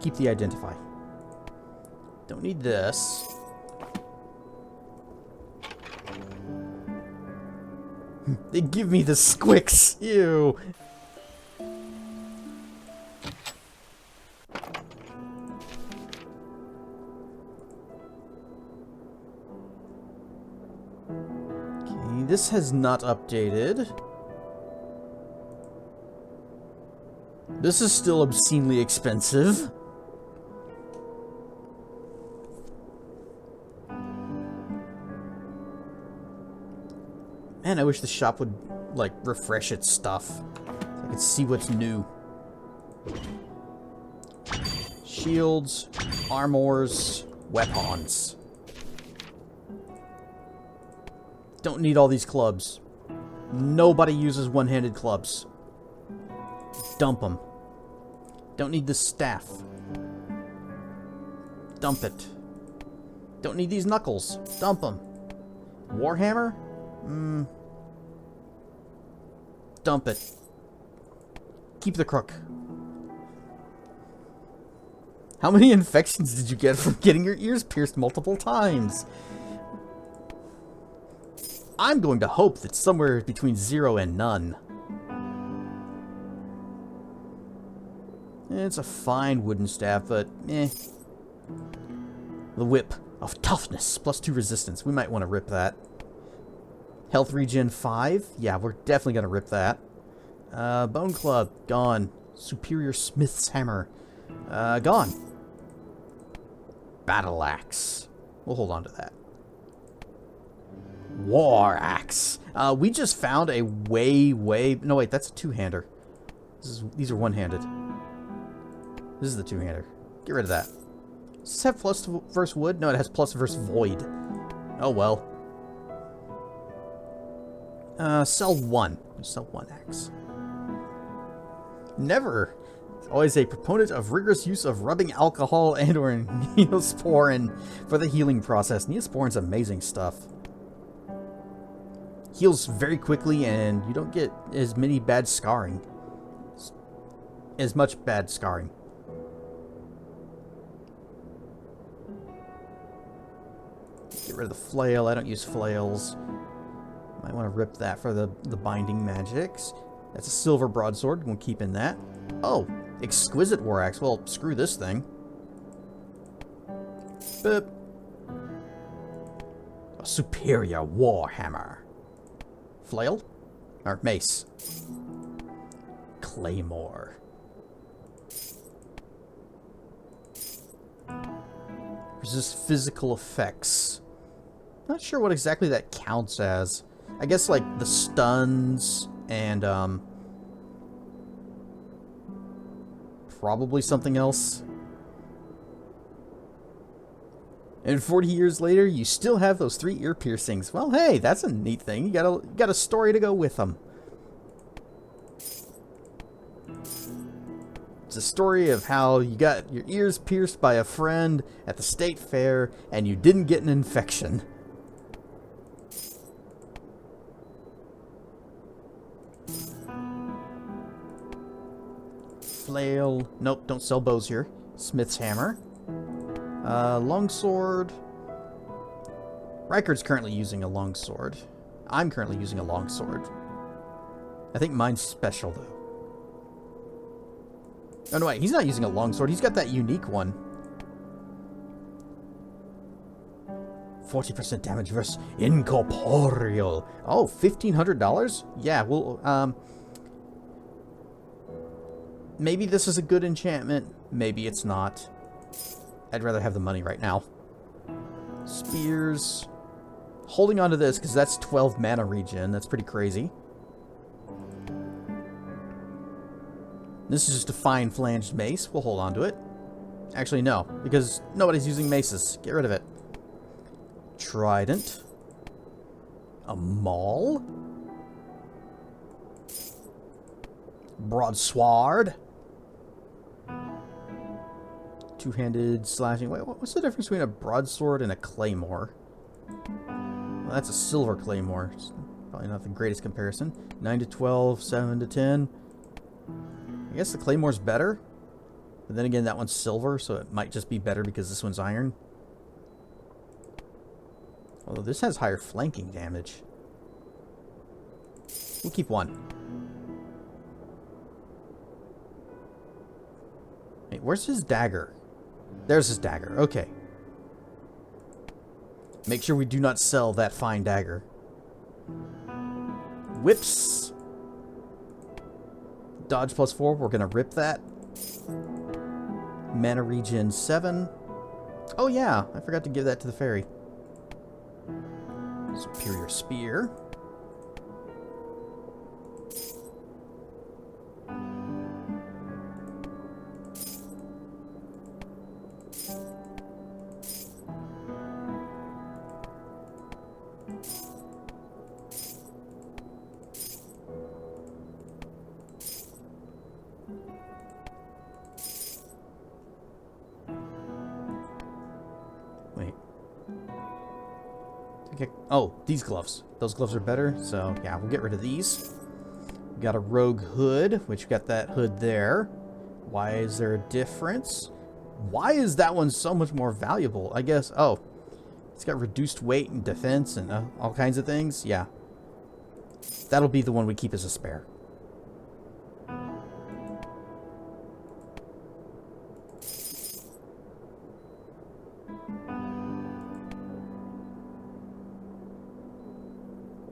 Keep the identify. Don't need this. They give me the squicks. Ew. Okay, this has not updated. This is still obscenely expensive. Man, I wish the shop would, like, refresh its stuff. So I could see what's new. Shields, armors, weapons. Don't need all these clubs. Nobody uses one-handed clubs. Dump them. Don't need this staff. Dump it. Don't need these knuckles. Dump them. Warhammer? Dump it. Keep the crook. How many infections did you get from getting your ears pierced multiple times? I'm going to hope that somewhere between 0 and none. It's a fine wooden staff, but eh. The whip of toughness, +2 resistance. We might want to rip that. Health regen 5. Yeah, we're definitely going to rip that. Bone club, gone. Superior smith's hammer, gone. Battle axe. We'll hold on to that. War axe. We just found a no wait, that's a two-hander. These are one-handed. This is the two-hander. Get rid of that. Does this have plus versus wood? No, it has plus versus void. Oh well. Sell one. Sell one axe. Never. Always a proponent of rigorous use of rubbing alcohol and or neosporin for the healing process. Neosporin's amazing stuff. Heals very quickly and you don't get as many bad scarring. As much bad scarring. Get rid of the flail. I don't use flails. Might want to rip that for the binding magics. That's a silver broadsword. We'll keep in that. Oh, exquisite war axe. Well, screw this thing. Boop. A superior war hammer. Flail? Or mace. Claymore. Resist physical effects. Not sure what exactly that counts as. I guess like the stuns and probably something else. And 40 years later, you still have those 3 ear piercings. Well, hey, that's a neat thing. You got a story to go with them. It's a story of how you got your ears pierced by a friend at the state fair and you didn't get an infection. Flail. Nope, don't sell bows here. Smith's hammer. Longsword. Riker's currently using a longsword. I'm currently using a longsword. I think mine's special, though. Oh, no, wait. He's not using a longsword. He's got that unique one. 40% damage versus incorporeal. Oh, $1,500? Yeah, well, maybe this is a good enchantment. Maybe it's not. I'd rather have the money right now. Spears. Holding on to this, because that's 12 mana regen. That's pretty crazy. This is just a fine flanged mace. We'll hold on to it. Actually, no, because nobody's using maces. Get rid of it. Trident. A maul. Broadsword. Two-handed slashing. Wait, what's the difference between a broadsword and a claymore? Well, that's a silver claymore. It's probably not the greatest comparison. 9 to 12, 7 to 10. I guess the claymore's better. But then again, that one's silver, so it might just be better because this one's iron. Although this has higher flanking damage. We'll keep one. Wait, where's his dagger? There's his dagger. Okay. Make sure we do not sell that fine dagger. Whips. Dodge +4. We're going to rip that. Mana regen 7. Oh yeah, I forgot to give that to the fairy. Superior spear. Wait. Okay. Oh, these gloves. Those gloves are better, so yeah, we'll get rid of these. We got a rogue hood, which got that hood there. Why is there a difference? Why is that one so much more valuable? I guess, oh, it's got reduced weight and defense and all kinds of things. Yeah. That'll be the one we keep as a spare.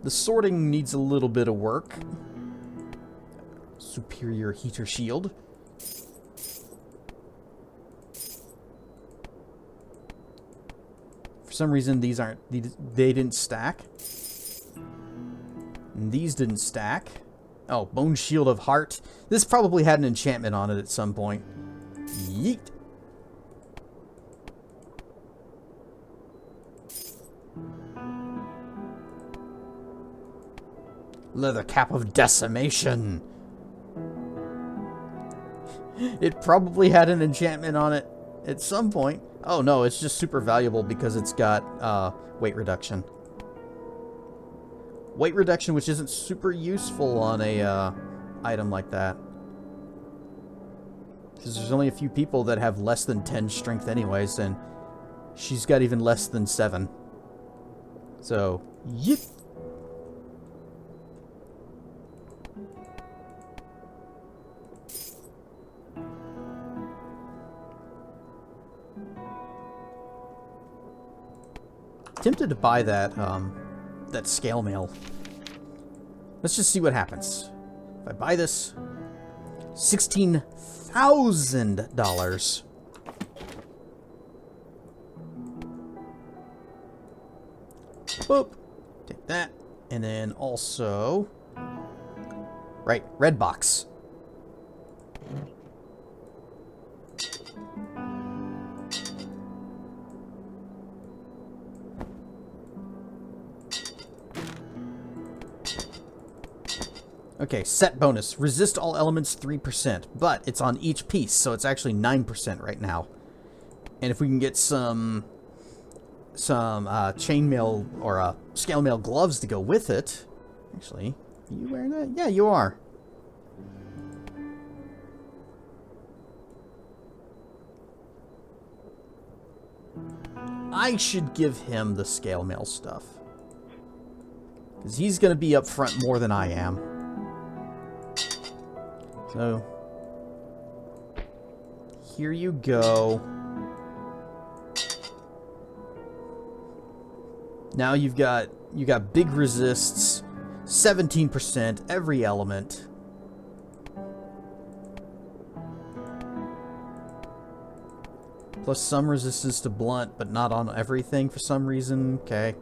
The sorting needs a little bit of work. Superior heater shield. For some reason, these aren't. They didn't stack. And these didn't stack. Oh, bone shield of heart. This probably had an enchantment on it at some point. Yeet. Leather cap of decimation. It probably had an enchantment on it at some point. Oh no, it's just super valuable because it's got weight reduction. Weight reduction, which isn't super useful on a item like that. Because there's only a few people that have less than 10 strength anyways, and she's got even less than 7. So, yep. Tempted to buy that that scale mail. Let's just see what happens. If I buy this, $16,000. Boop. Take that, and then also, right, red box. Okay, set bonus. Resist all elements 3%, but it's on each piece, so it's actually 9% right now. And if we can get some chainmail or scale mail gloves to go with it. Actually, are you wearing that? Yeah, you are. I should give him the scale mail stuff. Because he's going to be up front more than I am. So, here you go. Now you got big resists, 17% every element. Plus some resistance to blunt, but not on everything for some reason. Okay.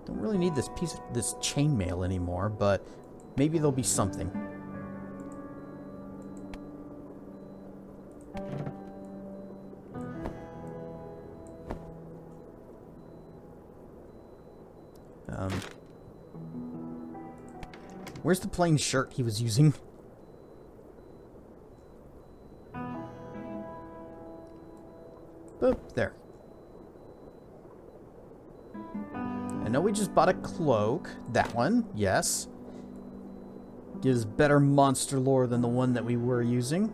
Don't really need this chainmail anymore, but maybe there'll be something. Where's the plain shirt he was using? Boop, there. I know we just bought a cloak. That one, yes. Gives better monster lore than the one that we were using.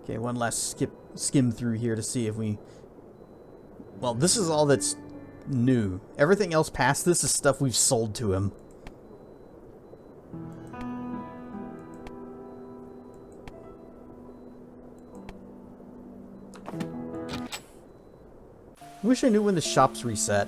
Okay, one last skim through here to see if we... Well, this is all that's new. Everything else past this is stuff we've sold to him. I wish I knew when the shops reset.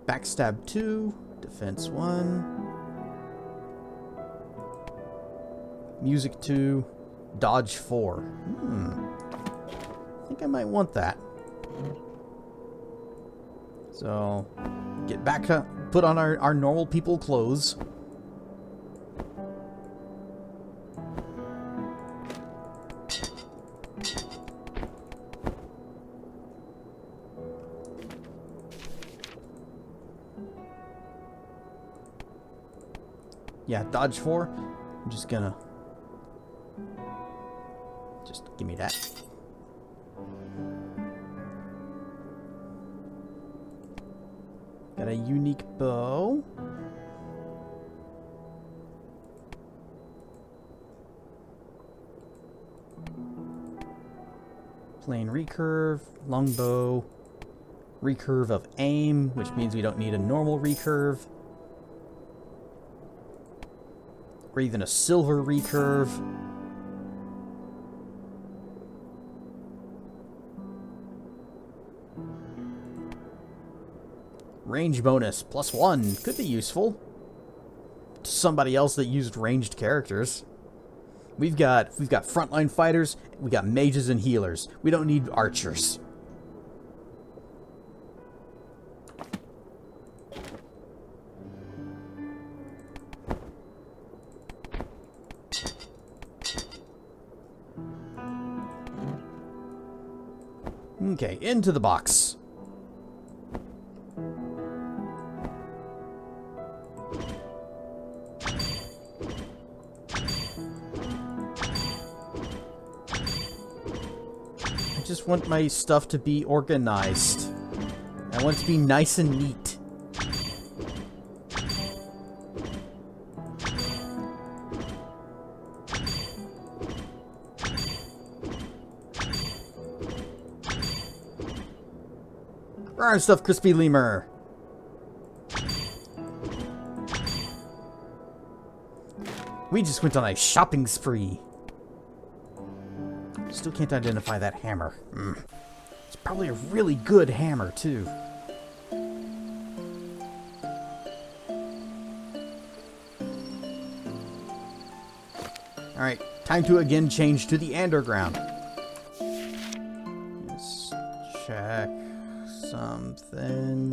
Backstab 2, defense 1, music 2, dodge 4. I think I might want that. So, get back up, put on our normal people clothes. Yeah, dodge 4. I'm just gonna... Just give me that. Got a unique bow. Plain recurve, longbow, recurve of aim, which means we don't need a normal recurve. Or even a silver recurve. Range bonus +1 could be useful to somebody else that used ranged characters. We've got frontline fighters, we got mages and healers. We don't need archers. Okay, into the box. I just want my stuff to be organized. I want it to be nice and neat. Our stuff, Crispy Lemur. We just went on a shopping spree. Still can't identify that hammer. It's probably a really good hammer, too. Alright, time to again change to the underground. Let's check something.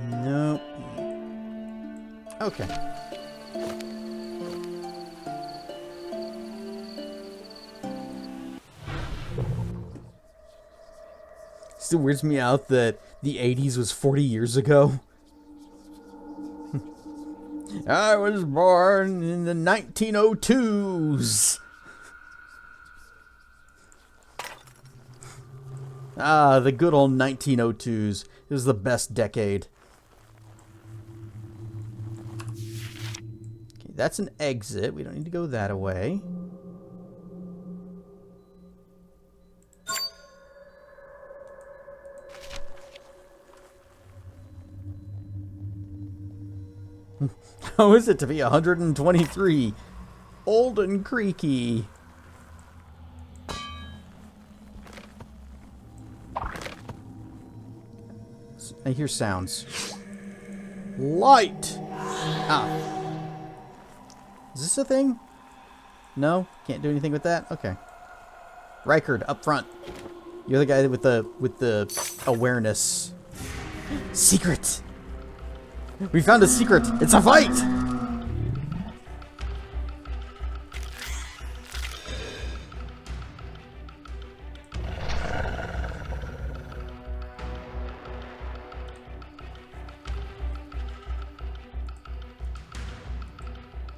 Nope. Okay. Still weirds me out that the 80s was 40 years ago. I was born in the 1902s. Ah, the good old 1902s. It was the best decade. Okay, that's an exit. We don't need to go that way. How is it to be 123? Old and creaky. I hear sounds. Light! Ah. Is this a thing? No? Can't do anything with that? Okay. Rykard, up front. You're the guy with the awareness. Secret! We found a secret! It's a fight!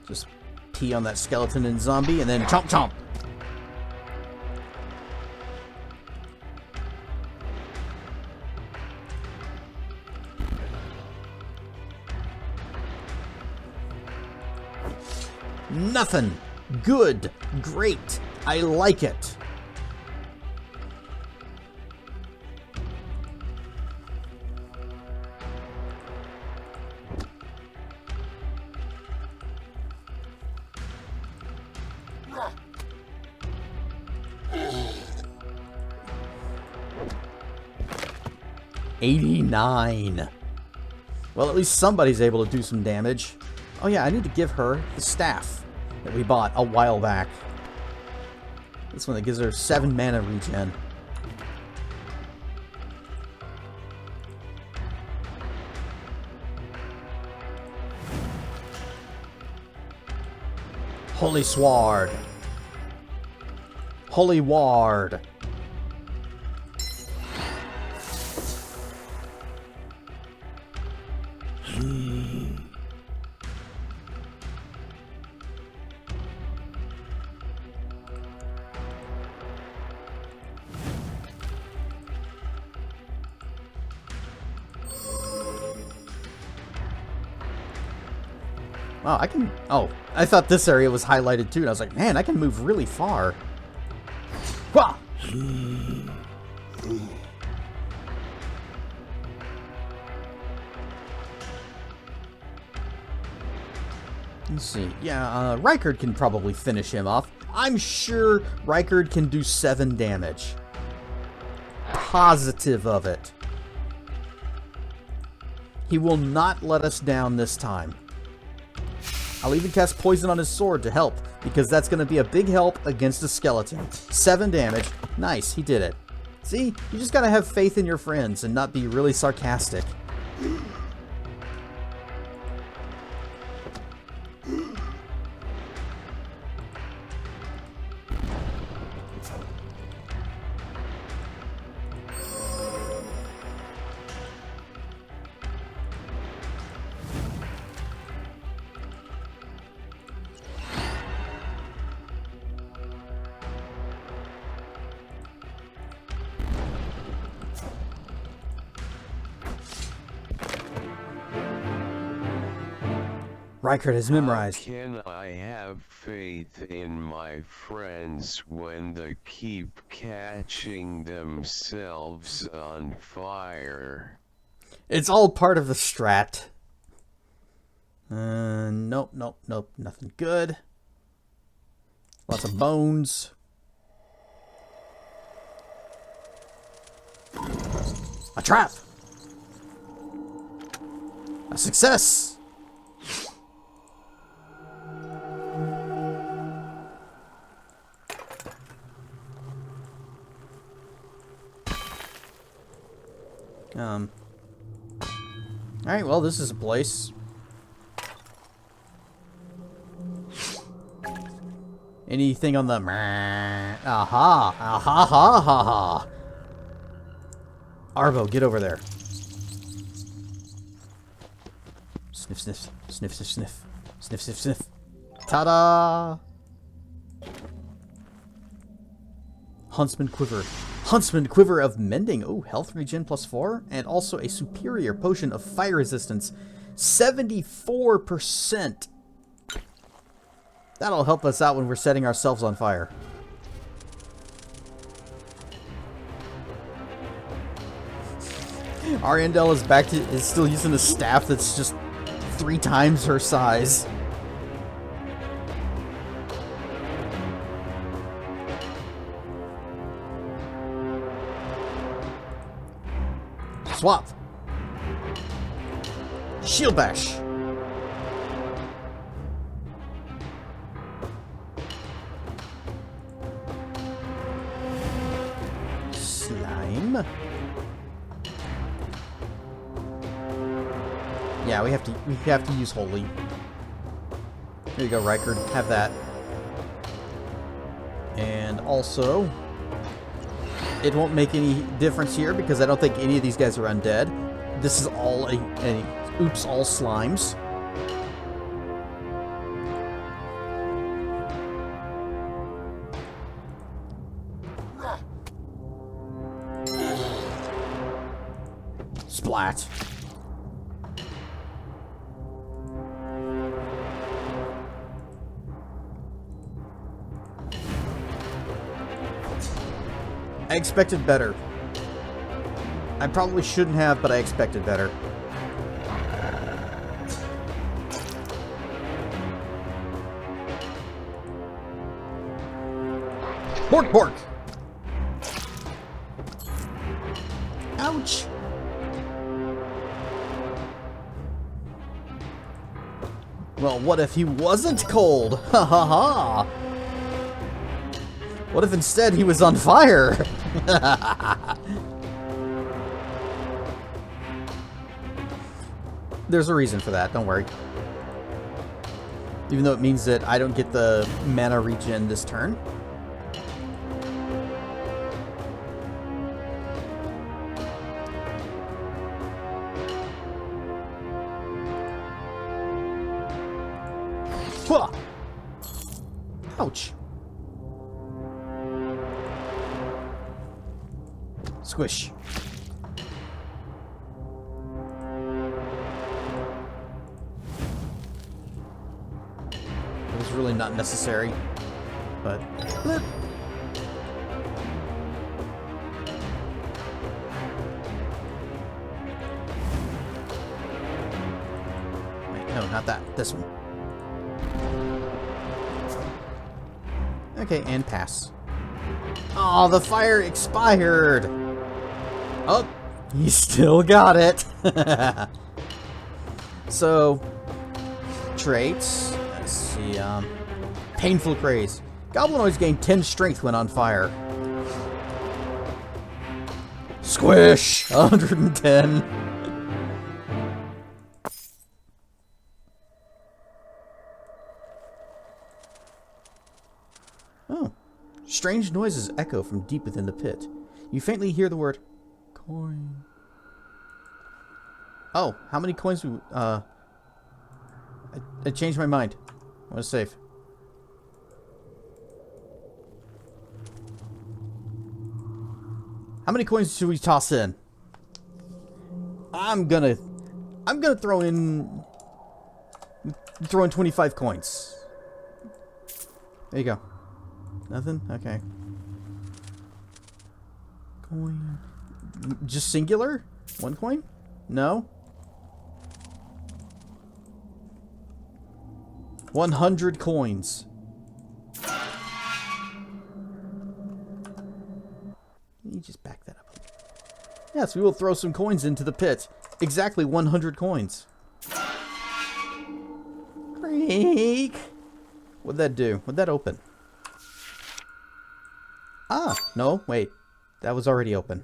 Just pee on that skeleton and zombie and then chomp chomp. Nothing. Good. Great. I like it. $89. Well, at least somebody's able to do some damage. Oh yeah, I need to give her the staff that we bought a while back. This one that gives her 7 mana regen. Holy Sword. Holy Ward. Wow, I can... Oh, I thought this area was highlighted too, and I was like, man, I can move really far. Wah! Let's see. Yeah, Rykard can probably finish him off. I'm sure Rykard can do 7 damage. Positive of it. He will not let us down this time. I'll even cast poison on his sword to help, because that's going to be a big help against a skeleton. 7 damage. Nice, he did it. See? You just got to have faith in your friends and not be really sarcastic. Rykard has memorized. How can I have faith in my friends when they keep catching themselves on fire? It's all part of the strat. Nope, nope, nope. Nothing good. Lots of bones. A trap! A success! Alright, well, this is a place. Anything on the... Aha! Aha ha ha ha! Arvo, get over there. Sniff, sniff, sniff, sniff, sniff. Sniff, sniff, sniff. Ta-da! Huntsman Quiver. Huntsman Quiver of Mending. Oh, health regen +4. And also a superior potion of fire resistance. 74%. That'll help us out when we're setting ourselves on fire. Ariandel is still using a staff that's just 3 times her size. Swap. Shield bash. Slime. Yeah, we have to use holy. There you go, Riker. Have that. And also, it won't make any difference here because I don't think any of these guys are undead. This is all oops, all slimes. Splat. I expected better. I probably shouldn't have, but I expected better. Bork, bork! Ouch! Well, what if he wasn't cold? Ha ha ha! What if instead he was on fire? There's a reason for that, don't worry. Even though it means that I don't get the mana regen this turn. Ouch. Squish. It was really not necessary, but blip. Wait, no, not that. This one. Okay, and pass. Oh, the fire expired! Oh, he still got it! So, traits. Let's see, Painful Craze. Goblin always gained 10 strength when on fire. Squish! 110. Oh. Strange noises echo from deep within the pit. You faintly hear the word coin. Oh, how many coins do I changed my mind. I want to save. How many coins should we toss in? I'm gonna throw in 25 coins. There you go. Nothing? Okay. Coin. Just singular? 1 coin? No? 100 coins. You just back that up. Yes, we will throw some coins into the pit. Exactly 100 coins. Creak. What'd that do? What'd that open? Ah, no, wait. That was already open.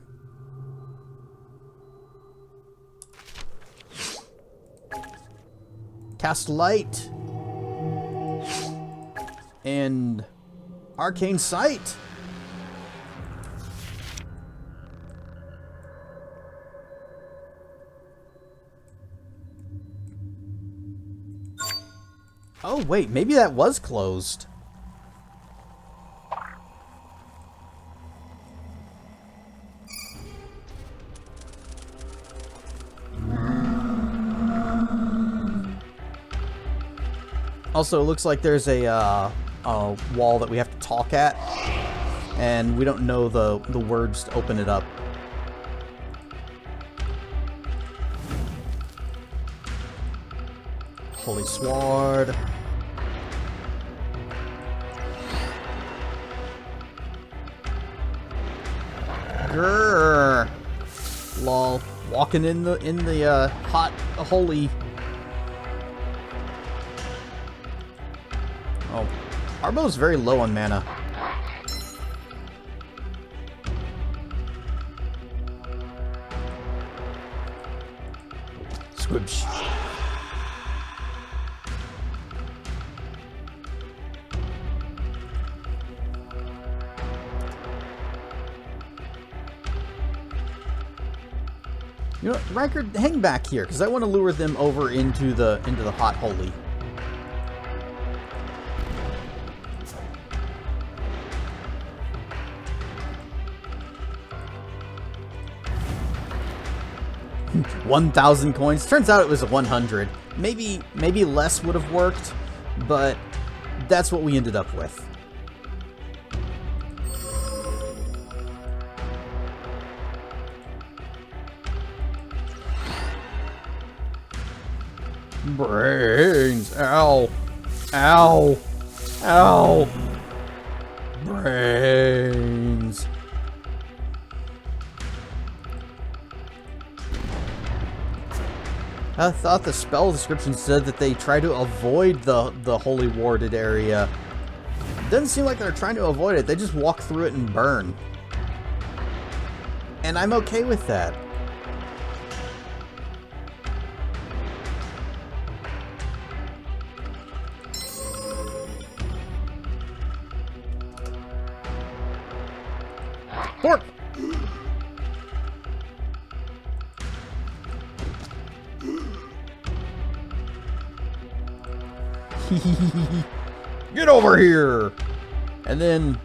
Cast Light. And Arcane Sight. Oh, wait, maybe that was closed. Also, it looks like there's a wall that we have to talk at, and we don't know the words to open it up. Holy Sword. Grrr. Lol. Walking in the hot holy. Oh, Arbo's very low on mana. Squibs. You know what, Riker, hang back here, because I want to lure them over into the hot holy. $1,000 coins. Turns out it was 100. Maybe less would have worked, but that's what we ended up with. Brains. Ow. Ow. Ow. Brains. I thought the spell description said that they try to avoid the holy warded area. Doesn't seem like they're trying to avoid it. They just walk through it and burn. And I'm okay with that. Pork! Get over here! And then,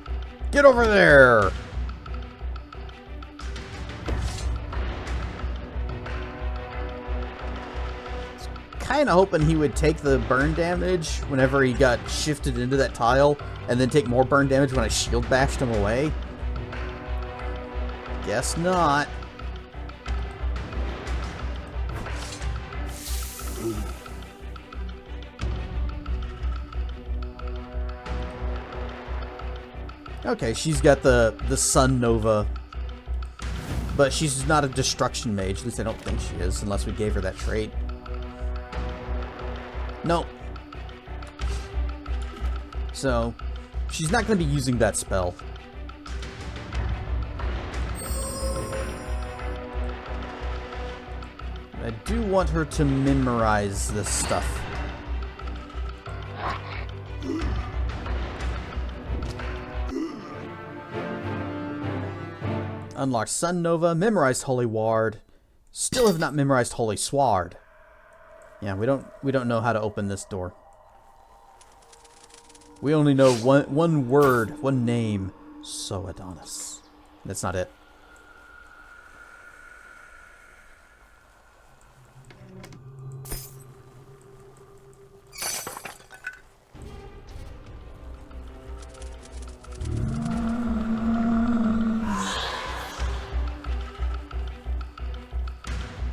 get over there! Kinda hoping he would take the burn damage whenever he got shifted into that tile, and then take more burn damage when I shield bashed him away. Guess not. Okay, she's got the Sun Nova, but she's not a Destruction Mage. At least I don't think she is, unless we gave her that trait. Nope. So, she's not going to be using that spell. I do want her to memorize this stuff. Unlocked Sun Nova, memorized Holy Ward. Still have not memorized Holy Sword. Yeah, we don't know how to open this door. We only know one word, one name. So Adonis. That's not it.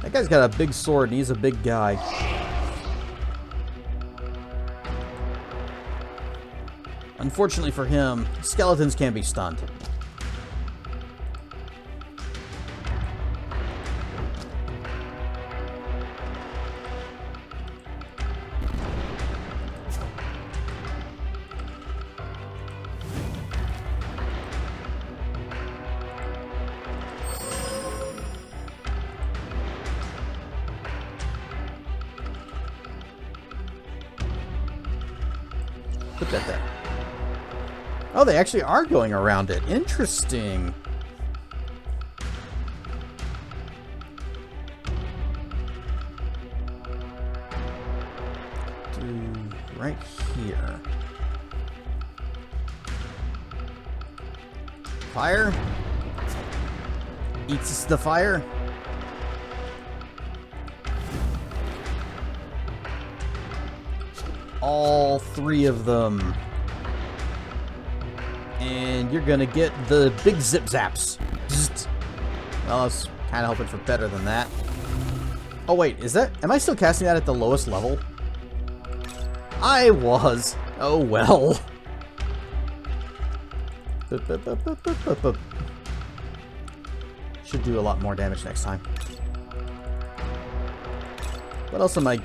That guy's got a big sword and he's a big guy. Unfortunately for him, skeletons can be stunned. Put that there. Oh, they actually are going around it. Interesting. Do right here. Fire. Eats the fire. All three of them. And you're gonna get the big zip zaps. Well, I was kind of hoping for better than that. Oh wait, is that... Am I still casting that at the lowest level? I was. Oh well. Should do a lot more damage next time. What else am I...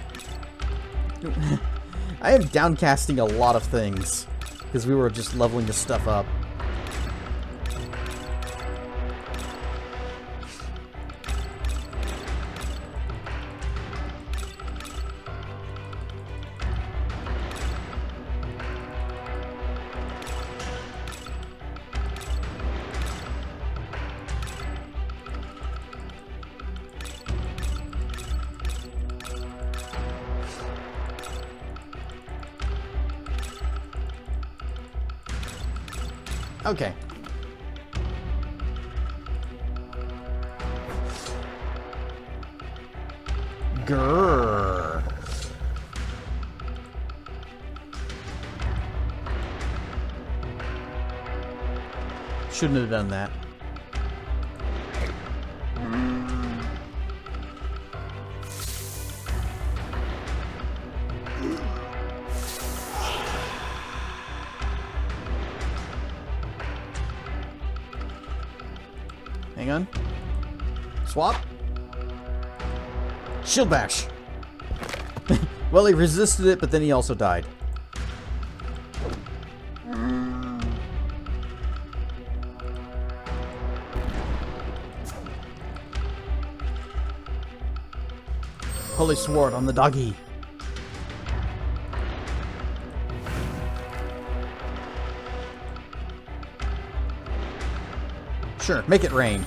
I am downcasting a lot of things. Because we were just leveling this stuff up. Okay. Grrr. Shouldn't have done that. Hang on. Swap. Shield bash. Well, he resisted it, but then he also died. Holy sword on the doggy. Sure, make it rain.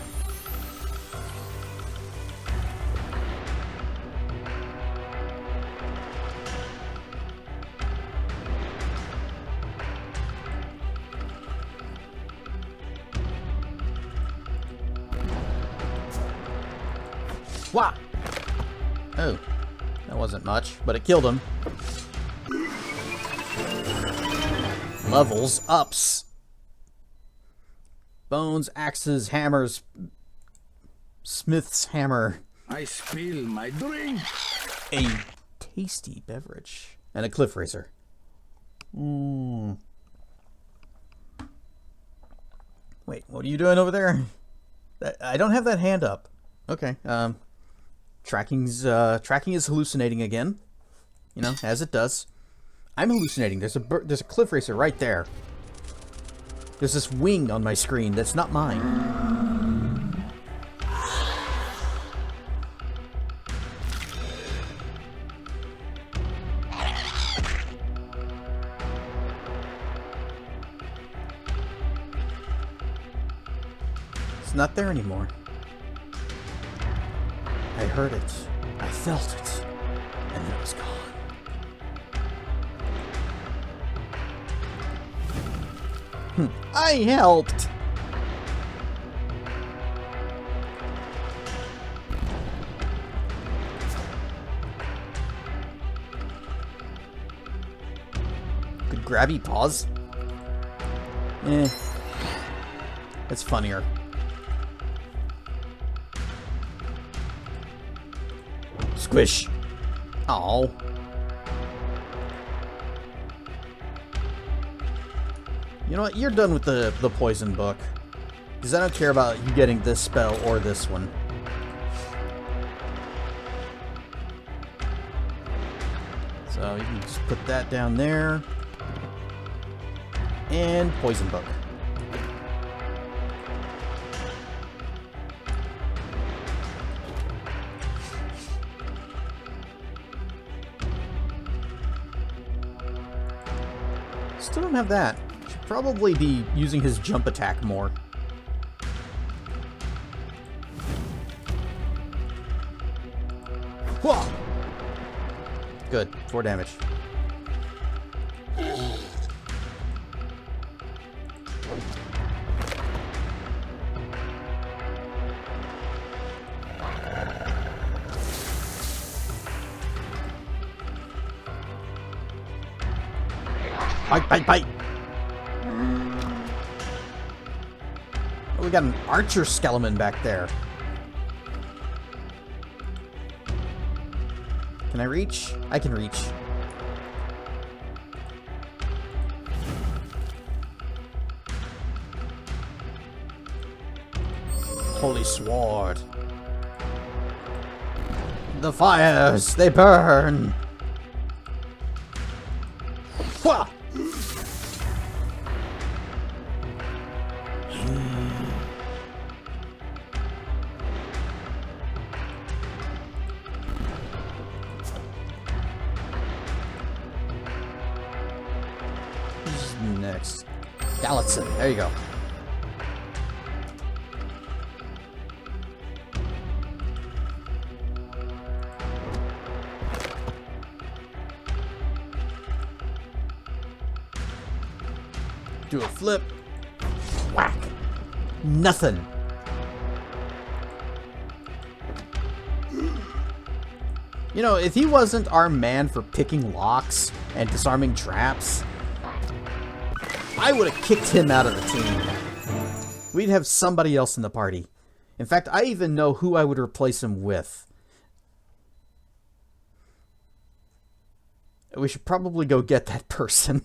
Wah! Oh, that wasn't much, but it killed him. Levels ups. Bones, axes, hammers, Smith's hammer. I spill my drink. A tasty beverage. And a cliff racer. Wait, what are you doing over there? I don't have that hand up. Okay, tracking is hallucinating again. You know, as it does. I'm hallucinating. There's a cliff racer right there. There's this wing on my screen that's not mine. It's not there anymore. I heard it. I felt it. And then it was gone. I helped! Good grabby paws. That's funnier. Squish. Oh. You know what? You're done with the poison book. Because I don't care about you getting this spell or this one. So you can just put that down there. And poison book. Still don't have that. Should probably be using his jump attack more. Whoa! Good. 4 damage. Bite, bite, bite! Oh, we got an archer skeleton back there. Can I reach? I can reach. holy sword. The fires, they burn. Wah! Who's next? Gallitson, there you go. Do a flip. Whack. Nothing. You know, if he wasn't our man for picking locks and disarming traps, I would have kicked him out of the team. We'd have somebody else in the party. In fact, I even know who I would replace him with. We should probably go get that person.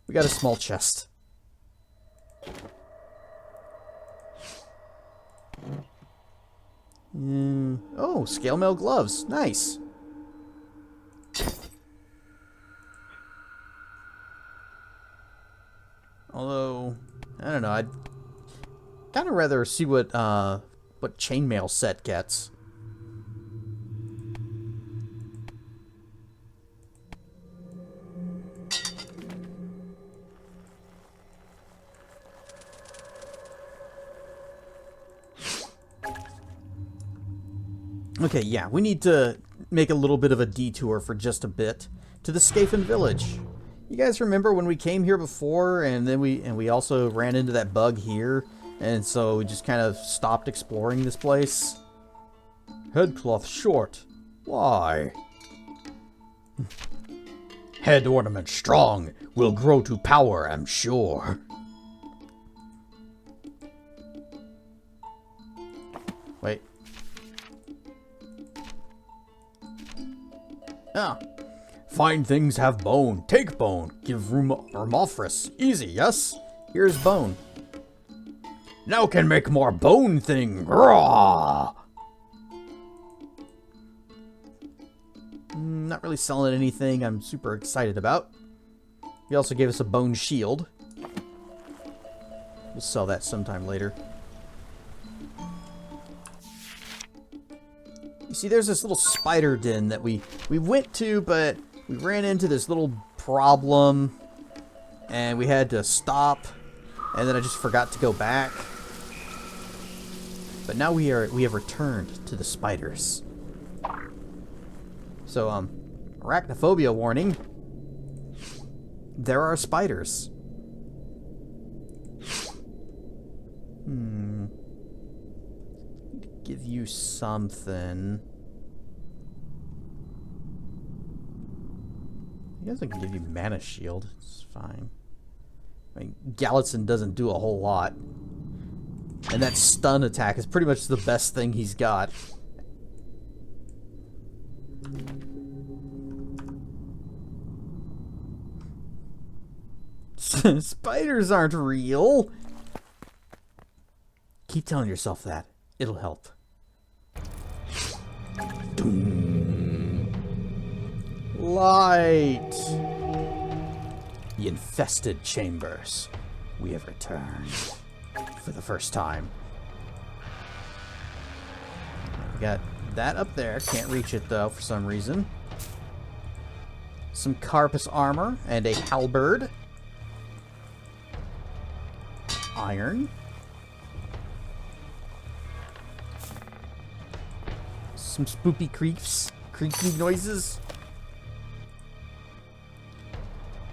We got a small chest. Oh, scale mail gloves. Nice. Although, I don't know. I'd kind of rather see what chainmail set gets. Okay, yeah, we need to make a little bit of a detour for just a bit to the Skafen village. You guys remember when we came here before, and then we also ran into that bug here, and so we just kind of stopped exploring this place? Headcloth short. Why? Head ornament strong. Will grow to power, I'm sure. Wait. Ah. Fine things have bone. Take bone. Give Romofris. Easy, yes? Here's bone. Now can make more bone thing. Raw. Not really selling anything I'm super excited about. He also gave us a bone shield. We'll sell that sometime later. You see, there's this little spider den that we went to, but we ran into this little problem, and we had to stop, and then I just forgot to go back. But now we have returned to the spiders. So, arachnophobia warning. There are spiders. Give you something. I guess I can give you mana shield. It's fine. I mean, Gallitson doesn't do a whole lot. And that stun attack is pretty much the best thing he's got. Spiders aren't real. Keep telling yourself that. It'll help. Doom. Light. The infested chambers. We have returned for the first time. We got that up there. Can't reach it though for some reason. Some carapace armor and a halberd. Iron. Some spoopy creaky noises.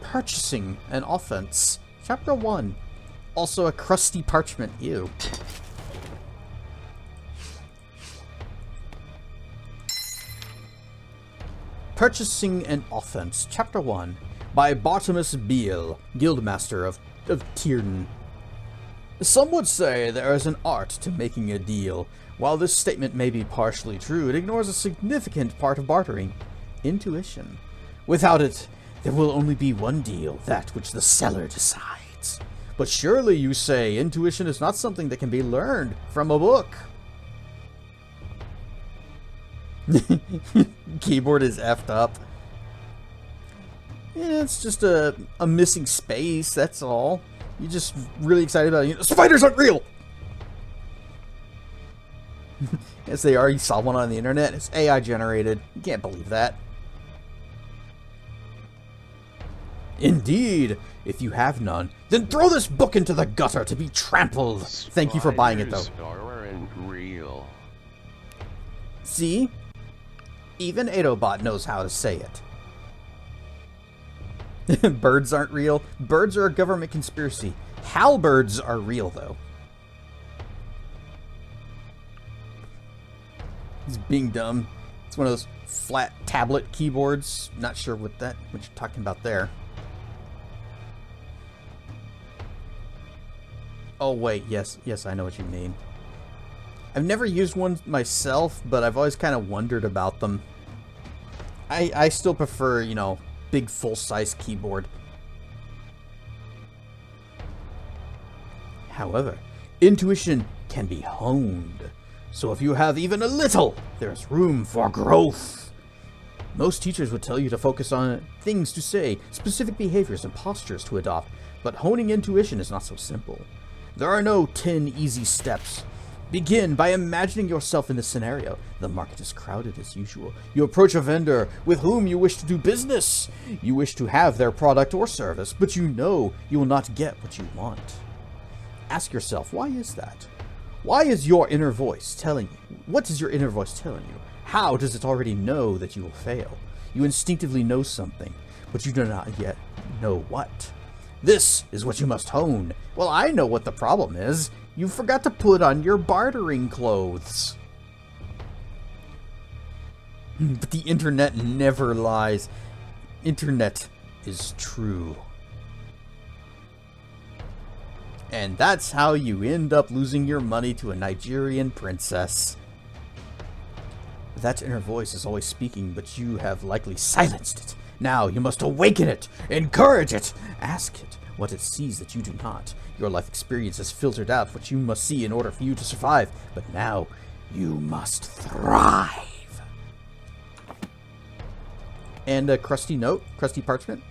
Purchasing an offense. Chapter 1. Also a crusty parchment. Ew. Purchasing an offense. Chapter 1. By Bartimus Beale, Guildmaster of Tierden. Some would say there is an art to making a deal. While this statement may be partially true, it ignores a significant part of bartering. Intuition. Without it, there will only be one deal, that which the seller decides. But surely, you say, intuition is not something that can be learned from a book. Keyboard is effed up. Yeah, it's just a missing space, that's all. You're just really excited about it. Spiders aren't real! Yes, they are. You saw one on the internet. It's AI generated. You can't believe that. Indeed. If you have none, then throw this book into the gutter to be trampled. Thank you for buying it, though. Spiders aren't real. See? Even Adobot knows how to say it. Birds aren't real. Birds are a government conspiracy. Halberds are real, though. He's being dumb. It's one of those flat tablet keyboards. Not sure what you're talking about there. Oh wait, yes, I know what you mean. I've never used one myself, but I've always kind of wondered about them. I still prefer, you know, big full-size keyboard. However, intuition can be honed. So if you have even a little, there's room for growth. Most teachers would tell you to focus on things to say, specific behaviors and postures to adopt, but honing intuition is not so simple. There are no 10 easy steps. Begin by imagining yourself in this scenario. The market is crowded as usual. You approach a vendor with whom you wish to do business. You wish to have their product or service, but you know you will not get what you want. Ask yourself, why is that? Why is your inner voice telling you? What is your inner voice telling you? How does it already know that you will fail? You instinctively know something, but you do not yet know what. This is what you must hone. Well, I know what the problem is. You forgot to put on your bartering clothes. But the internet never lies. Internet is true. And that's how you end up losing your money to a Nigerian princess. That inner voice is always speaking, but you have likely silenced it. Now you must awaken it, encourage it, ask it what it sees that you do not. Your life experience has filtered out what you must see in order for you to survive, but now you must thrive. And a crusty note, crusty parchment.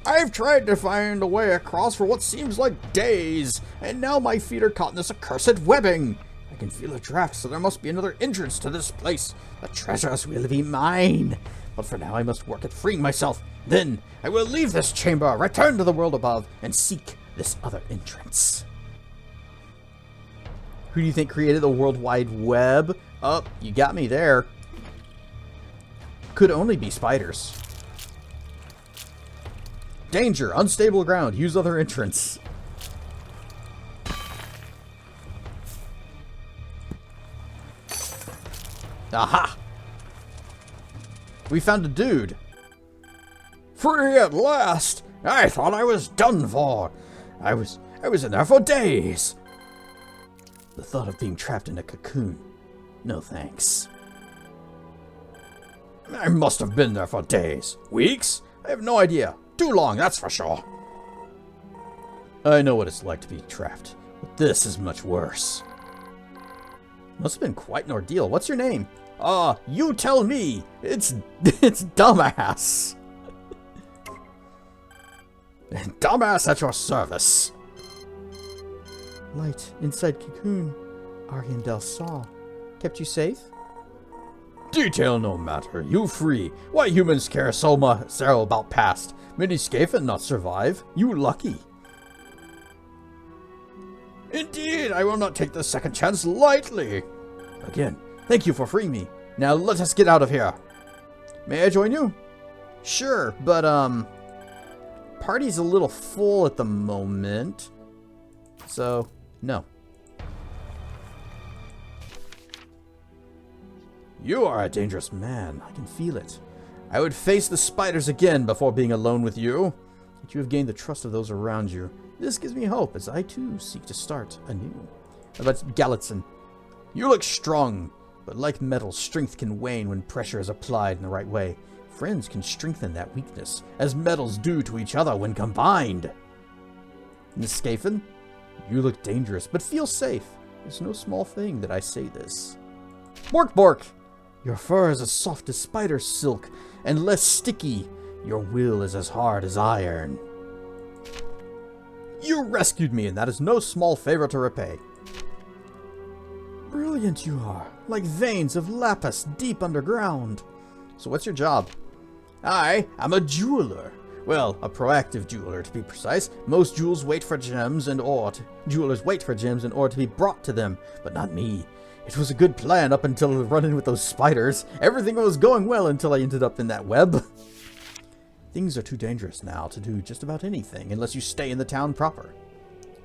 I've tried to find a way across for what seems like days, and now my feet are caught in this accursed webbing. I can feel a draft, so there must be another entrance to this place. The treasures will be mine. But for now I must work at freeing myself. Then I will leave this chamber, return to the world above, and seek this other entrance. Who do you think created the World Wide Web? Oh, you got me there. Could only be spiders. Danger, unstable ground, use other entrance. Aha! We found a dude. Free at last! I thought I was done for. I was in there for days. The thought of being trapped in a cocoon. No thanks. I must have been there for days. Weeks? I have no idea. Too long, that's for sure. I know what it's like to be trapped, but this is much worse. Must have been quite an ordeal. What's your name? You tell me. It's Dumbass. Dumbass at your service. Light inside cocoon. Ariandel saw. Kept you safe? Detail no matter. You free. Why humans care so much about past? Many escape and not survive. You lucky. Indeed, I will not take the second chance lightly. Again, thank you for freeing me. Now let us get out of here. May I join you? Sure, but party's a little full at the moment. So, no. You are a dangerous man. I can feel it. I would face the spiders again before being alone with you. But you have gained the trust of those around you. This gives me hope as I too seek to start anew. That's Galitzin. You look strong, but like metal, strength can wane when pressure is applied in the right way. Friends can strengthen that weakness, as metals do to each other when combined. Miss Scaphin, you look dangerous, but feel safe. It's no small thing that I say this. Bork Bork! Your fur is as soft as spider silk, and less sticky. Your will is as hard as iron. You rescued me, and that is no small favor to repay. Brilliant you are, like veins of lapis deep underground. So what's your job? I am a jeweler. Well, a proactive jeweler, to be precise. Most jewelers wait for gems and ore to be brought to them, but not me. It was a good plan up until the run-in with those spiders. Everything was going well until I ended up in that web. Things are too dangerous now to do just about anything unless you stay in the town proper.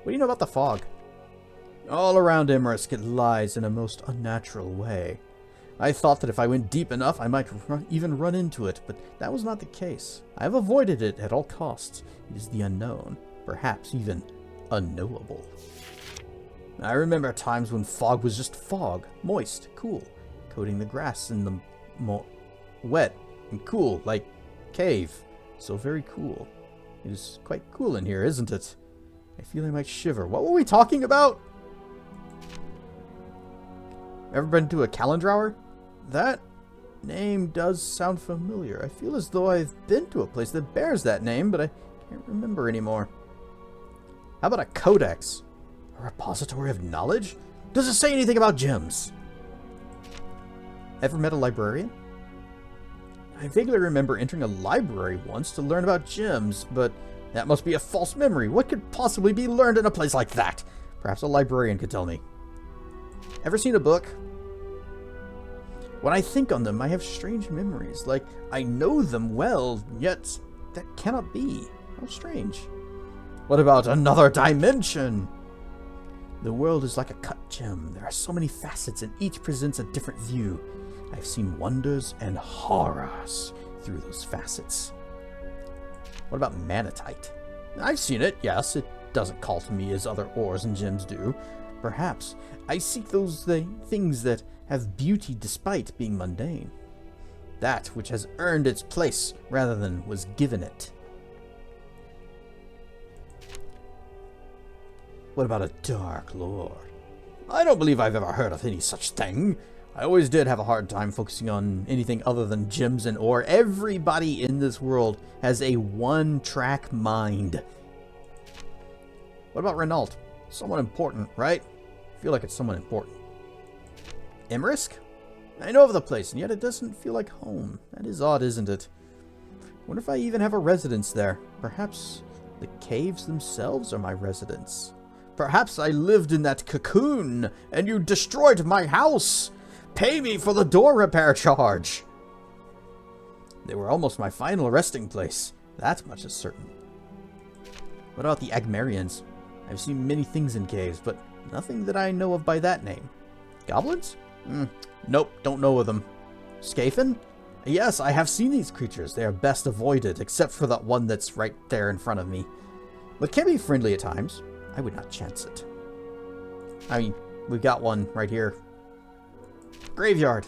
What do you know about the fog? All around Emmerich it lies in a most unnatural way. I thought that if I went deep enough, I might even run into it, but that was not the case. I have avoided it at all costs. It is the unknown, perhaps even unknowable. I remember times when fog was just fog, moist, cool, coating the grass in the wet and cool, like cave. So very cool. It is quite cool in here, isn't it? I feel I might shiver. What were we talking about? Ever been to a calendar hour? That name does sound familiar. I feel as though I've been to a place that bears that name, but I can't remember anymore. How about a codex? A repository of knowledge? Does it say anything about gems? Ever met a librarian? I vaguely remember entering a library once to learn about gems, but that must be a false memory. What could possibly be learned in a place like that? Perhaps a librarian could tell me. Ever seen a book? When I think on them, I have strange memories. Like, I know them well, yet that cannot be. How strange. What about another dimension? The world is like a cut gem. There are so many facets, and each presents a different view. I've seen wonders and horrors through those facets. What about manatite? I've seen it, yes. It doesn't call to me as other ores and gems do. Perhaps I seek those things that have beauty despite being mundane. That which has earned its place rather than was given it. What about a Dark Lord? I don't believe I've ever heard of any such thing. I always did have a hard time focusing on anything other than gems and ore. Everybody in this world has a one-track mind. What about Renault? Someone important, right? I feel like it's someone important. Emmerich? I know of the place, and yet it doesn't feel like home. That is odd, isn't it? Wonder if I even have a residence there. Perhaps the caves themselves are my residence. Perhaps I lived in that cocoon, and you destroyed my house. Pay me for the door repair charge. They were almost my final resting place. That much is certain. What about the Agmarians? I've seen many things in caves, but nothing that I know of by that name. Goblins? Nope, don't know of them. Scaphin? Yes, I have seen these creatures. They are best avoided, except for that one that's right there in front of me. But can be friendly at times. I would not chance it. I mean, we've got one right here. Graveyard.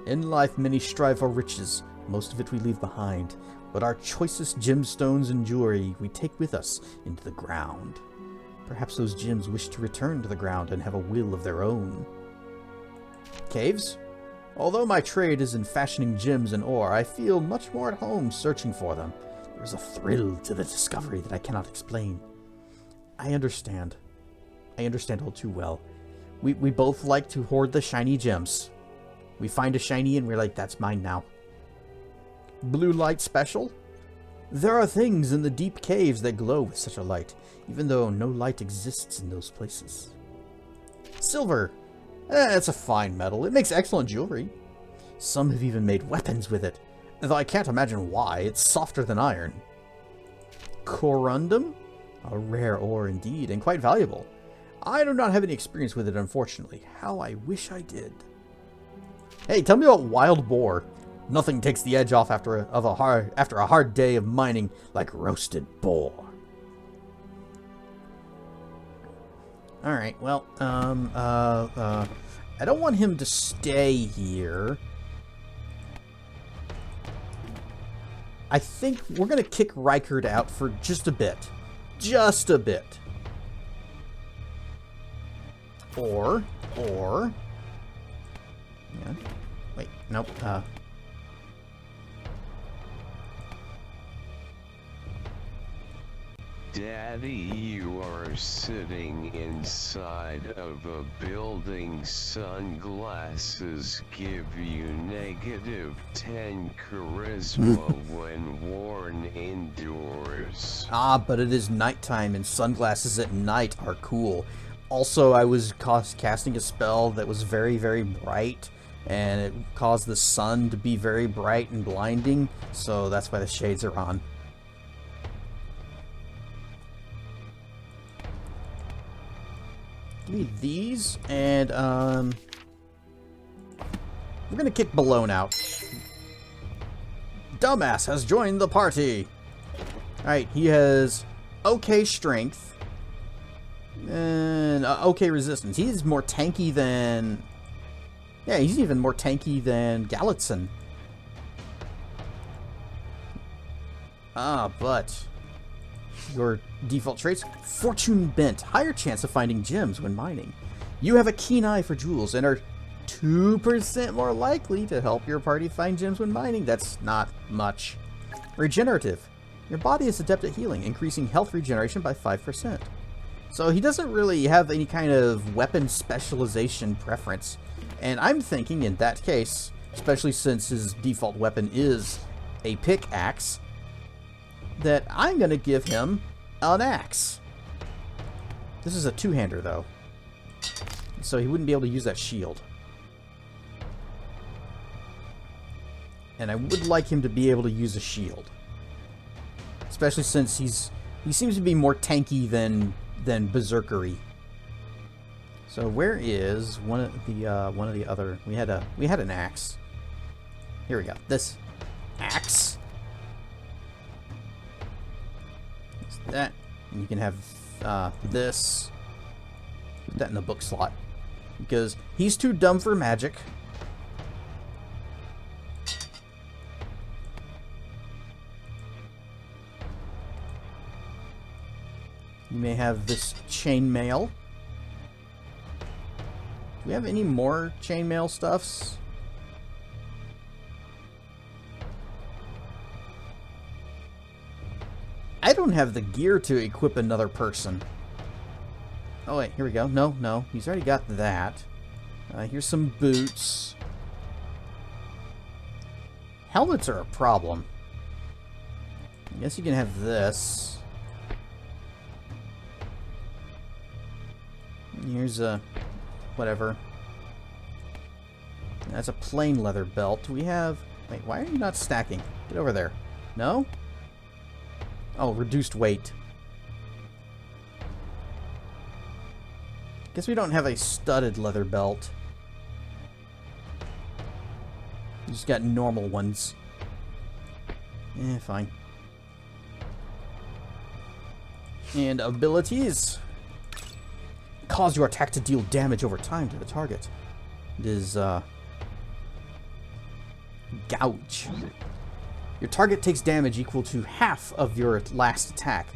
In life, many strive for riches. Most of it we leave behind. But our choicest gemstones and jewelry we take with us into the ground. Perhaps those gems wish to return to the ground and have a will of their own. Caves? Although my trade is in fashioning gems and ore, I feel much more at home searching for them. There is a thrill to the discovery that I cannot explain. I understand. I understand all too well. We both like to hoard the shiny gems. We find a shiny and we're like, that's mine now. Blue light special? There are things in the deep caves that glow with such a light, even though no light exists in those places. Silver. It's a fine metal. It makes excellent jewelry. Some have even made weapons with it, though I can't imagine why. It's softer than iron. Corundum? A rare ore indeed, and quite valuable. I do not have any experience with it, unfortunately. How I wish I did. Hey, tell me about wild boar. Nothing takes the edge off after a hard day of mining like roasted boar. Alright, well, I don't want him to stay here. I think we're going to kick Reichard out for just a bit. Just a bit. Or... Yeah. Wait, nope. Daddy, you are sitting inside of a building. Sunglasses give you -10 charisma when worn indoors. Ah, but it is nighttime, and sunglasses at night are cool. Also, I was casting a spell that was very, very bright, and it caused the sun to be very bright and blinding, so that's why the shades are on. Give me these, and, we're gonna kick Balone out. Dumbass has joined the party! Alright, he has okay strength, and okay resistance. He's more tanky than... Yeah, he's even more tanky than Gallitson. Ah, but... Your default traits, Fortune Bent, higher chance of finding gems when mining. You have a keen eye for jewels and are 2% more likely to help your party find gems when mining. That's not much. Regenerative, your body is adept at healing, increasing health regeneration by 5%. So he doesn't really have any kind of weapon specialization preference. And I'm thinking in that case, especially since his default weapon is a pickaxe, that I'm going to give him an axe. This is a two-hander, though. So he wouldn't be able to use that shield. And I would like him to be able to use a shield. Especially since he seems to be more tanky than berserkery. So where is one of the other... We had an axe. Here we go. This axe. That, and you can have this. Put that in the book slot because he's too dumb for magic. You may have this chainmail. Do we have any more chainmail stuffs? I don't have the gear to equip another person. Oh wait, here we go. No, he's already got that. Here's some boots. Helmets are a problem. I guess you can have this. Here's a... whatever. That's a plain leather belt. We have... Wait, why are you not stacking? Get over there. No? Oh, reduced weight. Guess we don't have a studded leather belt. We just got normal ones. Fine. And abilities. Cause your attack to deal damage over time to the target. It is, Gouge. Your target takes damage equal to half of your last attack.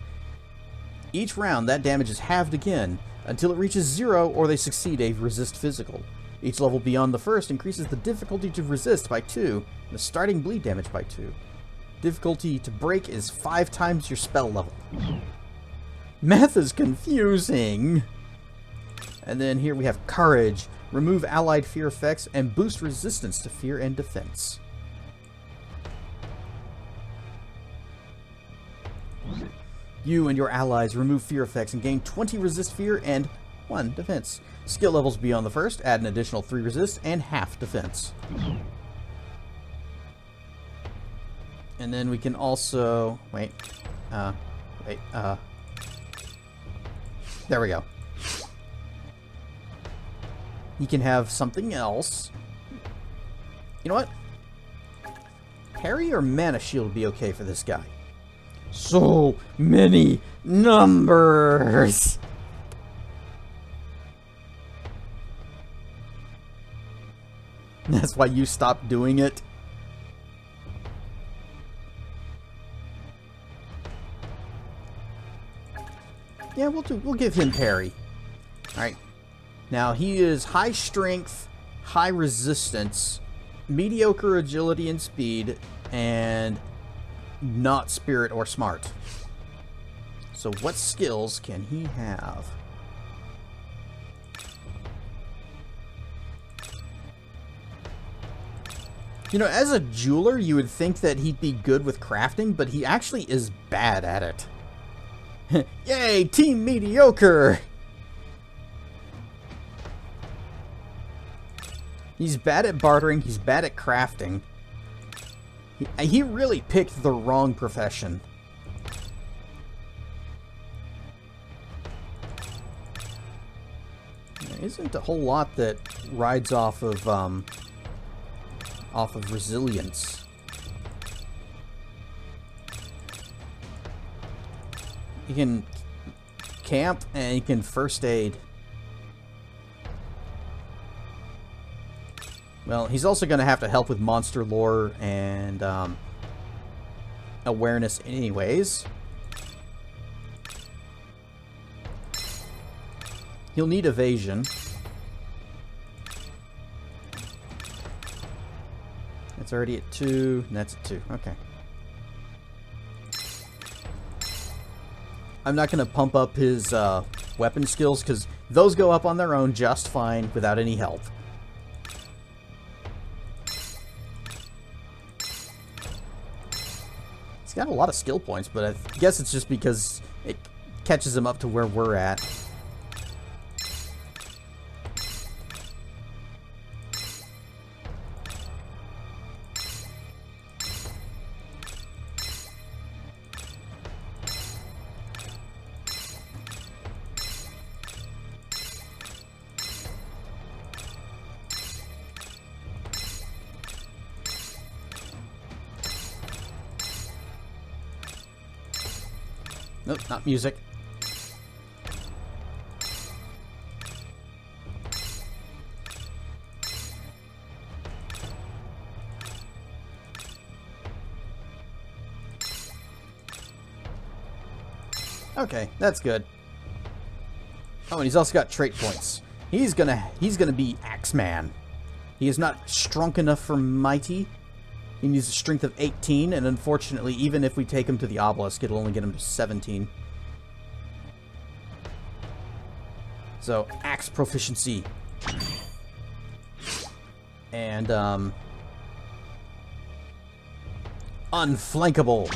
Each round, that damage is halved again until it reaches 0 or they succeed a resist physical. Each level beyond the first increases the difficulty to resist by 2 and the starting bleed damage by 2. Difficulty to break is 5 times your spell level. Math is confusing. And then here we have Courage. Remove allied fear effects and boost resistance to fear and defense. You and your allies remove fear effects and gain 20 resist fear and 1 defense. Skill levels beyond the first add an additional 3 resist and half defense. And then we can also... there we go. He can have something else. You know what? Parry or Mana Shield would be okay for this guy. So many numbers! That's why you stopped doing it. Yeah, we'll give him parry. Alright. Now, he is high strength, high resistance, mediocre agility and speed, and not spirit or smart. So what skills can he have? You know, as a jeweler, you would think that he'd be good with crafting, but he actually is bad at it. Yay, Team Mediocre! He's bad at bartering, he's bad at crafting. He really picked the wrong profession. There isn't a whole lot that rides off of resilience. You can camp and you can first aid. Well, he's also going to have to help with monster lore and awareness anyways. He'll need evasion. It's already at 2, and that's at 2. Okay. I'm not going to pump up his weapon skills, because those go up on their own just fine without any help. He's got a lot of skill points, but I guess it's just because it catches him up to where we're at. Nope, not music. Okay, that's good. Oh, and he's also got trait points. He's gonna be Axeman. He is not strong enough for mighty. He needs a strength of 18, and unfortunately, even if we take him to the obelisk, it'll only get him to 17. So, axe proficiency. And, unflankable.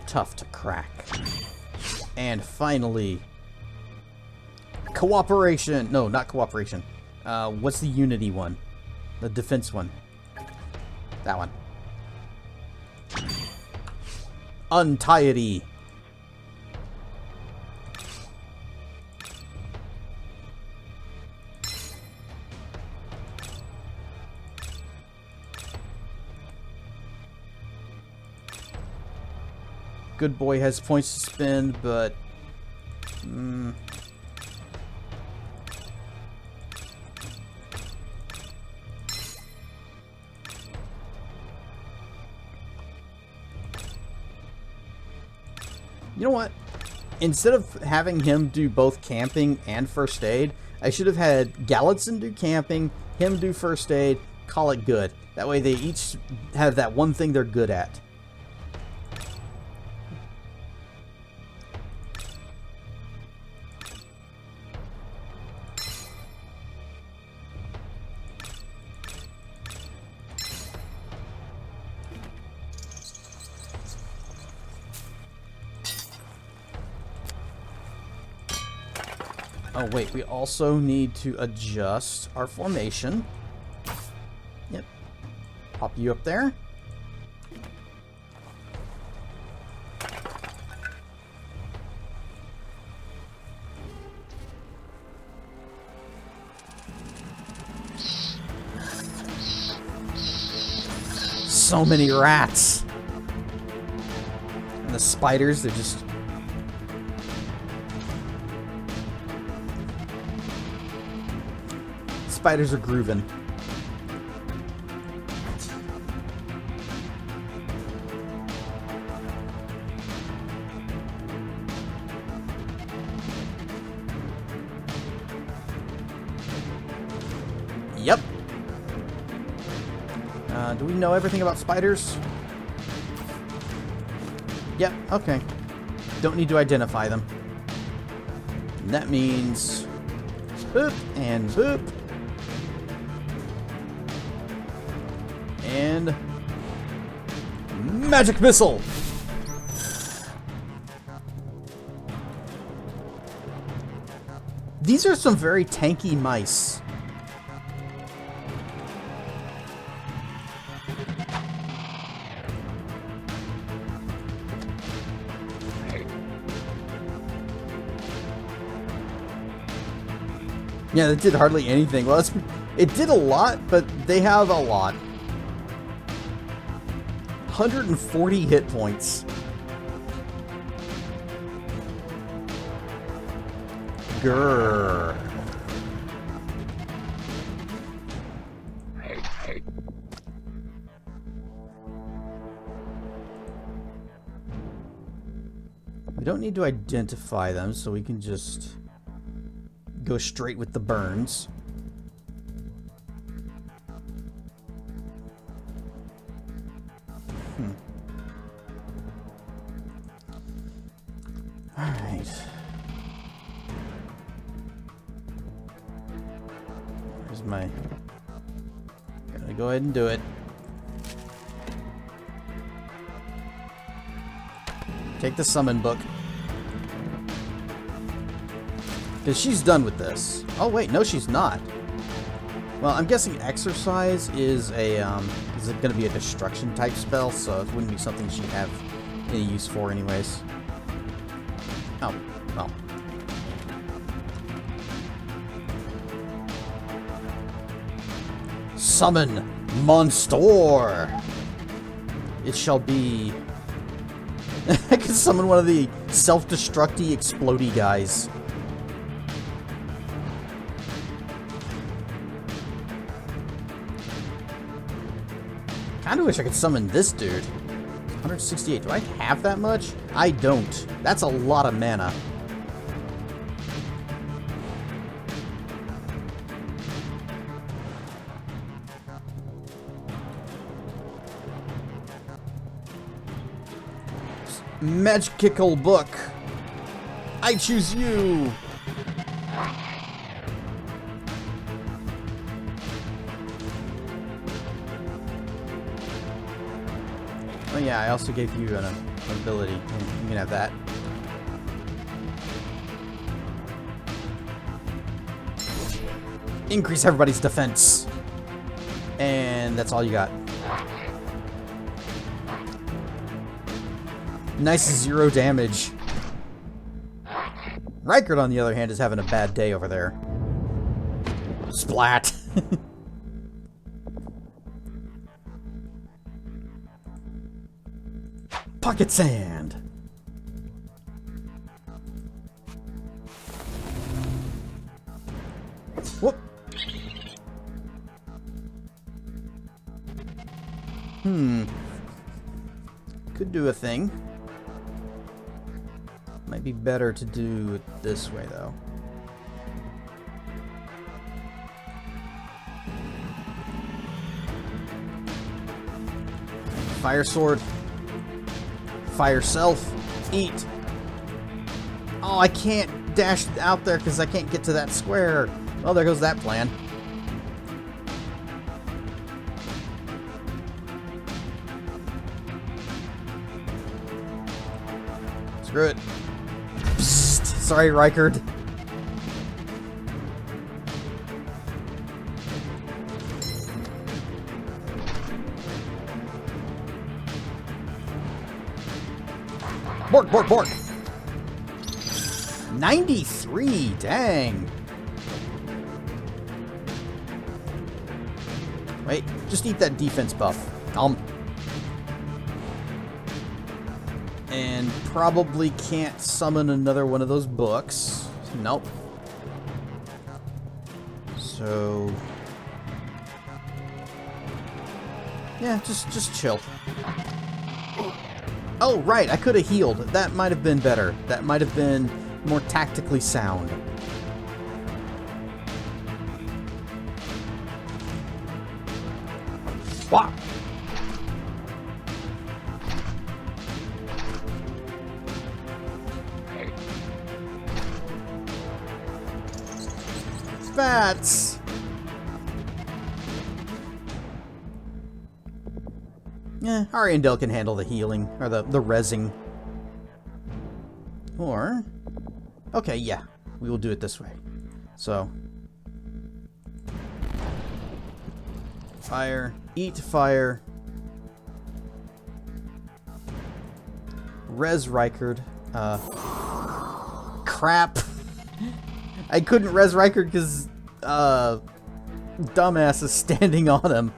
Tough to crack. And finally, cooperation. No, not cooperation. What's the unity one? The defense one. That one. Untiety. Good boy has points to spend, but... You know what? Instead of having him do both camping and first aid, I should have had Gallitson do camping, him do first aid, call it good. That way they each have that one thing they're good at. Oh wait, we also need to adjust our formation. Yep. Pop you up there. So many rats. And the spiders, they're just... Spiders are grooving. do we know everything about spiders? Yep, okay. Don't need to identify them. And that means boop and boop. And magic missile. These are some very tanky mice. Yeah, that did hardly anything. Well, it did a lot, but they have a lot. 140 hit points. Grrr. We don't need to identify them, so we can just go straight with the burns. Alright. Where's my... Gotta go ahead and do it. Take the summon book. Because she's done with this. Oh wait, no she's not. Well, I'm guessing exercise is a, is it going to be a destruction type spell, so it wouldn't be something she'd have any use for anyways. Oh, well. Summon Monster! It shall be... I can summon one of the self-destructy, explodey guys. Kinda wish I could summon this dude. 168. Do I have that much? I don't. That's a lot of mana. Magical book. I choose you. Oh yeah, I also gave you an ability. You can have that. Increase everybody's defense. And that's all you got. Nice 0 damage. Reichert, on the other hand, is having a bad day over there. Splat. Pocket sand. Whoop. Could do a thing. Might be better to do it this way, though. Fire sword. Fire self. Eat. Oh, I can't dash out there because I can't get to that square. Well, there goes that plan. Screw it. Psst. Sorry, Reichert. Bork, bork, bork. 93, dang. Wait, just eat that defense buff. And probably can't summon another one of those books. Nope. So... yeah, just chill. Oh, right, I could have healed. That might have been better. That might have been more tactically sound. Wah! bats! Ariandel can handle the healing, or the rezzing. Or... Okay, yeah. We will do it this way. So... Fire. Eat fire. Res Rykard. Crap. I couldn't res Rykard because, dumbass is standing on him.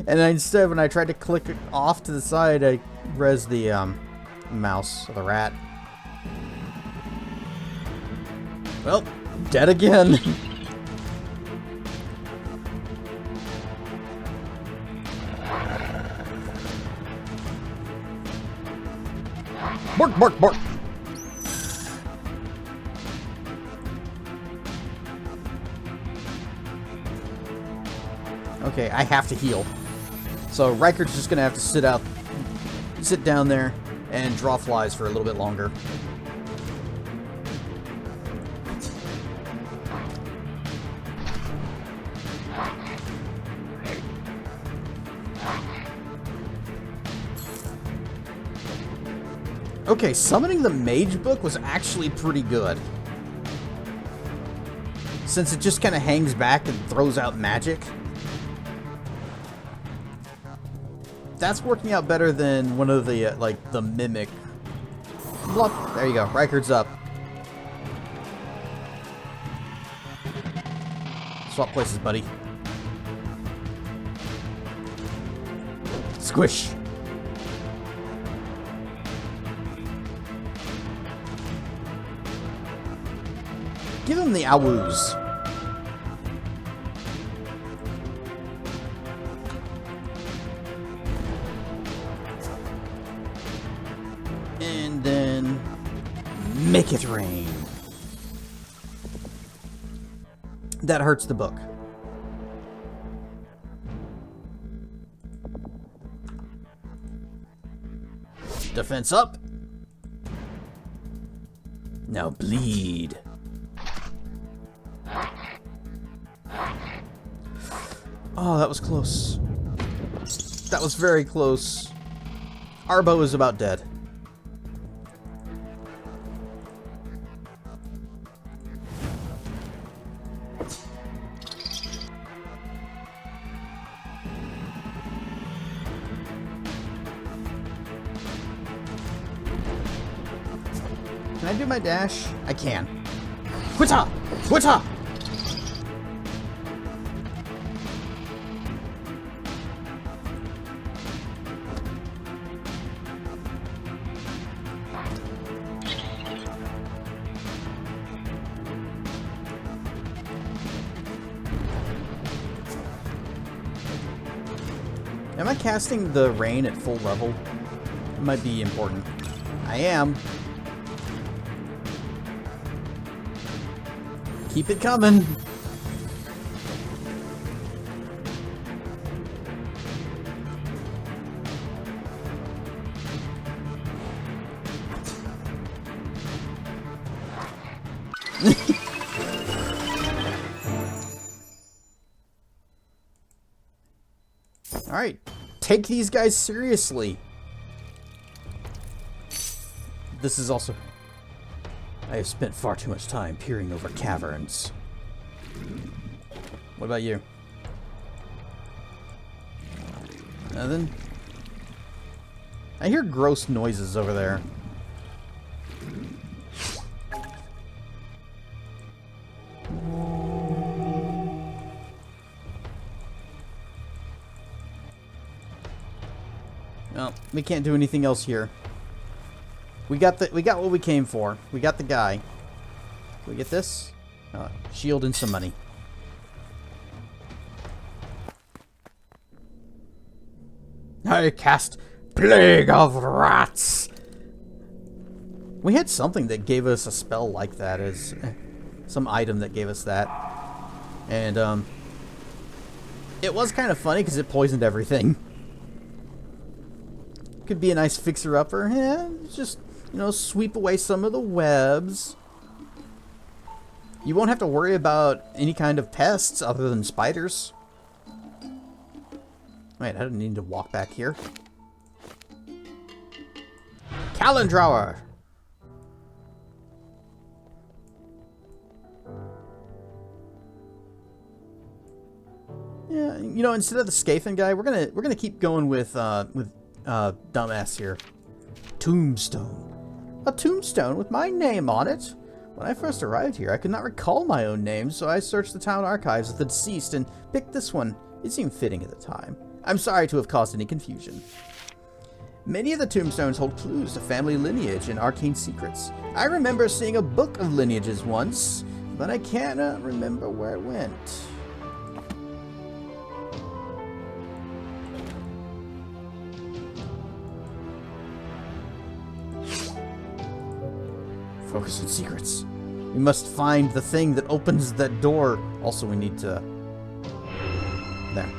And instead, when I tried to click it off to the side, I res the, mouse, or the rat. Well, dead again. Bark, bark, bark. Okay, I have to heal. So Rykard's just gonna have to sit down there and draw flies for a little bit longer. Okay, summoning the Mage Book was actually pretty good. Since it just kind of hangs back and throws out magic. That's working out better than one of the, like, the Mimic. Blup. There you go. Rykard's up. Swap places, buddy. Squish. Give him the awoos. And then make it rain. That hurts the book. Defense up. Now bleed. Oh, that was close. That was very close. Arbo is about dead. Can I do my dash? I can. Quitta! Quitta! Am I casting the rain at full level? It might be important. I am. Keep it coming. Alright, take these guys seriously. This is also... I have spent far too much time peering over caverns. What about you? Nothing? I hear gross noises over there. Well, we can't do anything else here. We got what we came for. We got the guy. Can we get this? Shield and some money. I cast Plague of Rats. We had something that gave us a spell like that, as some item that gave us that, and it was kind of funny because it poisoned everything. Could be a nice fixer-upper. Yeah, just, you know, sweep away some of the webs. You won't have to worry about any kind of pests other than spiders. Wait, I don't need to walk back here. Calendrawer! Yeah, you know, instead of the Scathan guy, we're gonna keep going with dumbass here. Tombstone. A tombstone with my name on it. When I first arrived here, I could not recall my own name, so I searched the town archives of the deceased and picked this one. It seemed fitting at the time. I'm sorry to have caused any confusion. Many of the tombstones hold clues to family lineage and arcane secrets. I remember seeing a book of lineages once, but I cannot remember where it went. Focus on secrets. We must find the thing that opens that door. Also, we need to... There.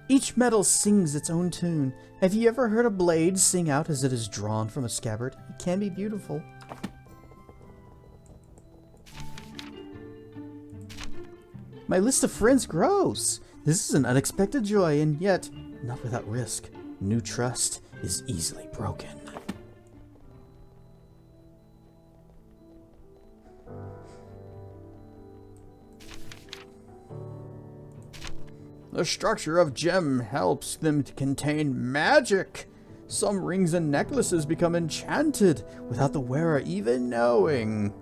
Each metal sings its own tune. Have you ever heard a blade sing out as it is drawn from a scabbard? It can be beautiful. My list of friends grows. This is an unexpected joy, and yet not without risk. New trust is easily broken. The structure of gem helps them to contain magic. Some rings and necklaces become enchanted without the wearer even knowing.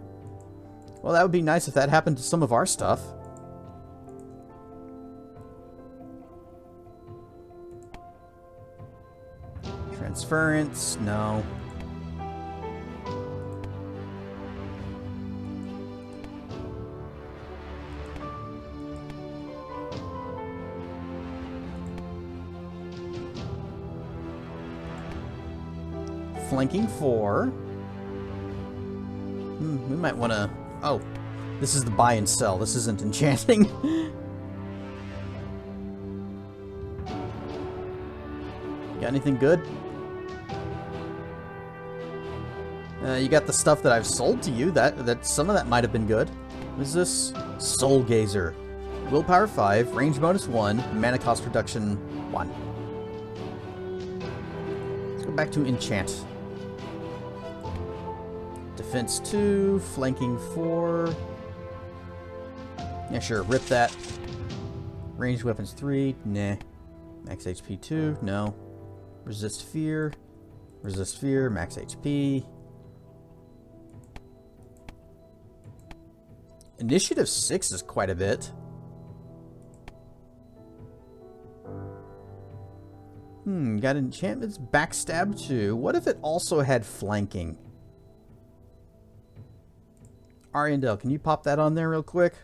Well, that would be nice if that happened to some of our stuff. Transference, no. Flanking 4. We might want to... Oh, this is the buy and sell. This isn't enchanting. Got anything good? You got the stuff that I've sold to you. That some of that might have been good. What is this? Soul Gazer. Willpower 5, range bonus 1, mana cost reduction 1. Let's go back to enchant. Defense 2, flanking 4. Yeah, sure, rip that. Ranged weapons 3, nah. Max HP 2, no. Resist fear, max HP. Initiative 6 is quite a bit. Got enchantments, backstab 2. What if it also had flanking? Ariandel, can you pop that on there real quick?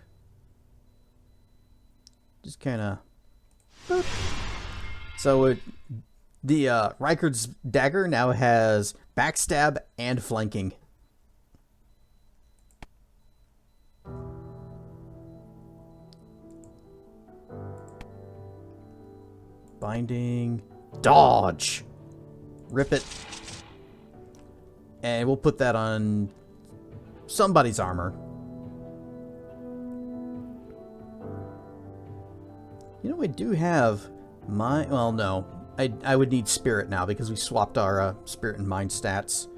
Just kind of... So the Rykard's dagger now has backstab and flanking. Binding. Dodge! Rip it. And we'll put that on somebody's armor. You know, we do have my... Well, no. I would need spirit now because we swapped our spirit and mind stats.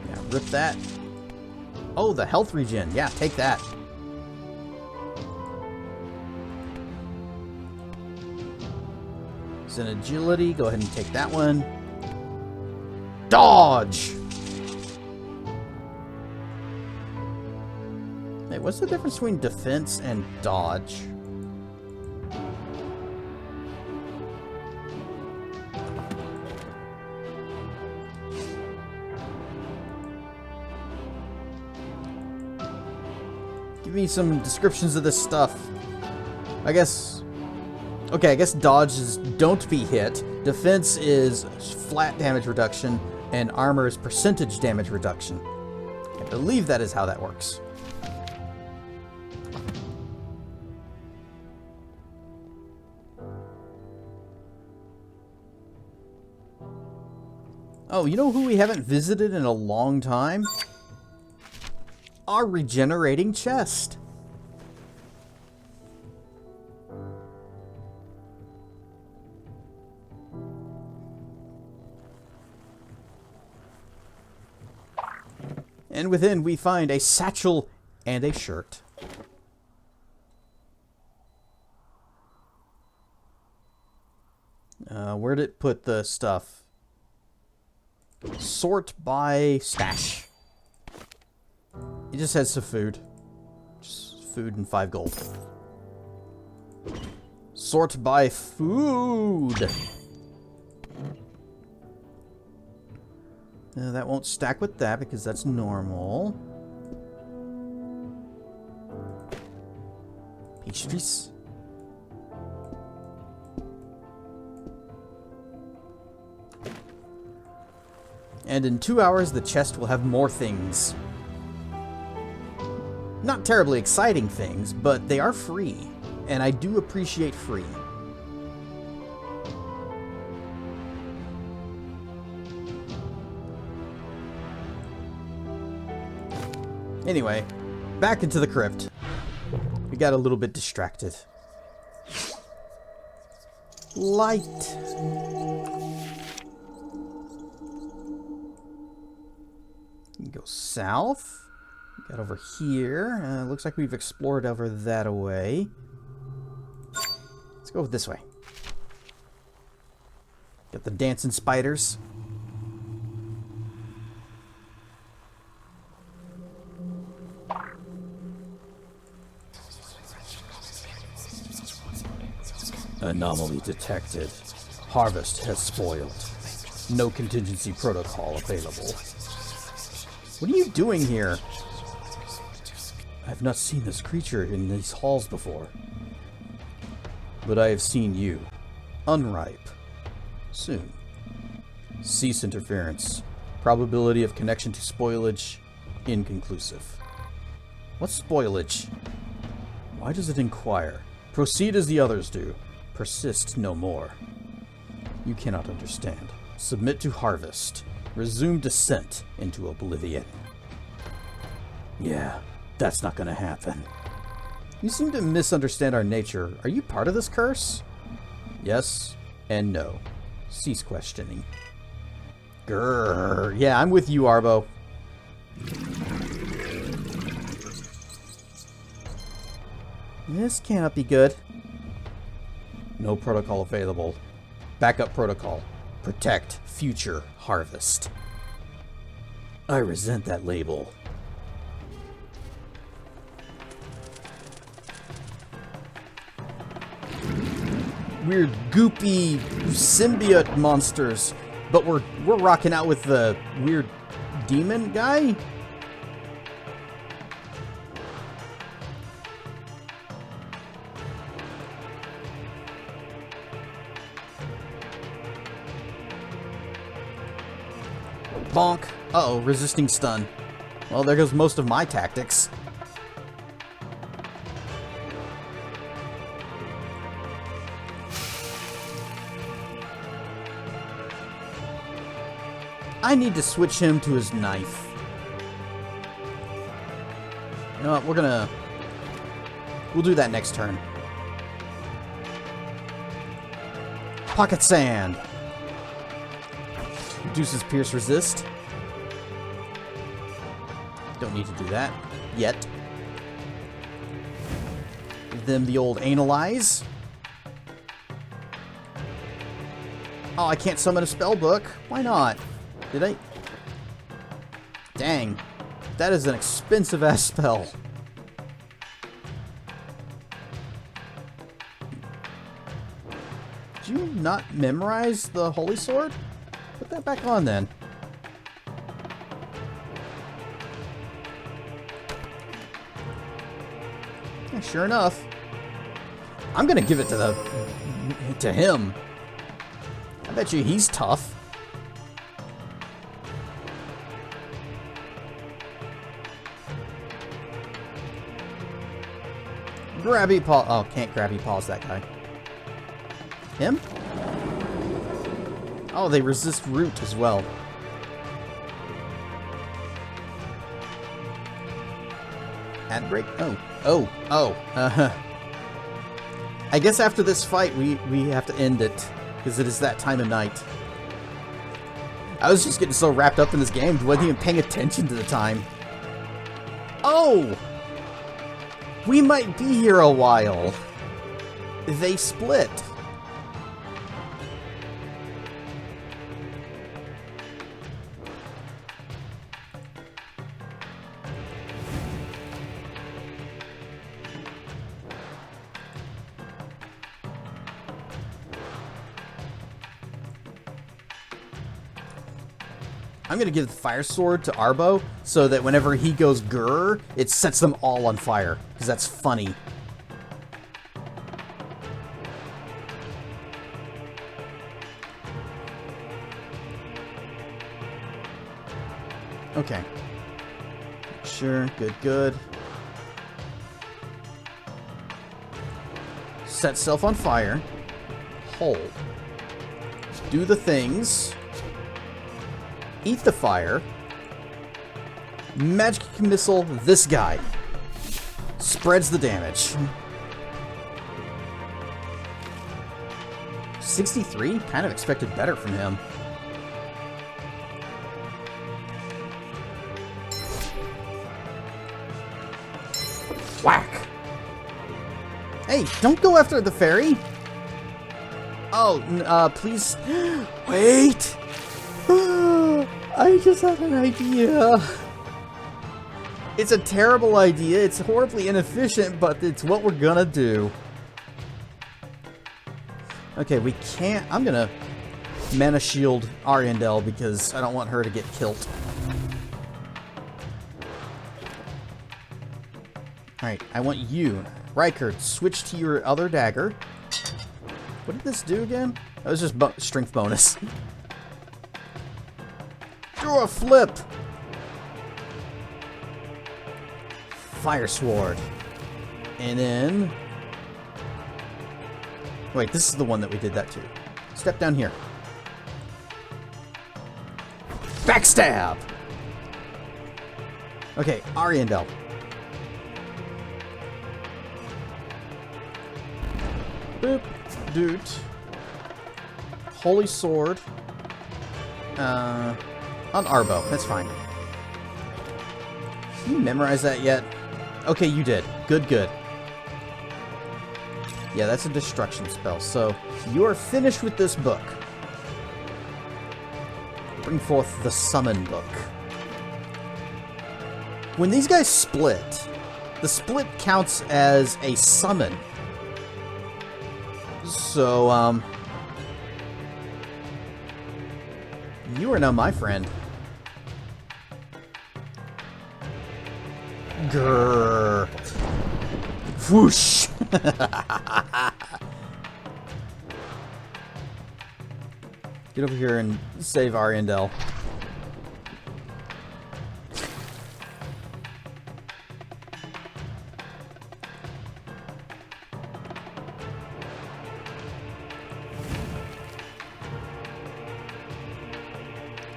Yeah, rip that. Oh, the health regen. Yeah, take that. It's an agility. Go ahead and take that one. Dodge! Hey, what's the difference between defense and dodge? Give me some descriptions of this stuff. I guess... Okay, I guess dodge is don't be hit. Defense is flat damage reduction. and armor is percentage damage reduction. I believe that is how that works. Oh, you know who we haven't visited in a long time? Our regenerating chest. And within we find a satchel and a shirt. Where'd it put the stuff? Sort by stash. It just has some food. Just food and 5 gold. Sort by food. That won't stack with that because that's normal. Pastries. And in 2 hours, the chest will have more things. Not terribly exciting things, but they are free. And I do appreciate free. Anyway, back into the crypt. We got a little bit distracted. Light. Go south. Got over here. Looks like we've explored over that way. Let's go this way. Got the dancing spiders. Anomaly detected. Harvest has spoiled. No contingency protocol available. What are you doing here? I've not seen this creature in these halls before. But I have seen you. Unripe. Soon. Cease interference. Probability of connection to spoilage. Inconclusive. What's spoilage? Why does it inquire? Proceed as the others do. Persist no more. You cannot understand. Submit to harvest. Resume descent into oblivion. Yeah, that's not gonna happen. You seem to misunderstand our nature. Are you part of this curse? Yes and no. Cease questioning. Grrr. Yeah, I'm with you, Arbo. This cannot be good. No protocol available. Backup protocol. Protect future harvest. I resent that label. Weird goopy symbiote monsters, but we're rocking out with the weird demon guy? Bonk. Uh-oh, resisting stun. Well, there goes most of my tactics. I need to switch him to his knife. You know what, we'll do that next turn. Pocket Sand. Reduces Pierce Resist. Don't need to do that yet. Give them the old Analyze. Oh, I can't summon a spell book. Why not? Did I? Dang. That is an expensive ass spell. Did you not memorize the Holy Sword? Put that back on then. Yeah, sure enough. I'm gonna give it to him. I bet you he's tough. Grabby paw. Oh, can't grabby paws that guy. Him? Oh, they resist root as well. Ad break? Oh. I guess after this fight, we have to end it, because it is that time of night. I was just getting so wrapped up in this game, wasn't even paying attention to the time. Oh! We might be here a while. They split. I'm gonna give the fire sword to Arbo so that whenever he goes grrr, it sets them all on fire, because that's funny. Okay. Sure, good. Set self on fire. Hold. Do the things. Eat the fire. Magic missile this guy. Spreads the damage. 63? Kind of expected better from him. Whack! Hey, don't go after the fairy! Oh, please... Wait! I just had an idea. It's a terrible idea. It's horribly inefficient, but it's what we're gonna do. Okay, we can't... I'm gonna mana shield Ariandel because I don't want her to get killed. Alright, I want you. Rykard, switch to your other dagger. What did this do again? That was just strength bonus. Do a flip! Fire sword. And then... Wait, this is the one that we did that to. Step down here. Backstab! Okay, Ariandel. Boop. Doot. Holy sword. On Arbo. That's fine. Did you memorize that yet? Okay, you did. Good. Yeah, that's a destruction spell. So, you are finished with this book. Bring forth the summon book. When these guys split, the split counts as a summon. So, you are now my friend. Grrr. Whoosh. Get over here and save Ariandel.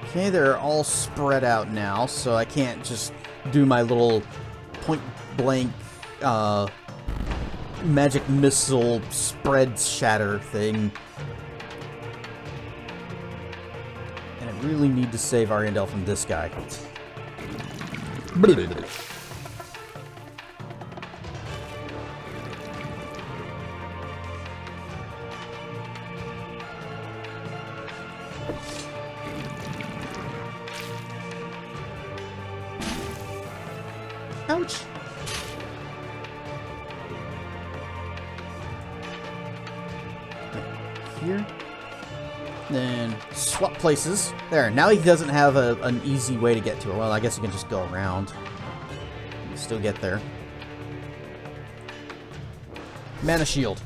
Okay, they're all spread out now, so I can't just do my little point-blank magic missile spread shatter thing. And I really need to save Ariandel from this guy. Ouch! Here. Then swap places. There, now he doesn't have an easy way to get to her. Well, I guess he can just go around. Still get there. Mana shield.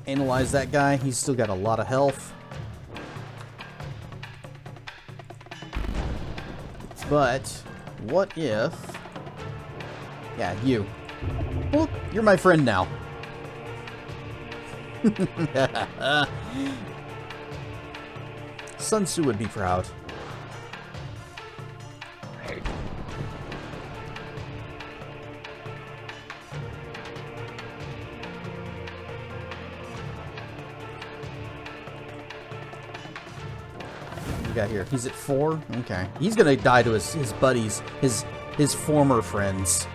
Analyze that guy. He's still got a lot of health. But what if... Yeah, you. Well, you're my friend now. Sun Tzu would be proud. We got here. He's at 4? Okay. He's gonna die to his buddies, his former friends.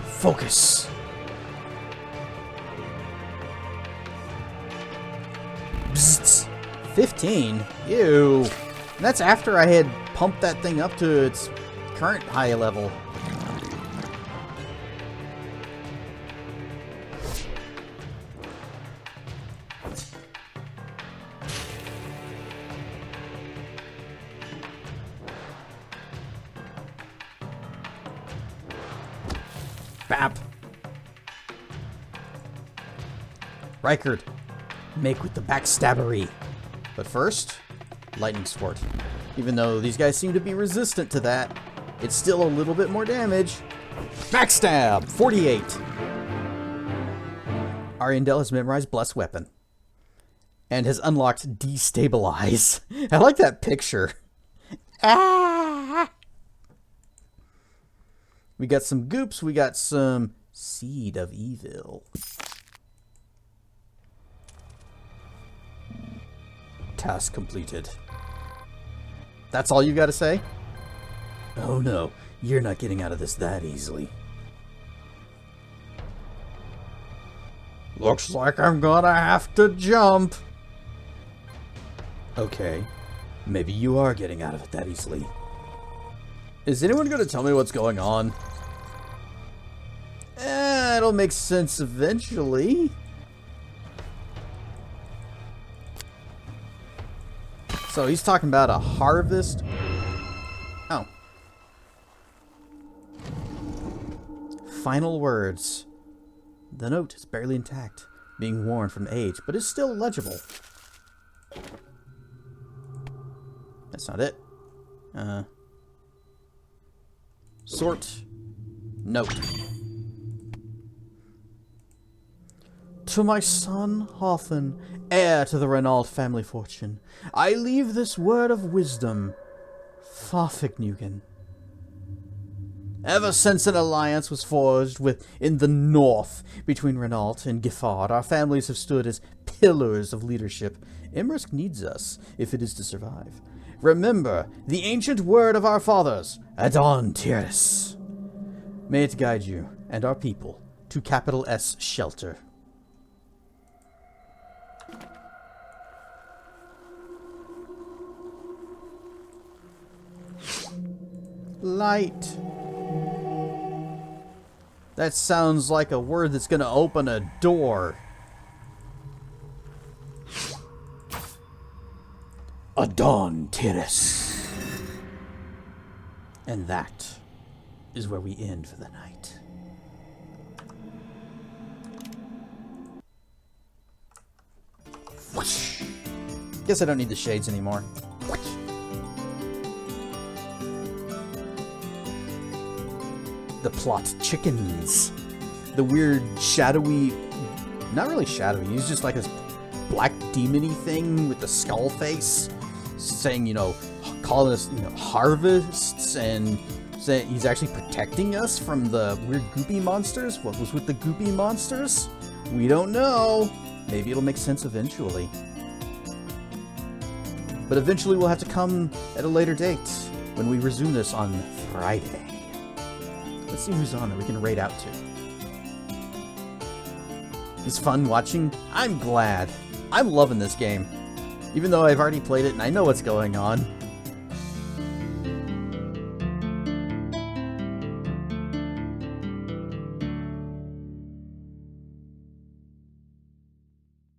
Focus. Bzzzt. 15? Ew. And that's after I had pumped that thing up to its current high level. Bap. Reichard, make with the backstabbery. But first, lightning sport. Even though these guys seem to be resistant to that, it's still a little bit more damage. Backstab! 48. Ariandel has memorized Bless Weapon. And has unlocked Destabilize. I like that picture. Ah! We got some goops. We got some Seed of Evil. Task completed. That's all you got to say? Oh no, you're not getting out of this that easily. Looks like I'm gonna have to jump. Okay, maybe you are getting out of it that easily. Is anyone going to tell me what's going on? It'll make sense eventually. So he's talking about a harvest. Oh. Final words. The note is barely intact, being worn from age, but is still legible. That's not it. Sort. Note. To my son, Hothen, heir to the Renault family fortune, I leave this word of wisdom. Farfignugan. Ever since an alliance was forged in the north between Renault and Giffard, our families have stood as pillars of leadership. Imrisk needs us, if it is to survive. Remember the ancient word of our fathers, Adon Tiris. May it guide you and our people to capital S shelter. Light. That sounds like a word that's going to open a door. Adon Tiris. And that is where we end for the night. Whoosh. Guess I don't need the shades anymore. Whoosh. The plot chickens. The weird shadowy, not really shadowy, he's just like a black demon-y thing with the skull face, saying, calling us, harvests, and saying he's actually protecting us from the weird goopy monsters. What was with the goopy monsters? We don't know. Maybe it'll make sense eventually. But eventually we'll have to come at a later date when we resume this on Friday. Let's see who's on that we can raid out to. It's fun watching. I'm glad. I'm loving this game. Even though I've already played it and I know what's going on.